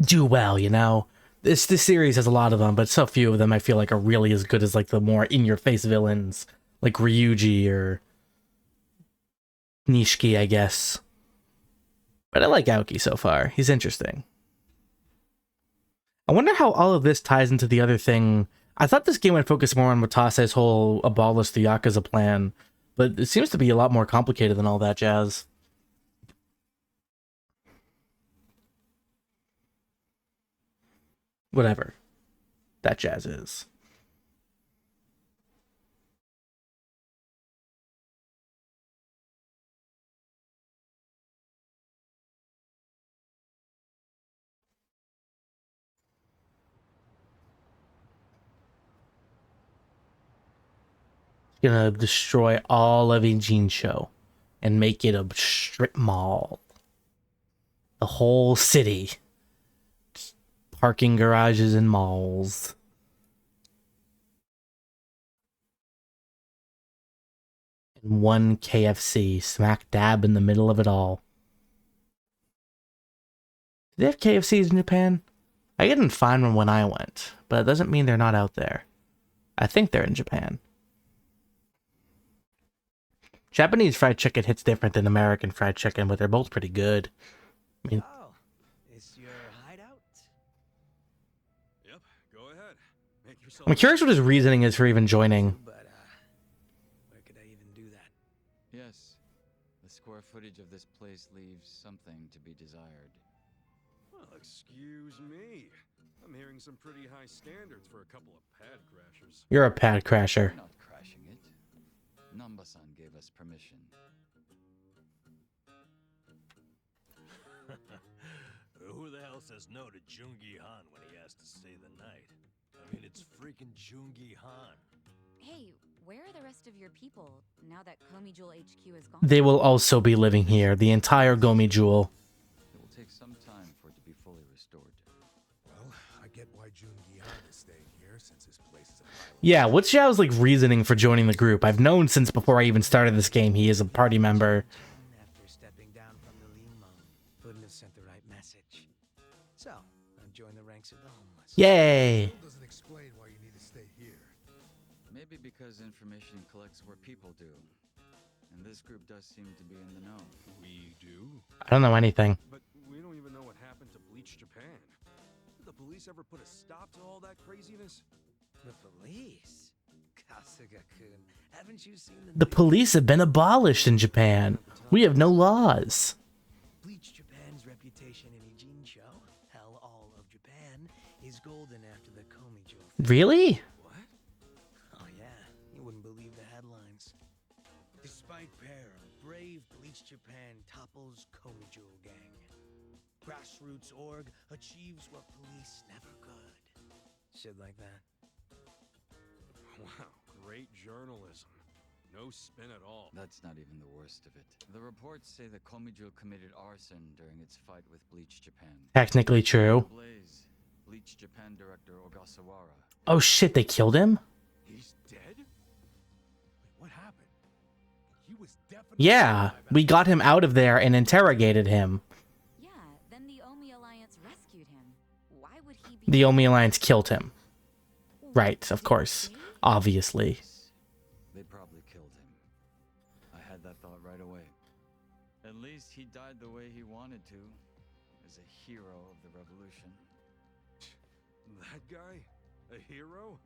do well, you know? This series has a lot of them, but so few of them I feel like are really as good as, like, the more in-your-face villains, like Ryuji or Nishiki, I guess. But I like Aoki so far. He's interesting. I wonder how all of this ties into the other thing. I thought this game would focus more on Matase's whole abolish the Yakuza plan, but it seems to be a lot more complicated than all that jazz. Whatever that jazz is. Gonna destroy all of Ijincho and make it a strip mall. The whole city. Just parking garages and malls. And one KFC smack dab in the middle of it all. Do they have KFCs in Japan? I didn't find one when I went, but it doesn't mean they're not out there. I think they're in Japan. Japanese fried chicken hits different than American fried chicken, but they're both pretty good. I mean, Oh, is your hideout? Yep, go ahead. Make I'm curious what his reasoning is for even joining. But, where could I even do that? Yes, the square footage of this place leaves something to be desired. Well, excuse me. I'm hearing some pretty high standards for a couple of pad crashers. You're a pad crasher. We're not crashing it. Namba-san gave us permission. Who the hell says no to Jungi Han when he has to stay the night? I mean, it's freaking Jungi Han. Hey, where are the rest of your people now that Komi Jewel HQ is gone? They will also be living here, the entire Gomi Jewel. It will take some time for it to be fully restored. Well, I get why Jungi Han is staying here since his place is a pile of Yeah, what's Xiao's like reasoning for joining the group? I've known since before I even started this game he is a party member. After stepping down from the Liu Meng, couldn't have sent the right message. So, I joined the ranks of the homeless. Yay! Still doesn't explain why you need to stay here. Maybe because information collects where people do. And this group does seem to be in the know. We do? I don't know anything. But we don't even know what happened to Bleach Japan. Did the police ever put a stop to all that craziness? The police? Kasuga-kun, haven't you seen The police have been abolished in Japan. We have no laws. Bleach Japan's reputation in Ijincho, hell all of Japan, is golden after the Komi Jewel. Really? What? Oh yeah, you wouldn't believe the headlines. Despite peril, brave Bleach Japan topples Komi Jewel gang. Grassroots org achieves what police never could. Shit like that. Wow, great journalism. No spin at all. That's not even the worst of it. The reports say that Komijul committed arson during its fight with Bleach Japan. Technically true. Blaze, Bleach Japan director Ogasawara. Oh shit, they killed him? He's dead? Wait, what happened? He was definitely Yeah, alive we got him out of there and interrogated him. Yeah, then the Omi Alliance rescued him. Why would he be... The Omi Alliance killed him. Right, of course. Obviously. They probably killed him. I had that thought right away. At least he died the way he wanted to, as a hero of the revolution. That guy? A hero?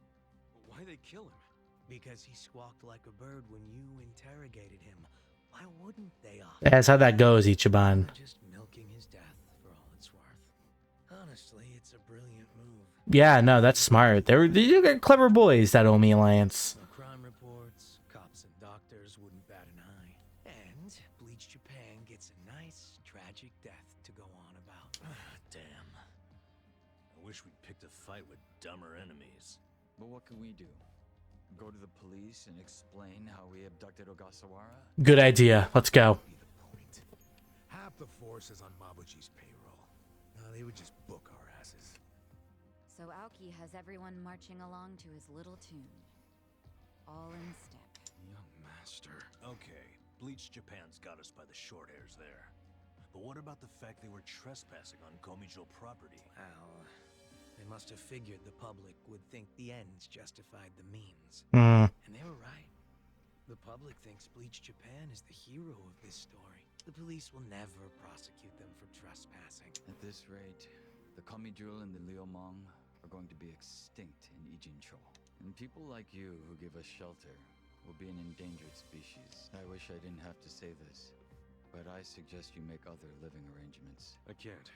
Why'd they kill him? Because he squawked like a bird when you interrogated him. Why wouldn't they off? That's how that goes, Ichiban. Just milking his death for all it's worth. Honestly, it's a brilliant move. Yeah, no, that's smart. They're clever boys, that Omi Alliance. No crime reports, cops and doctors wouldn't bat an eye. And Bleach Japan gets a nice, tragic death to go on about. Damn. I wish we'd picked a fight with dumber enemies. But what can we do? Go to the police and explain how we abducted Ogasawara? Good idea. Let's go. Be the point. Half the force is on Mabuchi's payroll. No, they would just book our asses. So Aoki has everyone marching along to his little tune. All in step. Young master. Okay, Bleach Japan's got us by the short hairs there. But what about the fact they were trespassing on Komijul property? Well, they must have figured the public would think the ends justified the means. Hmm. And they were right. The public thinks Bleach Japan is the hero of this story. The police will never prosecute them for trespassing. At this rate, the Komijul and the Liumang are going to be extinct in Ijincho. And people like you who give us shelter will be an endangered species. I wish I didn't have to say this, but I suggest you make other living arrangements. I can't.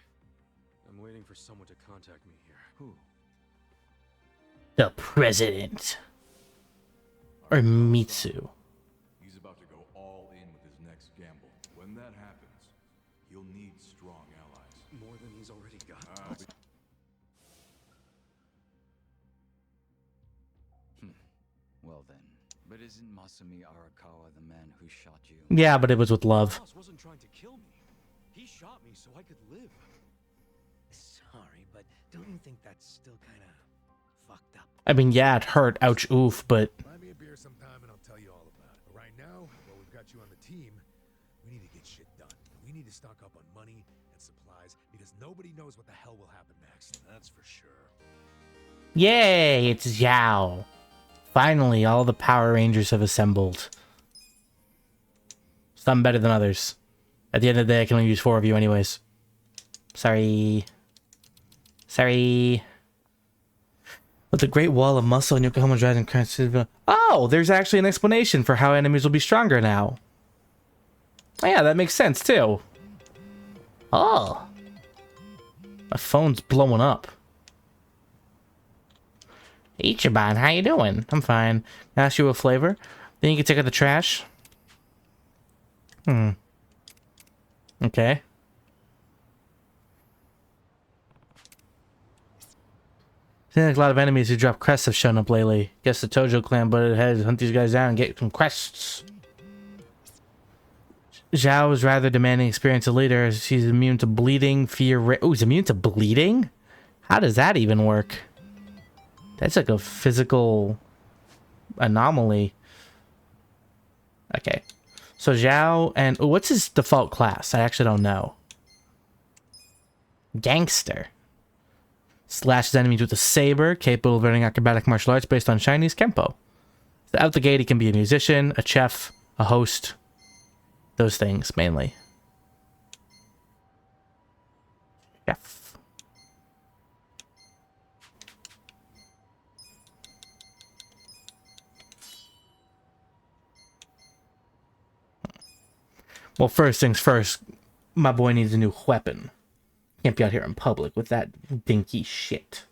I'm waiting for someone to contact me here. Who? The president. Or Mitsu. He's about to go all in with his next gamble. When that happens, he'll need strong allies. More than he's already got. Well then. But isn't Masumi Arakawa the man who shot you? Yeah, but it was with love. The boss wasn't trying to kill me. He shot me so I could live. Sorry, but don't you think that's still kind of fucked up? I mean, yeah, it hurt. Ouch, oof, but... Buy me a beer sometime and I'll tell you all about it. But right now, while we've got you on the team, we need to get shit done. We need to stock up on money and supplies because nobody knows what the hell will happen next. That's for sure. Yay, it's Zhao. Finally, all the Power Rangers have assembled. Some better than others. At the end of the day, I can only use 4 of you anyways. Sorry. Sorry. With the Great Wall of Muscle in Yokohama Drive and Crash. Oh, there's actually an explanation for how enemies will be stronger now. Oh, yeah, that makes sense too. Oh. My phone's blowing up. Ichiban, how you doing? I'm fine. Ask you a flavor? Then you can take out the trash. Okay. Seems like a lot of enemies who drop crests have shown up lately. Guess the Tojo clan butted heads, hunt these guys down and get some crests. Zhao is rather demanding experience as a leader as he's immune to bleeding, fear... Oh, he's immune to bleeding? How does that even work? That's like a physical anomaly. Okay. So Zhao and... Oh, what's his default class? I actually don't know. Gangster. Slashes enemies with a saber, capable of learning acrobatic martial arts based on Chinese Kempo. So out the gate, he can be a musician, a chef, a host. Those things, mainly. Chef. Well, first things first, my boy needs a new weapon. Can't be out here in public with that dinky shit.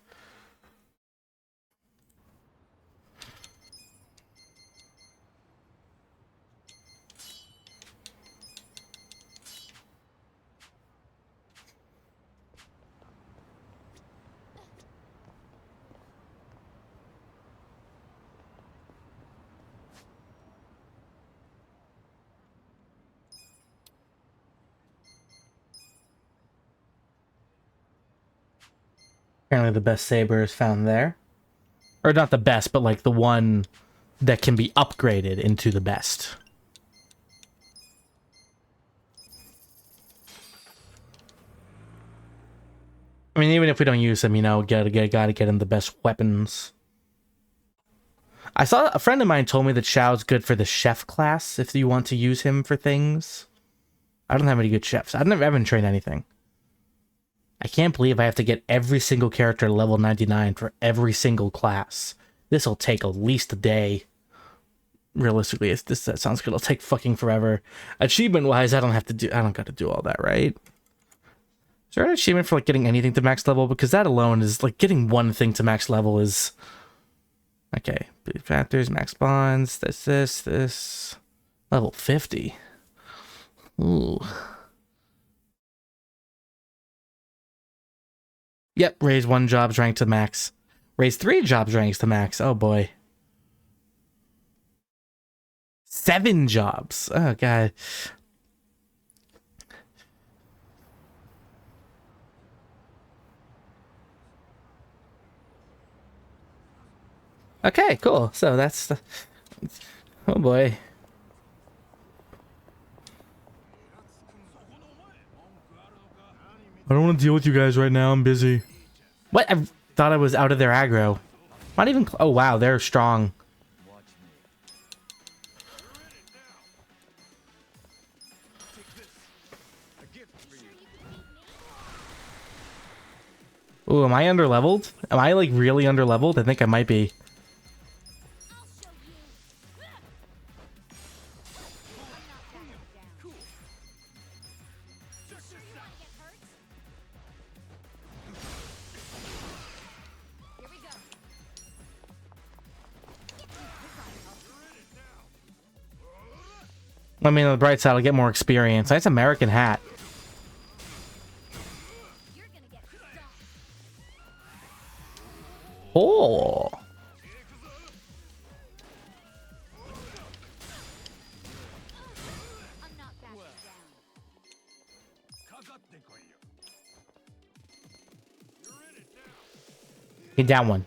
Apparently the best saber is found there. Or not the best, but like the one that can be upgraded into the best. I mean, even if we don't use them, you know, gotta get him the best weapons. I saw a friend of mine told me that Xiao's good for the chef class if you want to use him for things. I don't have any good chefs. I haven't trained anything. I can't believe I have to get every single character to level 99 for every single class. This'll take at least a day. Realistically, that sounds good. It'll take fucking forever. Achievement-wise, I don't gotta do all that, right? Is there an achievement for like getting anything to max level? Because that alone is like getting one thing to max level is... Okay, factors, max bonds, this. Level 50. Ooh. Yep, raise 1 jobs rank to max. Raise 3 jobs ranks to max. Oh boy. 7 jobs. Oh god. Okay, cool. So that's... Oh boy. I don't want to deal with you guys right now. I'm busy. What? I thought I was out of their aggro. Not even... Oh, wow. They're strong. Ooh, am I underleveled? Am I, like, really underleveled? I think I might be. I mean, on the bright side, I'll get more experience. Nice American hat. Oh. He down one.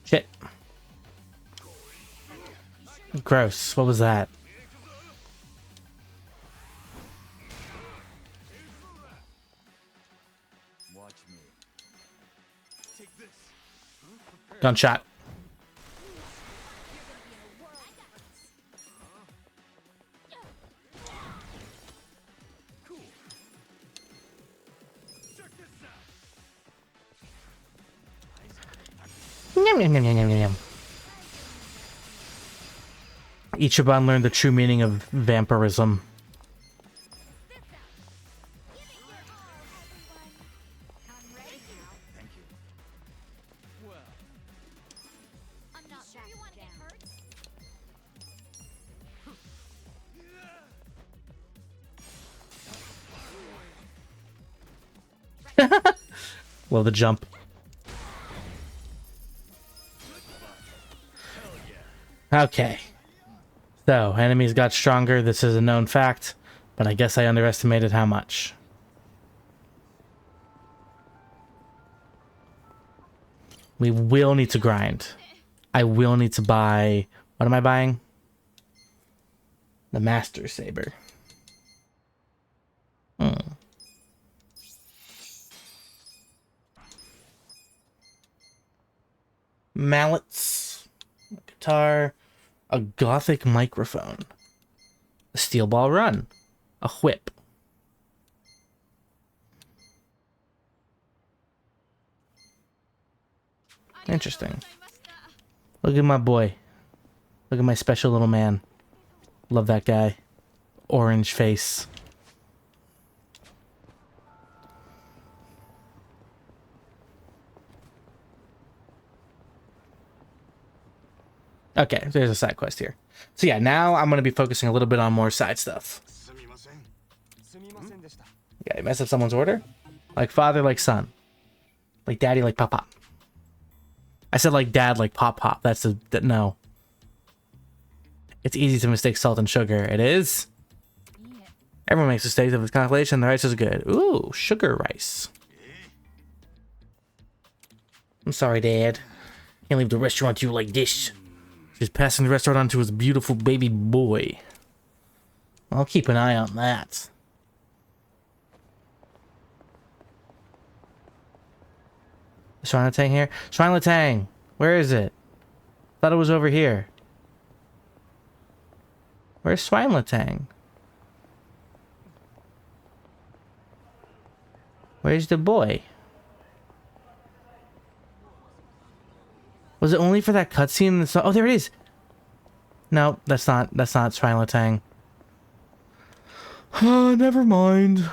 Shit. gross. What was that? Watch me. Gunshot. Yum, yum, yum, yum, yum, yum. Ichiban learned the true meaning of vampirism. I'm ready now. Thank you. Well, I'm not sure you want to get hurt. Love the jump. Okay. So, enemies got stronger. This is a known fact, but I guess I underestimated how much. We will need to grind. I will need to buy... What am I buying? The Master Saber. Mallets. Guitar. A gothic microphone. A steel ball run. A whip. Interesting. Look at my boy. Look at my special little man. Love that guy. Orange face. Okay, there's a side quest here. So yeah, now I'm going to be focusing a little bit on more side stuff. Yeah, you mess up someone's order? Like father, like son. Like daddy, like papa. I said like dad, like pop pop. That's a... no. It's easy to mistake salt and sugar. It is? Everyone makes mistakes. If it's consolation, the rice is good. Ooh, sugar rice. I'm sorry, Dad. Can't leave the restaurant to you like this. He's passing the restaurant on to his beautiful baby boy. I'll keep an eye on that. Shrine Latang here? Shrine Latang! Where is it? Thought it was over here. Where's Shrine Latang? Where's the boy? Was it only for that cutscene in the song? Oh, there it is. No, that's not Shrine Latang. Never mind.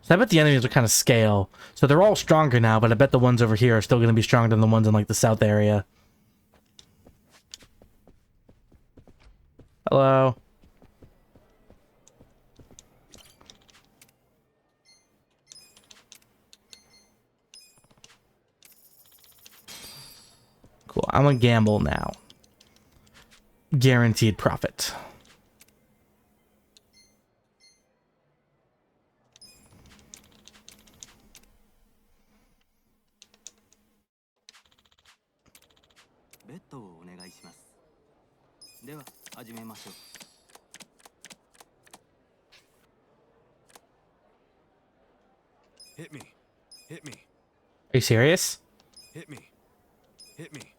So I bet the enemies are kind of scale. So they're all stronger now, but I bet the ones over here are still going to be stronger than the ones in like the south area. Hello. Cool. I'm gonna gamble now. Guaranteed profit. Hit me. Hit me. Are you serious? Hit me. Hit me.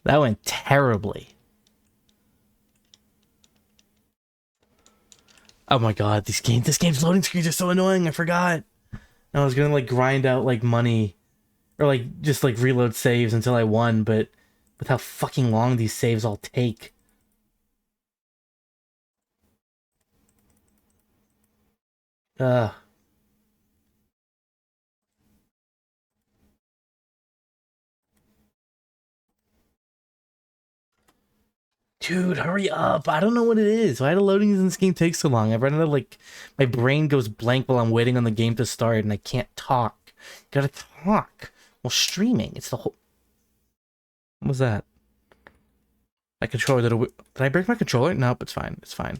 That went terribly. Oh my god, this game's loading screens are so annoying. I forgot. I was gonna like grind out like money, or like just like reload saves until I won, but with how fucking long these saves all take. Ugh. Dude, hurry up. I don't know what it is. Why do loadings in this game take so long? I've run out of like... My brain goes blank while I'm waiting on the game to start and I can't talk. Gotta talk. Well, streaming. It's the whole... What was that? My controller did I break my controller? Nope, it's fine. It's fine.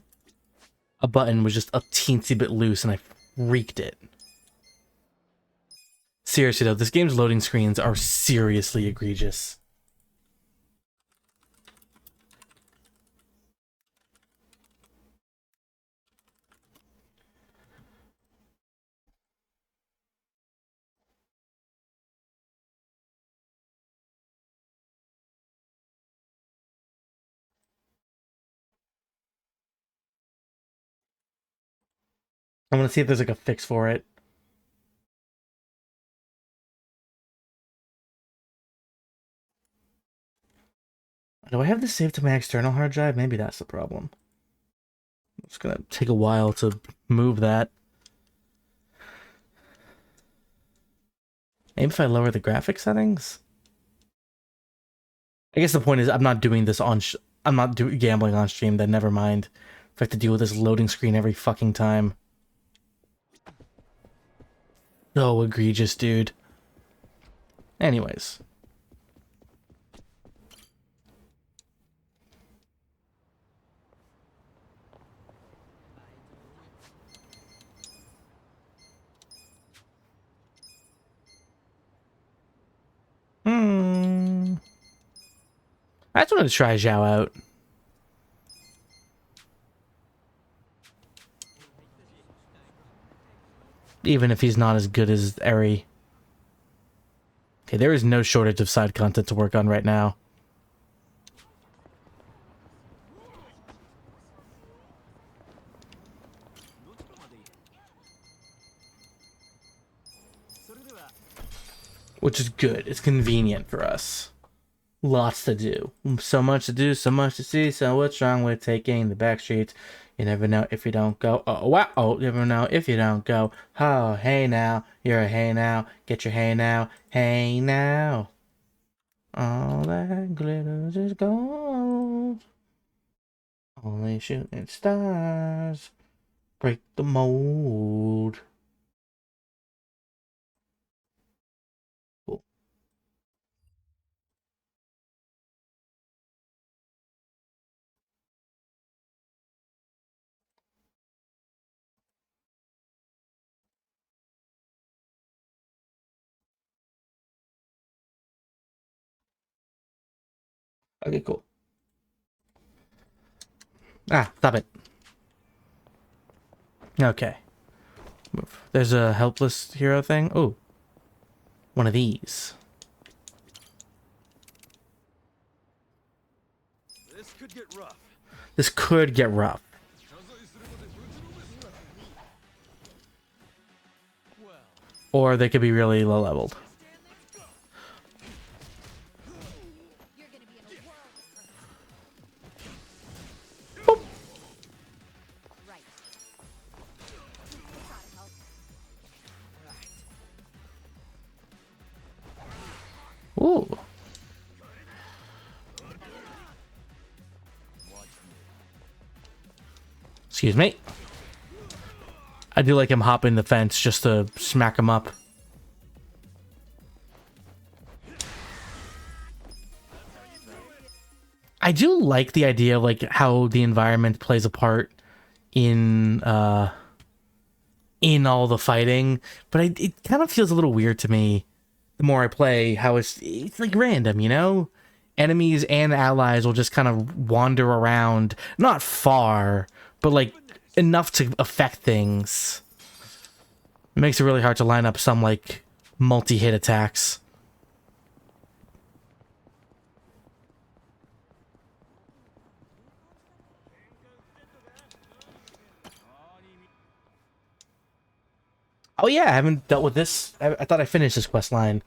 A button was just a teensy bit loose and I freaked it. Seriously though, this game's loading screens are seriously egregious. I'm gonna see if there's like a fix for it. Do I have this saved to my external hard drive? Maybe that's the problem. It's gonna take a while to move that. Maybe if I lower the graphic settings? I guess the point is I'm not doing this on... I'm not gambling on stream, then never mind. If I have to deal with this loading screen every fucking time. So egregious, dude. Anyways. I just wanted to try Zhao out. Even if he's not as good as Eri. Okay, there is no shortage of side content to work on right now. Which is good. It's convenient for us. Lots to do. So much to do, so much to see. So what's wrong with taking the back streets? You never know if you don't go. Oh, wow. Oh, you never know if you don't go. Oh, hey now. You're a hey now. Get your hey now. Hey now. All that glitters is gold. Only shooting stars break the mold. Cool. Okay, cool. Ah, stop it. Okay. Move. There's a helpless hero thing. Oh. One of these. This could get rough. This could get rough. Or they could be really low leveled. You're gonna be in a world of hurt. Boop. Right. Gotta help. Ooh. Excuse me. I do like him hopping the fence just to smack him up. I do like the idea of like how the environment plays a part in all the fighting, but it kind of feels a little weird to me the more I play how it's like random, you know? Enemies and allies will just kind of wander around, not far, but like enough to affect things. It makes it really hard to line up some like multi-hit attacks. Oh yeah, I haven't dealt with this. I thought I finished this quest line.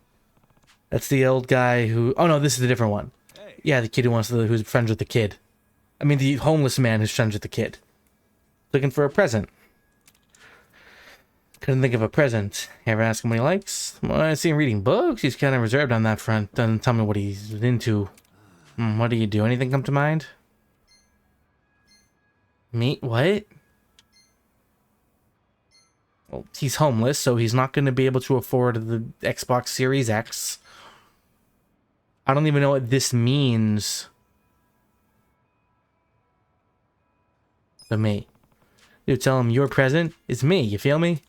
That's the old guy who... Oh no, this is a different one. Yeah, the kid who's friends with the kid. I mean, the homeless man who's friends with the kid. Looking for a present. Couldn't think of a present. You ever ask him what he likes? Well, I see him reading books. He's kind of reserved on that front. Doesn't tell me what he's into. What do you do? Anything come to mind? Me? What? Well, he's homeless, so he's not going to be able to afford the Xbox Series X. I don't even know what this means. To me. You tell him your present is me, you feel me?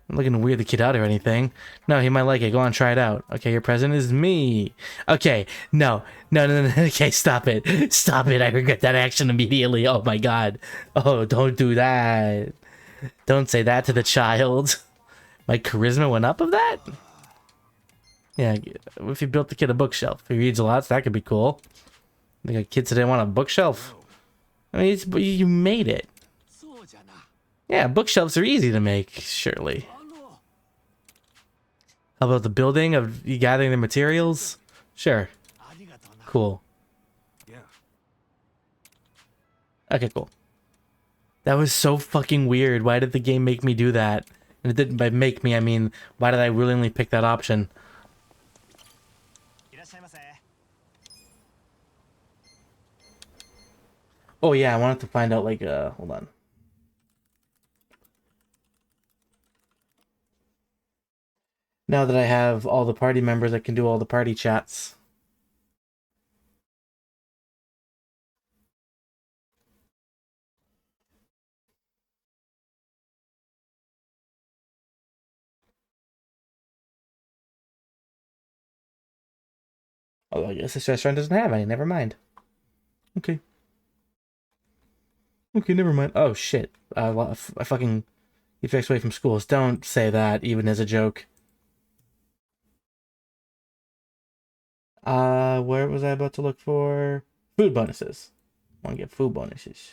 I'm looking to weird the kid out or anything. No, he might like it. Go on, try it out. Okay, your present is me. Okay, no. Okay, stop it. Stop it. I regret that action immediately. Oh my god. Oh, don't do that. Don't say that to the child. My charisma went up of that? Yeah, if you built the kid a bookshelf. He reads a lot, so that could be cool. I think kids today want a bookshelf. I mean, you made it. Yeah, bookshelves are easy to make, surely. How about the building of you gathering the materials? Sure. Cool. Yeah. Okay, cool. That was so fucking weird. Why did the game make me do that? And it didn't by make me, I mean, why did I willingly pick that option? Oh yeah, I wanted to find out like hold on. Now that I have all the party members, I can do all the party chats. Oh, I guess this restaurant doesn't have any. Never mind. Okay. Okay, never mind. Oh shit. I fucking effects away from schools. Don't say that, even as a joke. Where was I about to look for? Food bonuses. I want to get food bonuses.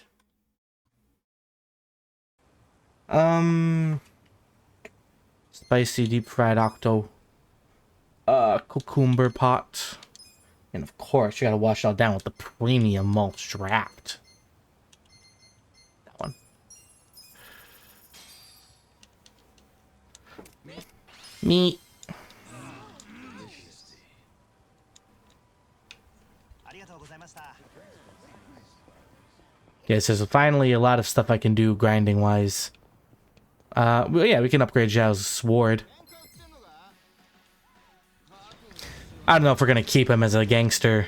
Spicy deep fried octo. Cucumber pot. And of course, you gotta wash it all down with the premium malt draft. That one. Meat. Okay, so there's finally a lot of stuff I can do grinding wise. Well, yeah, we can upgrade Zhao's sword. I don't know if we're gonna keep him as a gangster,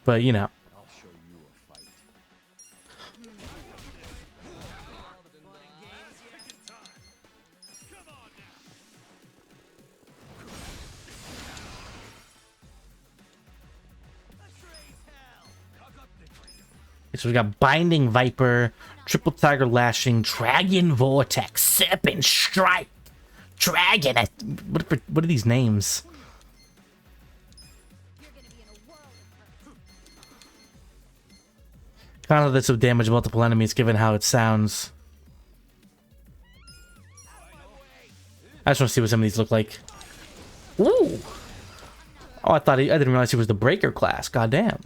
but you know. So we got Binding Viper, Triple Tiger Lashing, Dragon Vortex, Serpent Strike, Dragon. What are these names? Kind of this would damage multiple enemies given how it sounds. I just want to see what some of these look like. Ooh! Oh, I didn't realize he was the breaker class. Goddamn.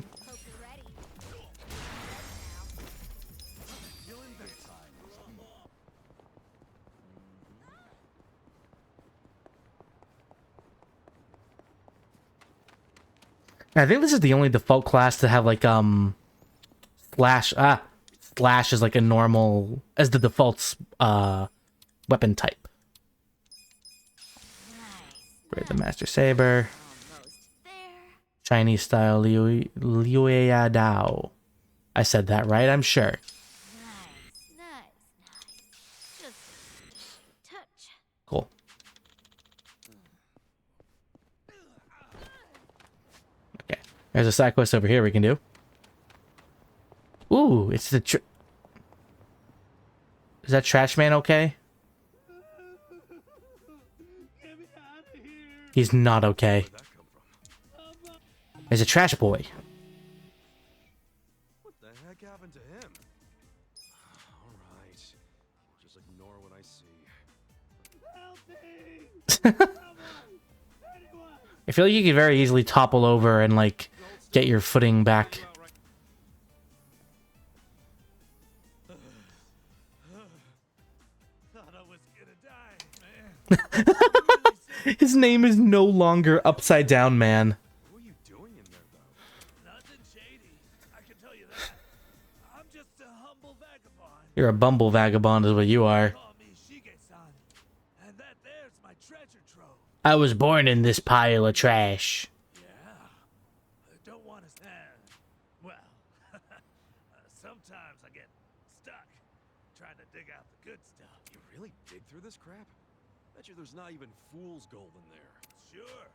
I think this is the only default class to have like Slash is like a normal as the default weapon type. Right, the Master Saber. Chinese style Liu Dao. I said that right, I'm sure. Cool. Okay. There's a side quest over here we can do. Ooh, it's the Is that trash man okay? He's not okay. There's a trash boy. What the heck happened to him? All right. Just ignore what I see. I feel like you could very easily topple over and like get your footing back. His name is no longer Upside Down Man. What are you doing in there, though? Nothing shady, I can tell you that. I'm just a humble vagabond. You're a bumble vagabond is what you are. Call me Shige-san, and that there's my treasure trove. I was born in this pile of trash. Yeah, I don't want to stand. Well, sometimes I get stuck trying to dig out the good stuff. You really dig through this crap? Bet you there's not even fool's gold in there. Sure.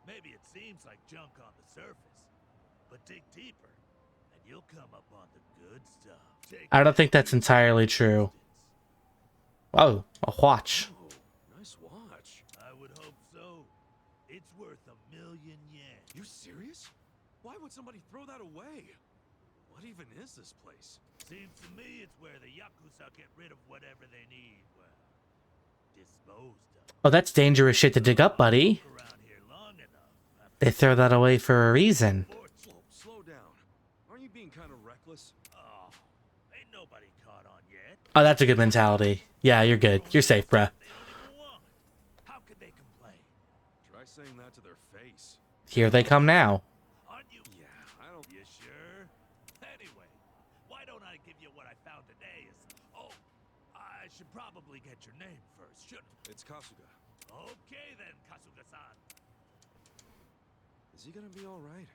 Maybe it seems like junk on the surface. But dig deeper, and you'll come up on the good stuff. Take I don't that think that's here, entirely for true. instance. Oh, a watch. Oh, nice watch. I would hope so. It's worth 1,000,000 yen. You serious? Why would somebody throw that away? What even is this place? Seems to me it's where the Yakuza get rid of whatever they need, well, disposed of. Oh, that's dangerous shit to dig up, buddy. Look around here long enough. They throw that away for a reason. Slow down. Aren't you being kind of reckless? Oh, ain't nobody caught on yet. Oh, that's a good mentality. Yeah, you're good. You're safe, bruh. They don't even want. How could they complain? Try saying that to their face. Here they come now. Aren't you? Yeah, I don't... You sure? Anyway, why don't I give you what I found today is... Oh, I should probably get your name first, shouldn't I? It's Kasuga. Okay then, Kasuga-san. Is he gonna be alright?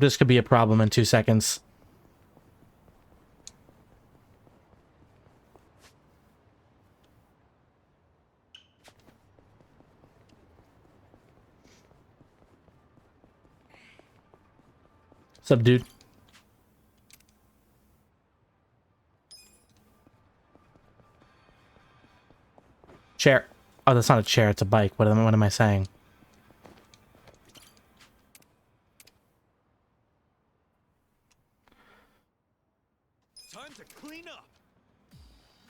This could be a problem in 2 seconds. What's up, dude? Chair. Oh, that's not a chair, it's a bike. What am I saying? Time to clean up!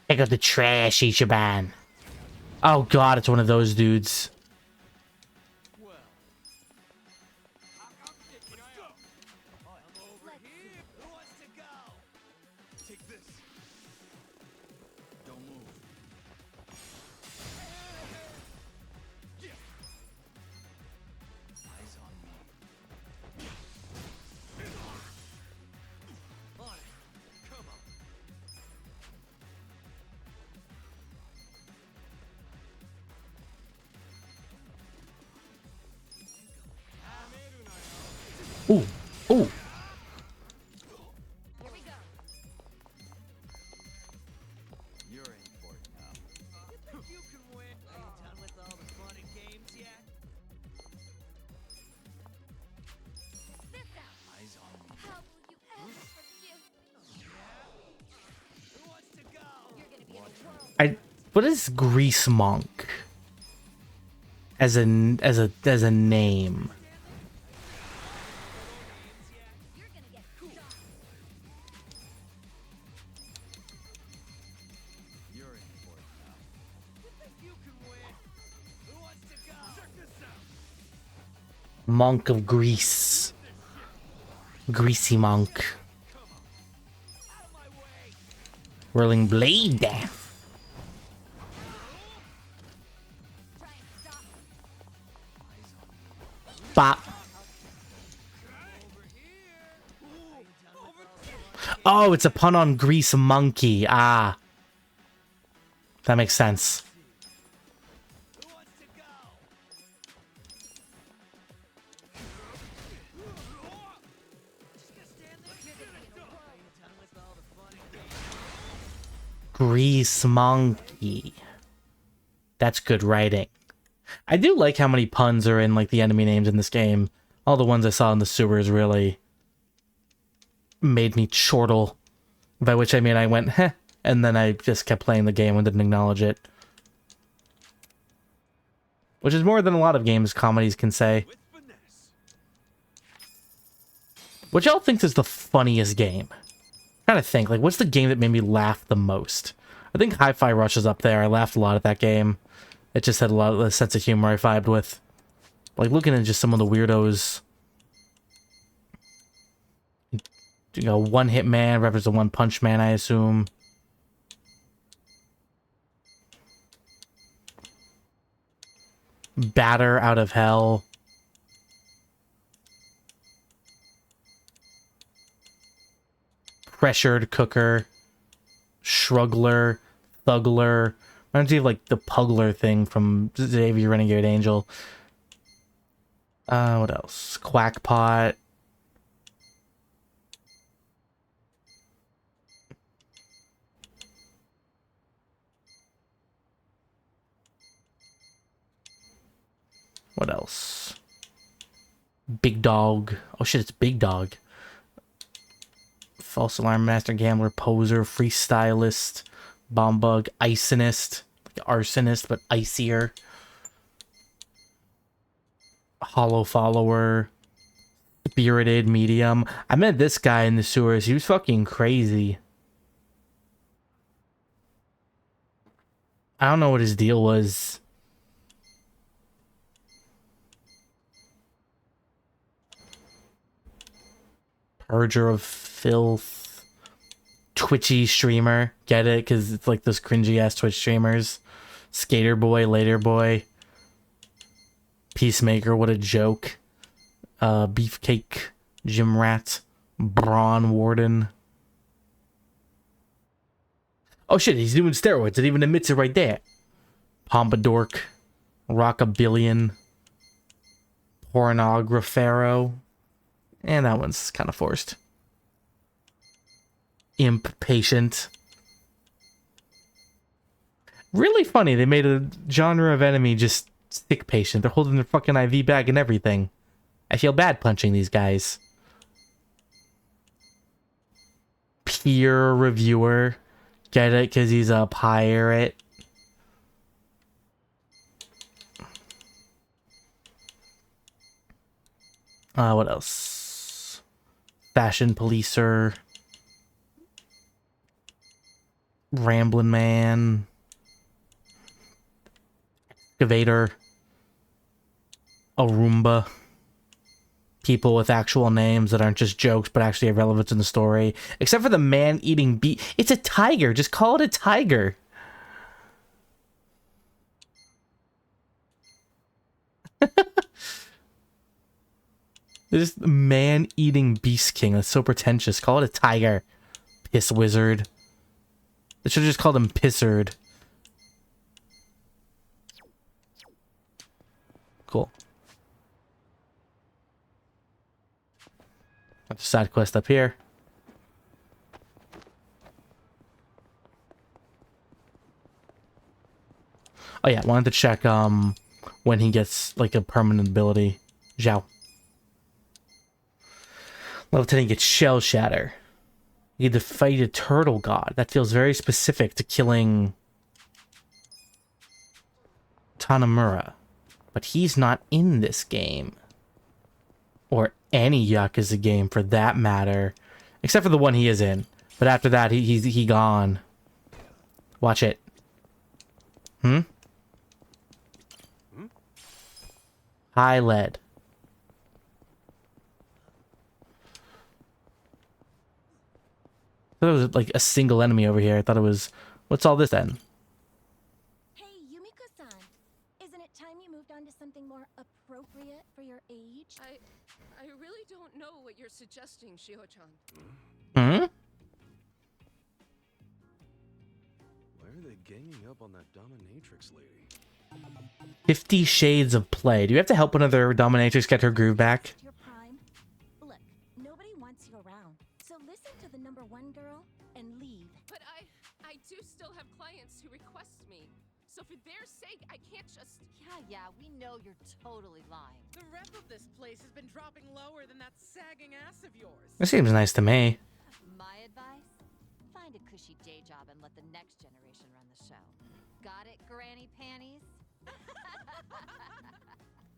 Pick up the trash, Ichiban. Oh god, it's one of those dudes. Well... Let's go! I'm over here! Who wants to go? Take this. Don't move. Eyes on me. On it. Come on. Ooh, ooh. Here we go. You're in for it now. You can win. Are you done with all the fun and games yet? This out. Eyes on me. How will you ever forgive me? Who wants to go? You're gonna be in a world. What is Grease Monk? As a name. You're gonna get shot. You're in for it now. You can win. Who wants to go? Check this out. Monk of Greece. Greasy Monk. Out of my way. Whirling Blade. Try and stop. Bop. Oh, it's a pun on Grease Monkey. Ah. That makes sense. Who wants to go? Just gonna stand there. You're gonna be in a world. Are you done with all the fun and games? Grease Monkey. That's good writing. I do like how many puns are in like the enemy names in this game. All the ones I saw in the sewers really made me chortle. By which I mean I went, heh, and then I just kept playing the game and didn't acknowledge it. Which is more than a lot of games comedies can say. With finesse. What y'all think is the funniest game? Trying to think, like, what's the game that made me laugh the most? I think Hi-Fi Rush is up there. I laughed a lot at that game. It just had a lot of the sense of humor I vibed with. Like, looking at just some of the weirdos. You know, One Hit Man reference to One Punch Man, I assume. Batter Out of Hell. Pressured Cooker. Shrugler. Thugler. Reminds me of like the Pugler thing from Xavier Renegade Angel. What else? Quackpot. What else? Big Dog. Oh shit, it's Big Dog. False Alarm, Master Gambler, Poser, Freestylist, Bomb Bug, Icinist. Like Arsonist, but icier. Hollow Follower. Spirited Medium. I met this guy in the sewers. He was fucking crazy. I don't know what his deal was. Purger of Filth. Twitchy streamer. Get it? Because it's like those cringy ass Twitch streamers. Skater Boy, Later Boy. Peacemaker, what a joke. Beefcake, Gym Rat, Brawn Warden. Oh shit, he's doing steroids. It even admits it right there. Pompadour, Rockabillion, Pornographero. And that one's kind of forced. Imp Patient. Really funny, they made a genre of enemy just sick patient. They're holding their fucking IV bag and everything. I feel bad punching these guys. Peer Reviewer. Get it? Because he's a pirate. What else? Fashion Policer. Ramblin' Man. Excavator. A Roomba. People with actual names that aren't just jokes but actually have relevance in the story. Except for the man-eating bee. It's a tiger. Just call it a tiger. There's the man-eating beast king. That's so pretentious. Call it a tiger. Piss wizard. They should have just called him Pissard. Cool. Got the side quest up here. Oh yeah, wanted to check when he gets like a permanent ability. Zhao. Level 10 he gets Shell Shatter. You defeat a turtle god. That feels very specific to killing Tanamura. But he's not in this game. Or any Yakuza game for that matter. Except for the one he is in. But after that, he gone. Watch it. High lead. I thought it was like a single enemy over here. I thought it was... What's all this then? Hey, Yumiko-san. Isn't it time you moved on to something more appropriate for your age? I really don't know what you're suggesting, Shio-chan. Why are they ganging up on that dominatrix lady? 50 Shades of Play. Do you have to help another dominatrix get her groove back? Your prime. Look, nobody wants you around. So listen to the number one girl and leave. But I do still have clients who request me. So for their sake, I can't just... Yeah, we know you're totally lying. The rep of this place has been dropping lower than that sagging ass of yours. This seems nice to me. My advice? Find a cushy day job and let the next generation run the show. Got it, Granny Panties?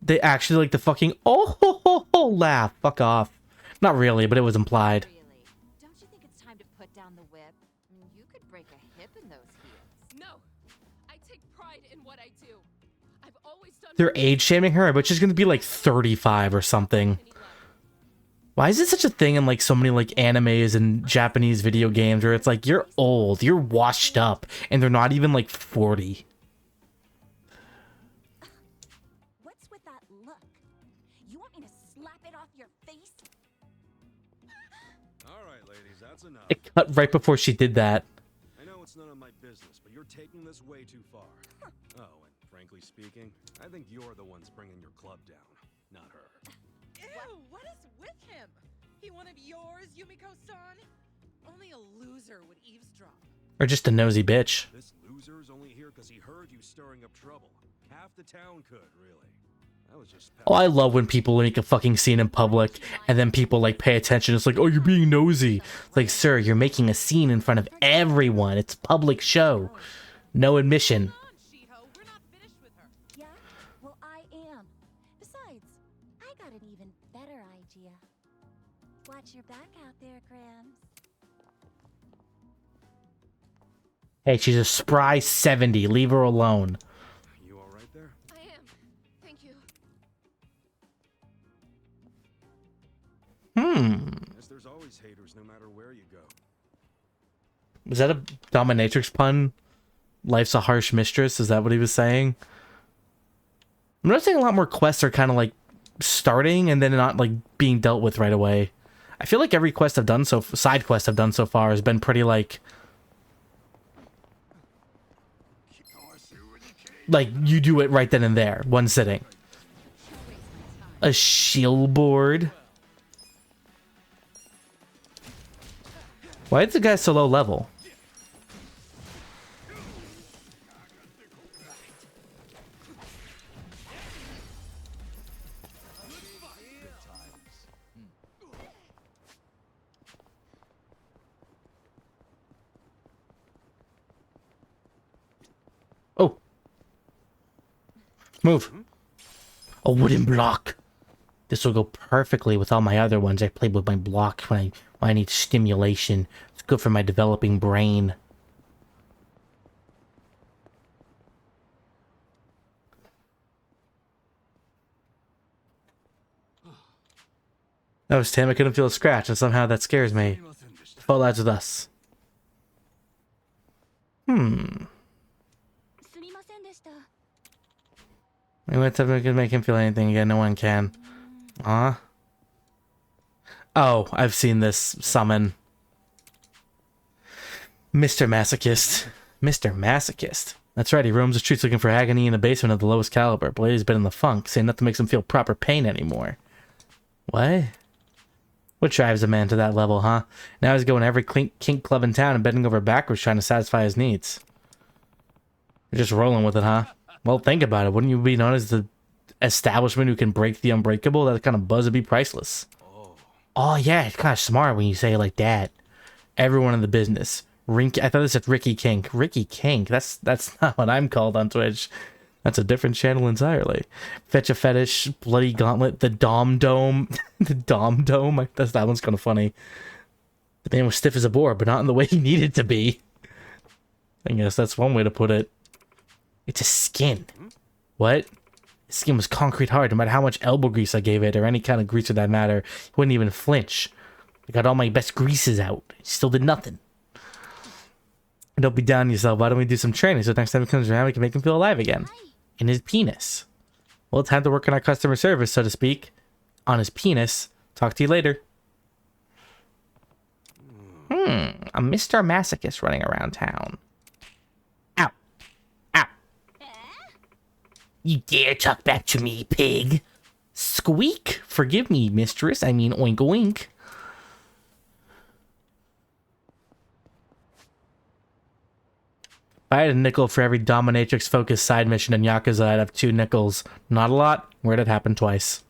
They actually like the fucking laugh. Fuck off. Not really, but it was implied. Really? Don't you think it's time to put down the whip? I mean, you could break a hip in those heels. No! I take pride in what I do. I've always done... They're age shaming her, but she's gonna be like 35 or something. Why is it such a thing in like so many like animes and Japanese video games where it's like you're old, you're washed up, and they're not even like 40? What's with that look? You want me to slap it off your face? Alright, ladies, that's enough. It cut right before she did that. I know it's none of my business, but you're taking this way too far. Oh, and frankly speaking, I think you're the ones bringing your club down, not her. Ew, what is with him? He one of yours, Yumiko-san? Only a loser would eavesdrop. Or just a nosy bitch. This loser's only here because he heard you stirring up trouble. Half the town could, really. Oh, I love when people make a fucking scene in public and then people like pay attention. It's like, oh, you're being nosy. It's like, sir, you're making a scene in front of everyone. It's a public show. No admission. Yeah? Well, I am. Besides, I got an even better idea. Watch your back out there, Grams. Hey, she's a spry 70. Leave her alone. You all right there? I am. Thank you. Yes, there's always haters no matter where you go. Was that a dominatrix pun? Life's a harsh mistress? Is that what he was saying? I'm noticing a lot more quests are kind of like starting and then not like being dealt with right away. I feel like every quest I've done side quest I've done so far has been pretty like you do it right then and there, one sitting. A shield board. Why is the guy so low level? Oh. Move. A wooden block. This will go perfectly with all my other ones. I play with my block when I need stimulation. It's good for my developing brain. That was Tim. I couldn't feel a scratch, and somehow that scares me. Fall lads with us. We went to make him feel anything again. No one can. Oh, I've seen this summon. Mr. Masochist. Mr. Masochist. That's right, he roams the streets looking for agony in the basement of the lowest caliber. Blade's been in the funk, saying nothing makes him feel proper pain anymore. What? What drives a man to that level, huh? Now he's going to every kink club in town and bending over backwards trying to satisfy his needs. You're just rolling with it, huh? Well, think about it. Wouldn't you be known as the establishment who can break the unbreakable? That kind of buzz would be priceless. Oh, yeah, it's kind of smart when you say it like that. Everyone in the business. I thought it said Ricky Kink. Ricky Kink? That's not what I'm called on Twitch. That's a different channel entirely. Fetch a Fetish, Bloody Gauntlet, the Dom Dome. The Dom Dome? That one's kind of funny. The man was stiff as a board, but not in the way he needed to be. I guess that's one way to put it. It's a skin. What? His skin was concrete hard. No matter how much elbow grease I gave it, or any kind of grease for that matter, it wouldn't even flinch. I got all my best greases out. It still did nothing. Don't be down on yourself. Why don't we do some training so next time he comes around we can make him feel alive again? In his penis. Well, it's time to work on our customer service, so to speak. On his penis. Talk to you later. A Mr. Masochist running around town. Ow. Ow. You dare talk back to me, pig. Squeak. Forgive me, mistress. I mean, oink oink. If I had a nickel for every dominatrix focused side mission in Yakuza, I'd have 2 nickels. Not a lot. Where'd it happen twice?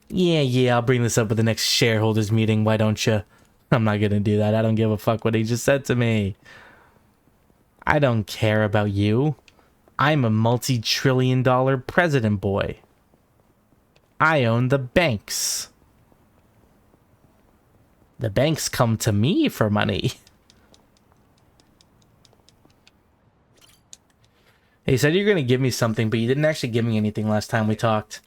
Yeah, I'll bring this up at the next shareholders meeting. Why don't you? I'm not gonna do that. I don't give a fuck what he just said to me. I don't care about you. I'm a multi-trillion-dollar president boy. I own the banks. The banks come to me for money. Hey, you said you're going to give me something, but you didn't actually give me anything last time we talked.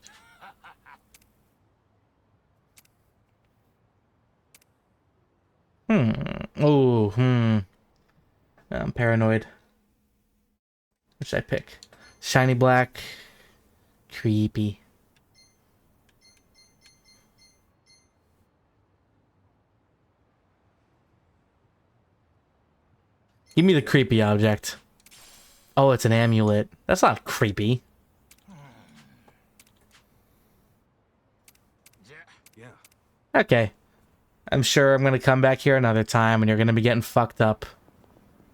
I'm paranoid. What should I pick? Shiny black. Creepy. Give me the creepy object. Oh, it's an amulet. That's not creepy. Yeah. Okay. I'm sure I'm going to come back here another time and you're going to be getting fucked up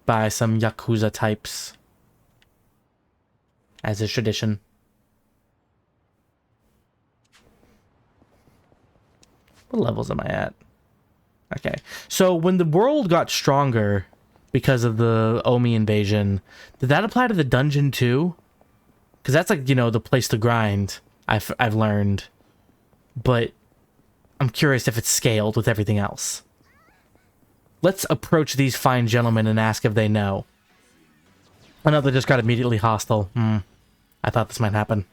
by some Yakuza types. as is tradition. What levels am I at? Okay. So when the world got stronger because of the Omi invasion, did that apply to the dungeon too? Because that's like, you know, the place to grind, I've learned. But I'm curious if it's scaled with everything else. Let's approach these fine gentlemen and ask if they know. I know they just got immediately hostile. I thought this might happen.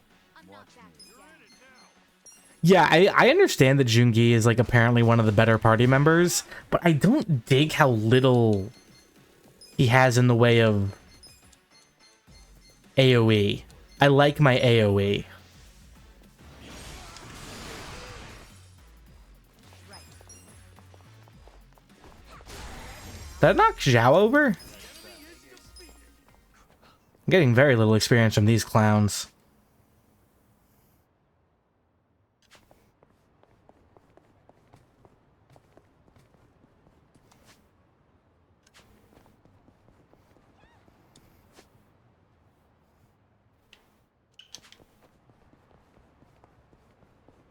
Yeah, I understand that Jungi is like apparently one of the better party members, but I don't dig how little he has in the way of AoE. I like my AoE. Did that knock Zhao over? I'm getting very little experience from these clowns.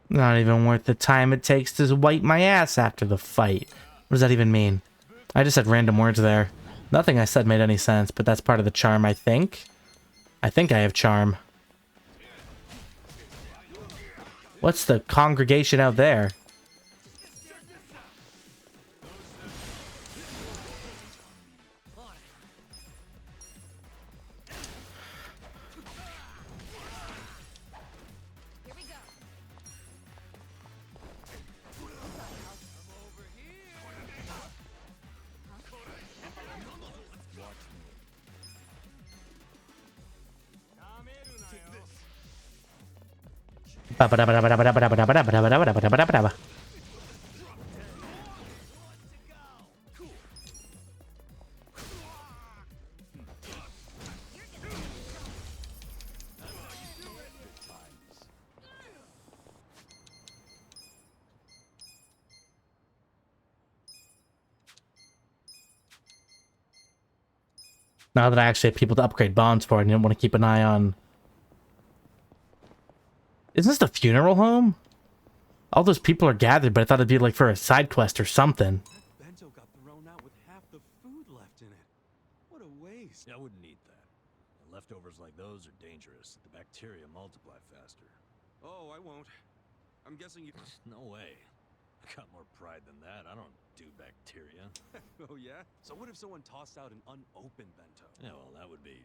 Not even worth the time it takes to wipe my ass after the fight. What does that even mean? I just said random words there. Nothing I said made any sense, but that's part of the charm, I think. I think I have charm. What's the congregation out there? Now that I actually have people to upgrade bonds for, I didn't want to keep an eye on. Isn't this the funeral home? All those people are gathered, but I thought it'd be like for a side quest or something. That bento got thrown out with half the food left in it. What a waste. I wouldn't eat that. Leftovers like those are dangerous. The bacteria multiply faster. Oh, I won't. I'm guessing you... No way. I got more pride than that. I don't do bacteria. Oh, yeah? So what if someone tossed out an unopened bento? Yeah, well, that would be...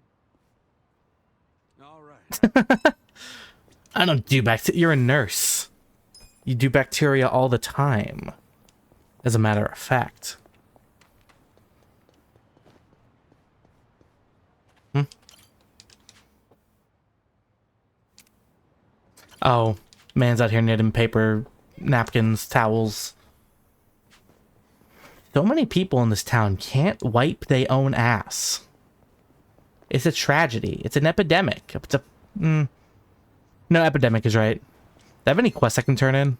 All right. I don't do bacteria. You're a nurse. You do bacteria all the time. As a matter of fact. Oh, man's out here knitting paper, napkins, towels. So many people in this town can't wipe their own ass. It's a tragedy. It's an epidemic. It's a... No, epidemic is right. Do I have any quests I can turn in?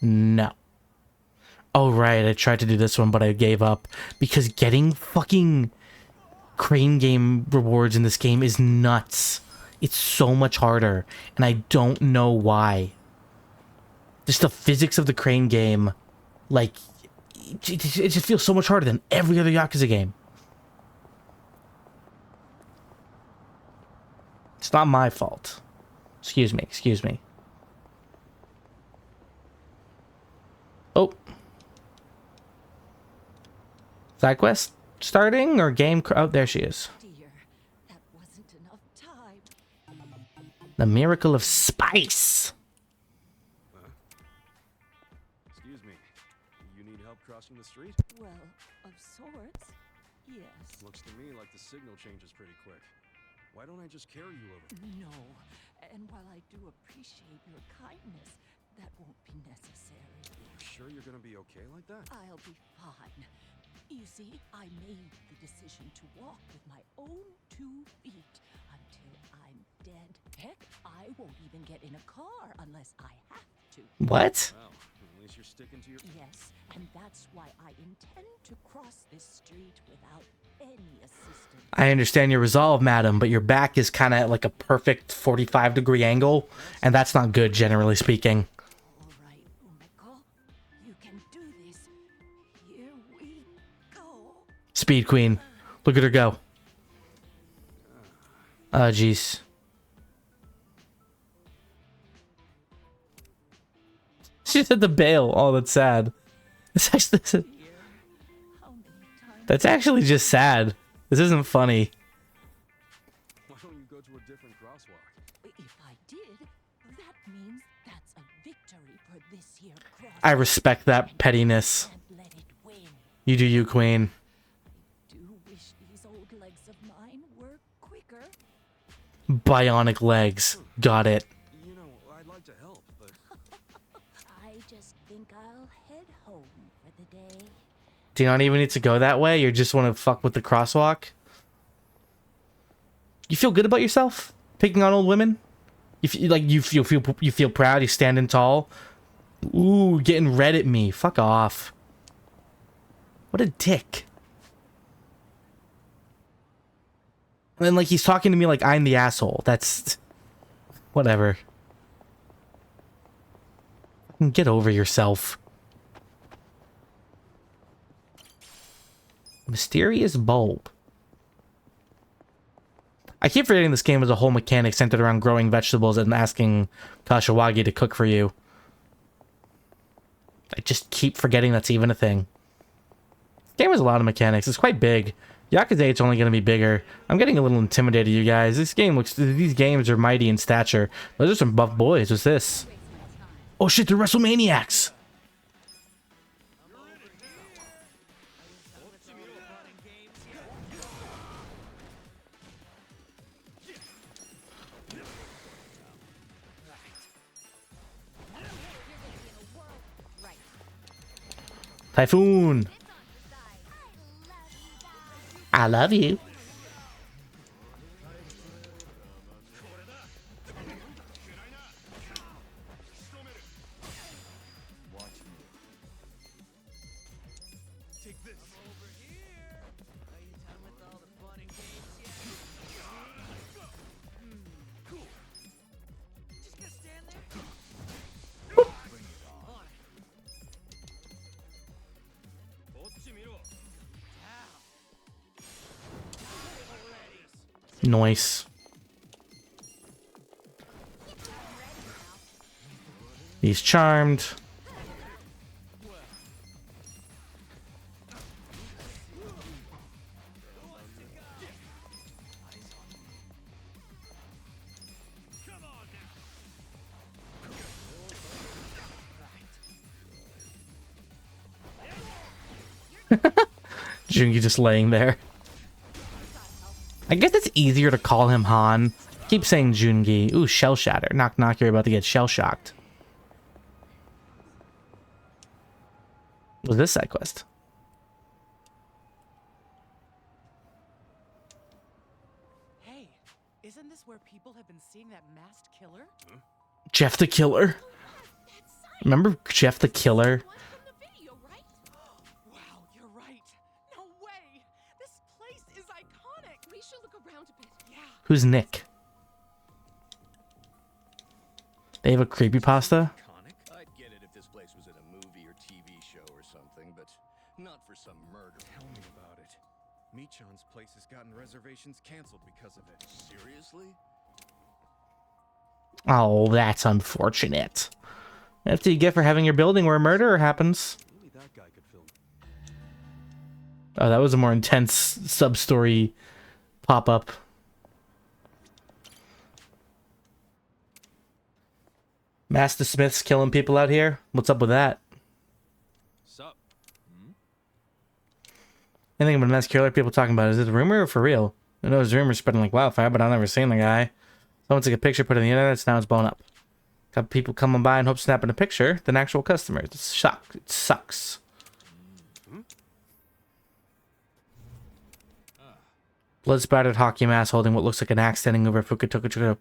No. Oh, right. I tried to do this one, but I gave up. Because getting fucking crane game rewards in this game is nuts. It's so much harder. And I don't know why. Just the physics of the crane game. Like, it just feels so much harder than every other Yakuza game. It's not my fault. Excuse me, excuse me. Oh. Side quest starting or game? Oh, there she is. Dear, that wasn't enough time. The miracle of spice. Excuse me. You need help crossing the street? Well, of sorts, yes. Looks to me like the signal changes pretty quick. Why don't I just carry you over? No, and while I do appreciate your kindness, that won't be necessary. You sure you're gonna be okay like that? I'll be fine. You see, I made the decision to walk with my own 2 feet until I'm dead. Heck, I won't even get in a car unless I have to. What? Well, at guess you're sticking to your... Yes, and that's why I intend to cross this street without any assistance. I understand your resolve, madam, but your back is kind of at like a perfect 45-degree angle, and that's not good, generally speaking. All right, Umeko, you can do this. Here we go. Speed Queen. Look at her go. Oh, jeez. She said the bail. Oh, that's sad. That's actually just sad. This isn't funny. Why don't you go to a different crosswalk? If I did, that means that's a victory for this here cross. I respect that pettiness. You do you, Queen. I do wish these old legs of mine were quicker. Bionic legs. Got it. You know, I'd like to help, but... I just think I'll head home for the day. Do you not even need to go that way? You just want to fuck with the crosswalk? You feel good about yourself? Picking on old women? You feel proud? You standing tall? Ooh, getting red at me. Fuck off. What a dick. And then, like, he's talking to me like I'm the asshole. That's... Whatever. Get over yourself. Mysterious bulb. I keep forgetting this game is a whole mechanic centered around growing vegetables and asking Kashiwagi to cook for you. I just keep forgetting that's even a thing. This game has a lot of mechanics. It's quite big. Yakuza 8's only going to be bigger. I'm getting a little intimidated, you guys. These games are mighty in stature. Those are some buff boys. What's this? Oh shit, they're WrestleManiacs! Typhoon! I love you. Take this. I'm over here. Are you done with all the fun and games yet? Cool. Just gonna stand there? Bring it on. Nice. He's charmed. Jungi just laying there. I guess it's easier to call him Han. Keep saying Jungi. Ooh, shell shatter. Knock knock, you're about to get shell shocked. What's this side quest? Hey, isn't this where people have been seeing that masked killer? Jeff the Killer. Remember Jeff the Killer? Wow, you're right. No way. This place is iconic. We should look around a bit. Yeah. Who's Nick? They have a creepypasta? I'd get it if this place was in a movie or TV show or something, but not for some murder. Tell me about it. Michan's place has gotten reservations canceled because of it. Seriously? Oh, that's unfortunate. That's what you get for having your building where a murderer happens. Maybe that guy could film. Oh, that was a more intense sub-story pop-up. Master Smith's killing people out here? What's up with that? Sup? Anything about a mass killer people talking about? Is it a rumor or for real? I know there's rumors spreading like wildfire, but I've never seen the guy. Someone took a picture, put it on the internet, so now it's blown up. Couple people coming by and hope snapping a picture than actual customers. It's shock. It sucks. Blood spattered hockey mask holding what looks like an axe standing over Fukutokuchuka.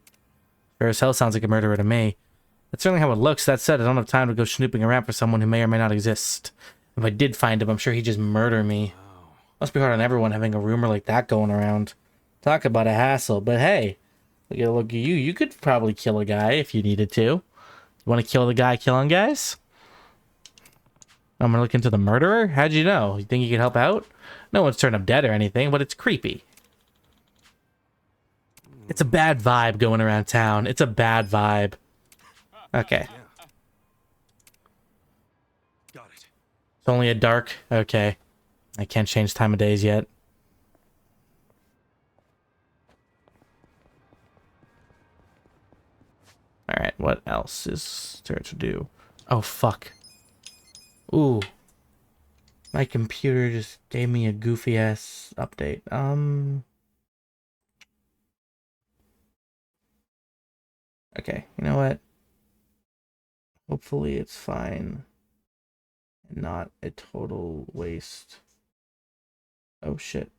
Fair as hell sounds like a murderer to me. That's certainly how it looks. That said, I don't have time to go snooping around for someone who may or may not exist. If I did find him, I'm sure he'd just murder me. Must be hard on everyone having a rumor like that going around. Talk about a hassle. But hey, look at you. You could probably kill a guy if you needed to. You want to kill the guy killing guys? I'm gonna look into the murderer? How'd you know? You think you could help out? No one's turned up dead or anything, but it's creepy. It's a bad vibe going around town. It's a bad vibe. Okay. Got it. It's only a dark. Okay. I can't change time of days yet. Alright, what else is there to do? Oh, fuck. Ooh. My computer just gave me a goofy ass update. Okay, you know what? Hopefully it's fine. And not a total waste. Oh shit.